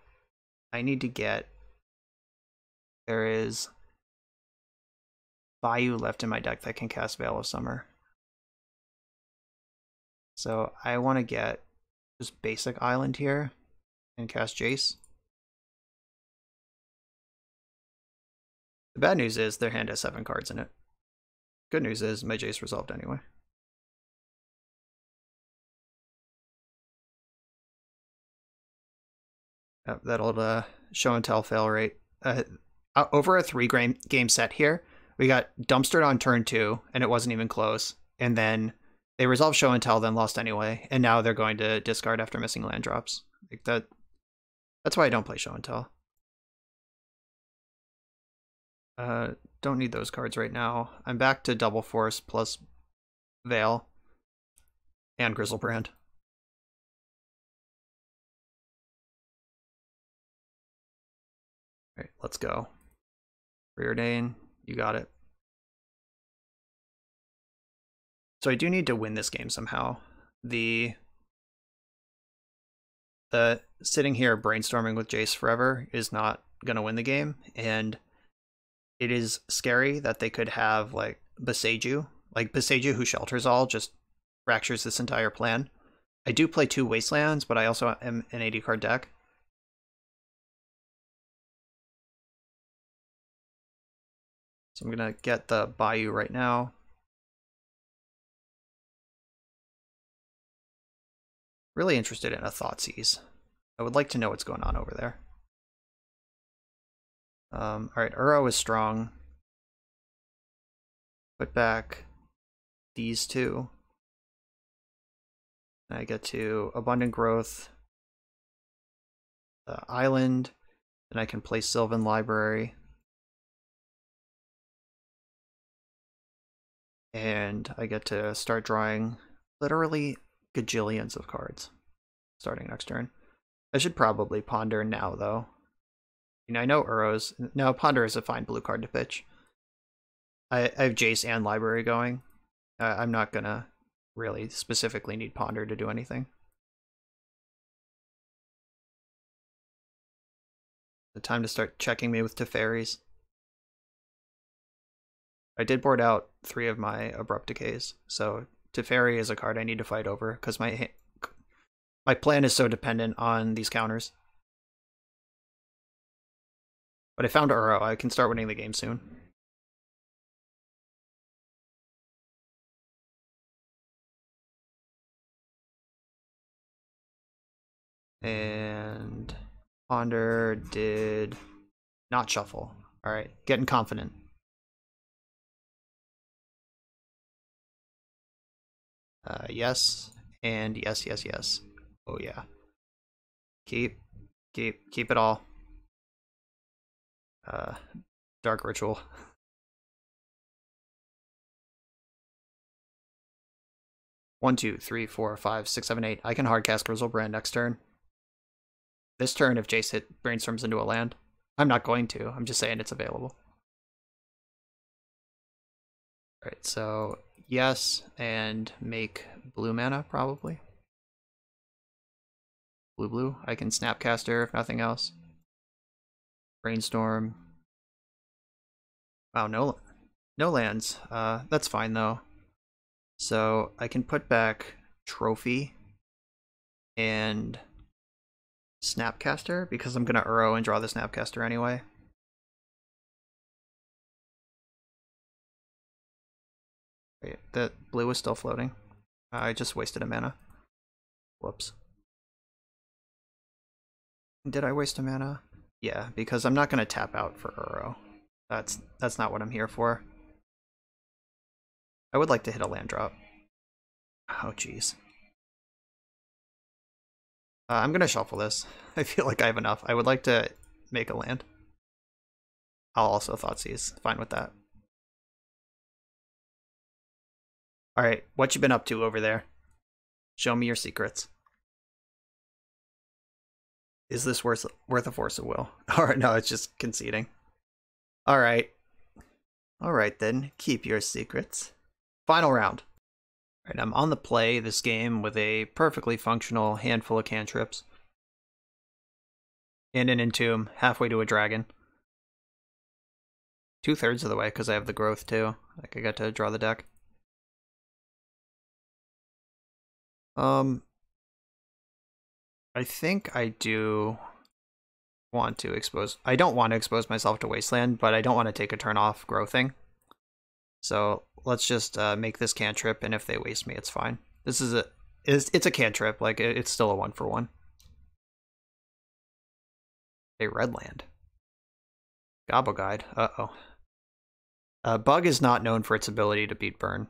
I need to get... There is Bayou left in my deck that can cast Veil of Summer. So I want to get just basic island here and cast Jace. The bad news is their hand has 7 cards in it. Good news is my Jace resolved anyway. That'll show and tell fail rate. Over a 3-game set here, we got dumpstered on turn 2, and it wasn't even close. And then they resolved Show and Tell, then lost anyway. And now they're going to discard after missing land drops. Like that's why I don't play Show and Tell. Don't need those cards right now. I'm back to Double Force plus Veil and Grizzlebrand. Alright, let's go. Preordain, you got it. So I do need to win this game somehow. The sitting here brainstorming with Jace forever is not gonna win the game, and it is scary that they could have like Boseiju. Like Boseiju who shelters all just fractures this entire plan. I do play 2 Wastelands, but I also am an 80 card deck. So I'm gonna get the Bayou right now. Really interested in a Thoughtseize. I would like to know what's going on over there. Alright, Uro is strong. Put back these two. I get to Abundant Growth, the Island, then I can play Sylvan Library. And I get to start drawing literally gajillions of cards starting next turn. I should probably Ponder now, though. I know Uro's... No, Ponder is a fine blue card to pitch. I have Jace and Library going. I'm not gonna really specifically need Ponder to do anything. The time to start checking me with Teferis. I did board out 3 of my Abrupt Decays, so Teferi is a card I need to fight over, because my plan is so dependent on these counters. But I found Uro. I can start winning the game soon. And Ponder did not shuffle. Alright, getting confident. Yes, and yes, yes, yes. Oh yeah. Keep it all. Dark Ritual. One, two, three, four, five, six, 7, 8. I can hardcast Grizzlebrand next turn. This turn, if Jace brainstorms into a land. I'm not going to. I'm just saying it's available. Alright, so yes, and make blue mana, probably. Blue. I can Snapcaster, if nothing else. Brainstorm. Wow, no lands. That's fine, though. So I can put back Trophy and Snapcaster, because I'm going to Uro and draw the Snapcaster anyway. Wait, the blue is still floating. I just wasted a mana. Whoops. Did I waste a mana? Yeah, because I'm not going to tap out for Uro. That's not what I'm here for. I would like to hit a land drop. Oh, jeez. I'm going to shuffle this. I feel like I have enough. I would like to make a land. I'll also Thoughtseize. Fine with that. Alright, what you been up to over there? Show me your secrets. Is this worth a Force of Will? Alright, no, it's just conceding. Alright. Alright then, keep your secrets. Final round. Alright, I'm on the play this game with a perfectly functional handful of cantrips. And an Entomb, halfway to a dragon. 2/3 of the way, because I have the growth too. Like, I got to draw the deck. I think I do want to expose... I don't want to expose myself to Wasteland, but I don't want to take a turn off growthing. So let's just make this cantrip, and if they waste me, it's fine. This is it's a cantrip, like it's still a 1/1. A red land. Gobble Guide. Uh-oh. Bug is not known for its ability to beat burn.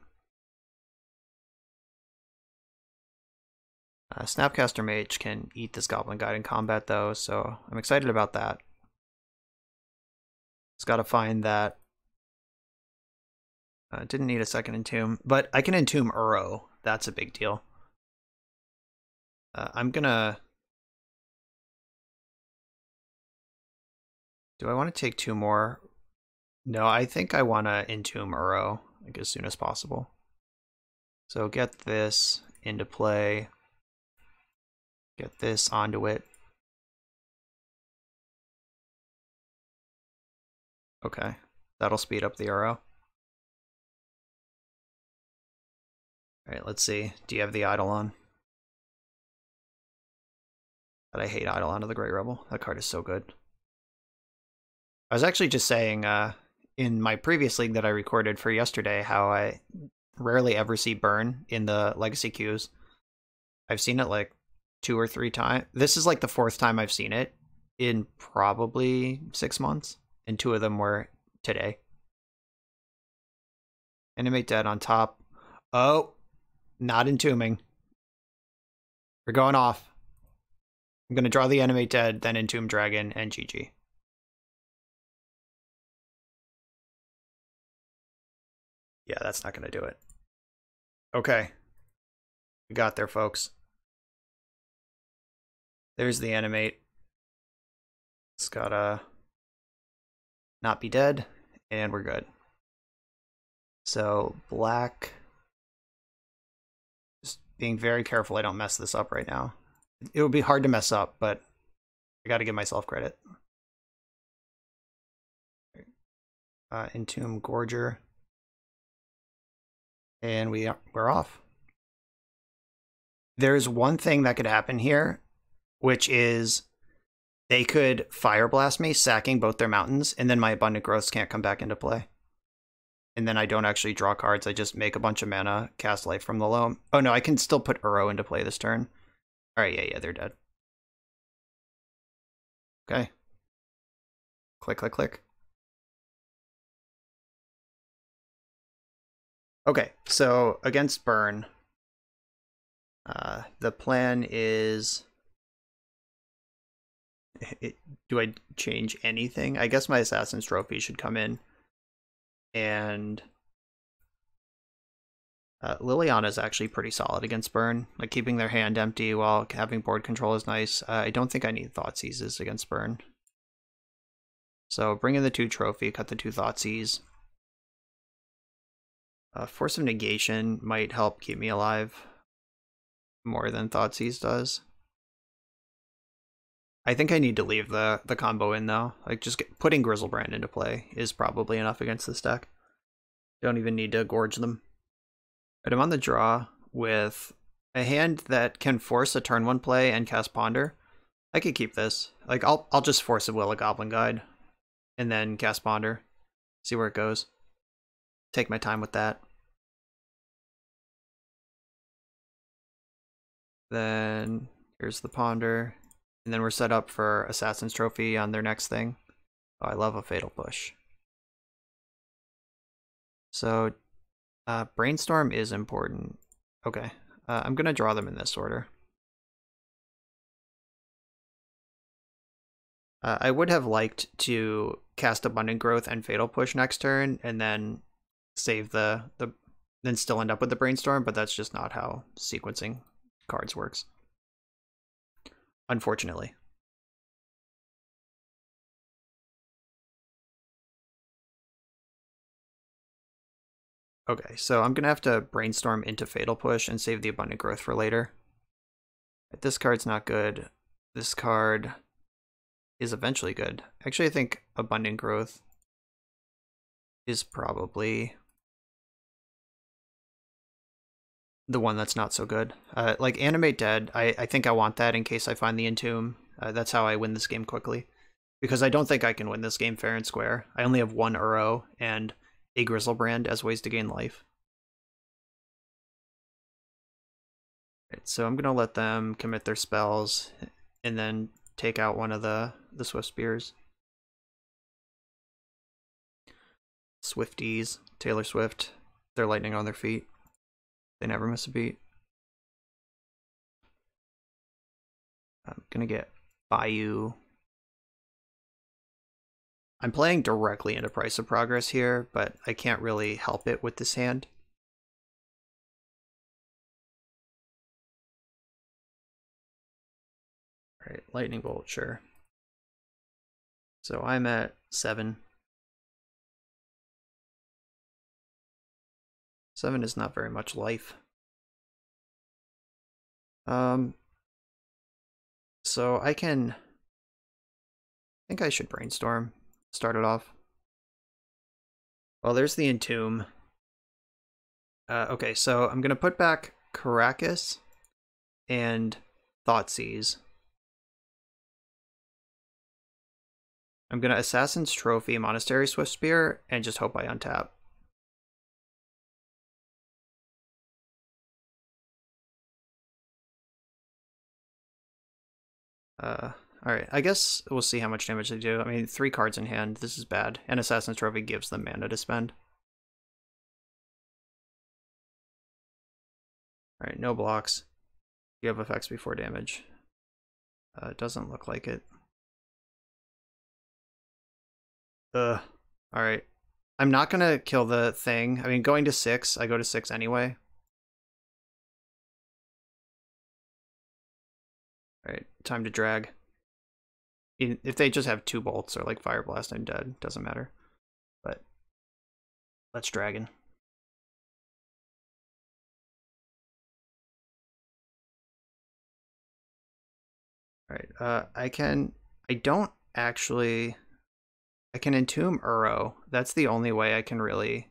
Snapcaster Mage can eat this Goblin Guide in combat, though, so I'm excited about that. Just gotta find that. Didn't need a second Entomb, but I can Entomb Uro. That's a big deal. I'm gonna... Do I want to take 2 more? No, I think I want to Entomb Uro, like, as soon as possible. So get this into play. Get this onto it. Okay, that'll speed up the Uro. Alright, let's see. Do you have the Eidolon? But I hate Eidolon of the Great Rebel. That card is so good. I was actually just saying, in my previous league that I recorded for yesterday how I rarely ever see burn in the legacy queues. I've seen it like 2 or 3 times. This is like the 4th time I've seen it in probably 6 months, and 2 of them were today. Animate dead on top. Oh, not entombing. We're going off. I'm going to draw the animate dead, then entomb dragon, and GG. Yeah, that's not going to do it. Okay. We got there, folks. There's the animate. It's gotta not be dead, and we're good. So, black. Just being very careful I don't mess this up right now. It would be hard to mess up, but I gotta give myself credit. Entomb Gorger. And we're off. There's one thing that could happen here, which is they could Fire Blast me, sacking both their mountains, and then my Abundant Growths can't come back into play. And then I don't actually draw cards, I just make a bunch of mana, cast Life from the Loam. Oh no, I can still put Uro into play this turn. Alright, yeah, they're dead. Okay. Click, click, click. Okay, so against burn, the plan is... do I change anything? I guess my Assassin's Trophy should come in. And Liliana's actually pretty solid against burn. Like, keeping their hand empty while having board control is nice. I don't think I need Thoughtseizes against burn. So bring in the 2 trophy, cut the 2 Thoughtseize. Force of Negation might help keep me alive more than Thoughtseizes does. I think I need to leave the combo in though. Like, just putting Grizzlebrand into play is probably enough against this deck. Don't even need to gorge them. But I'm on the draw with a hand that can force a turn 1 play and cast Ponder. I could keep this. Like, I'll just force a Will of Goblin Guide and then cast Ponder. See where it goes. Take my time with that. Then here's the Ponder. And then we're set up for Assassin's Trophy on their next thing. Oh, I love a Fatal Push. So, Brainstorm is important. Okay, I'm gonna draw them in this order. I would have liked to cast Abundant Growth and Fatal Push next turn, and then save then still end up with the Brainstorm, but that's just not how sequencing cards works. Unfortunately. Okay, so I'm gonna have to Brainstorm into Fatal Push and save the Abundant Growth for later. This card's not good. This card is eventually good. Actually, I think Abundant Growth is probably the one that's not so good. Like, Animate Dead, I think I want that in case I find the Entomb. That's how I win this game quickly. Because I don't think I can win this game fair and square. I only have 1 Uro and a Grizzlebrand as ways to gain life. Right, so I'm going to let them commit their spells and then take out one of the Swift Spears. Swifties, Taylor Swift, they're lightning on their feet. They never miss a beat. I'm gonna get Bayou. I'm playing directly into Price of Progress here, but I can't really help it with this hand. Alright, Lightning Bolt, sure. So I'm at 7. 7 is not very much life. So I think I should Brainstorm. Start it off. Well, there's the Entomb. Okay, so I'm gonna put back Caracas and Thoughtseize. I'm going to Assassin's Trophy, Monastery Swift Spear, and just hope I untap. Alright, I guess we'll see how much damage they do. I mean, 3 cards in hand, this is bad. And Assassin's Trophy gives them mana to spend. Alright, no blocks. You have effects before damage. It doesn't look like it. Alright. I'm not gonna kill the thing. I mean, going to 6, I go to 6 anyway. Alright, time to drag. If they just have 2 bolts or like Fire Blast, I'm dead. Doesn't matter. But let's dragon. Alright, I can Entomb Uro. That's the only way I can really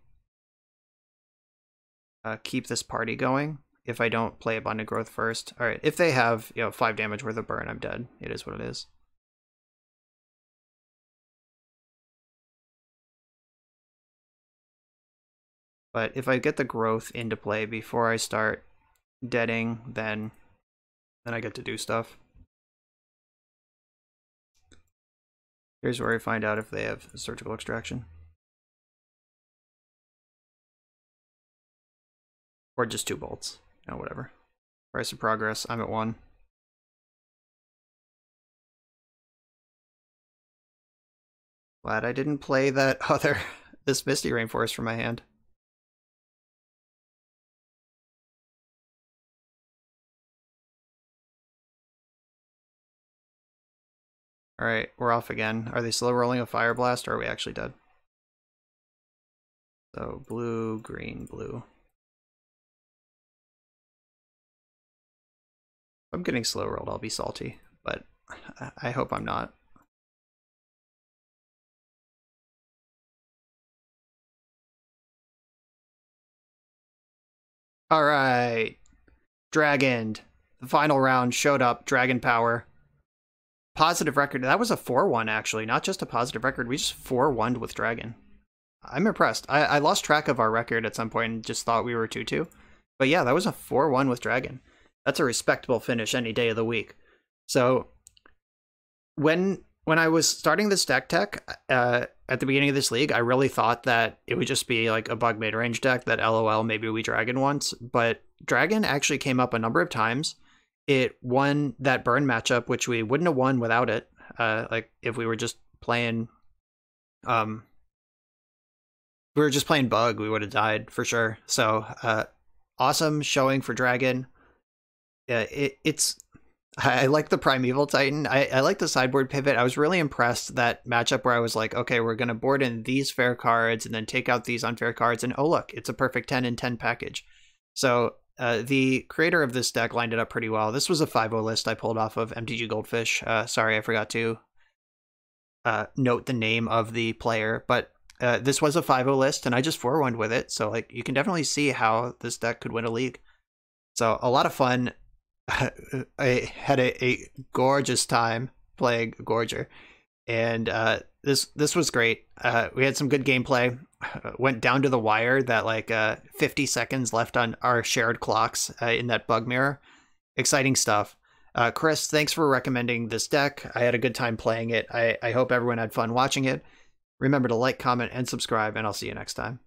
keep this party going if I don't play Abundant Growth first. Alright, if they have, 5 damage worth of burn, I'm dead. It is what it is. But if I get the growth into play before I start deading, then I get to do stuff. Here's where I find out if they have surgical extraction. Or just 2 bolts. Whatever. Price of progress, I'm at 1. Glad I didn't play that this Misty Rainforest from my hand. Alright, we're off again. Are they slow rolling a Fire Blast or are we actually dead? So, blue, green, blue. If I'm getting slow rolled, I'll be salty, but I hope I'm not. Alright. Dragoned. The final round showed up. Dragon power. Positive record. That was a 4-1, actually. Not just a positive record. We just 4-1'd with Dragon. I'm impressed. I lost track of our record at some point and just thought we were 2-2. But yeah, that was a 4-1 with Dragon. That's a respectable finish any day of the week. So when I was starting this deck tech at the beginning of this league, I really thought that it would just be like a bug mid-range deck that LOL, maybe we Dragon once. But Dragon actually came up a number of times. It won that burn matchup, which we wouldn't have won without it. Like if we were just playing, bug, we would have died for sure. So awesome showing for Dragon. I like the Primeval Titan. I like the sideboard pivot. I was really impressed that matchup where I was like, okay, we're going to board in these fair cards and then take out these unfair cards. And oh, look, it's a perfect 10 and 10 package. So the creator of this deck lined it up pretty well. This was a 5-0 list I pulled off of MTG Goldfish. Sorry, I forgot to note the name of the player, but this was a 5-0 list and I just 4-1'd with it. So like you can definitely see how this deck could win a league. So a lot of fun. I had a gorgeous time playing Gorger, and this was great. We had some good gameplay. Went down to the wire that like 50 seconds left on our shared clocks in that bug mirror. Exciting stuff. Chris, thanks for recommending this deck. I had a good time playing it. I hope everyone had fun watching it. Remember to like, comment, and subscribe, and I'll see you next time.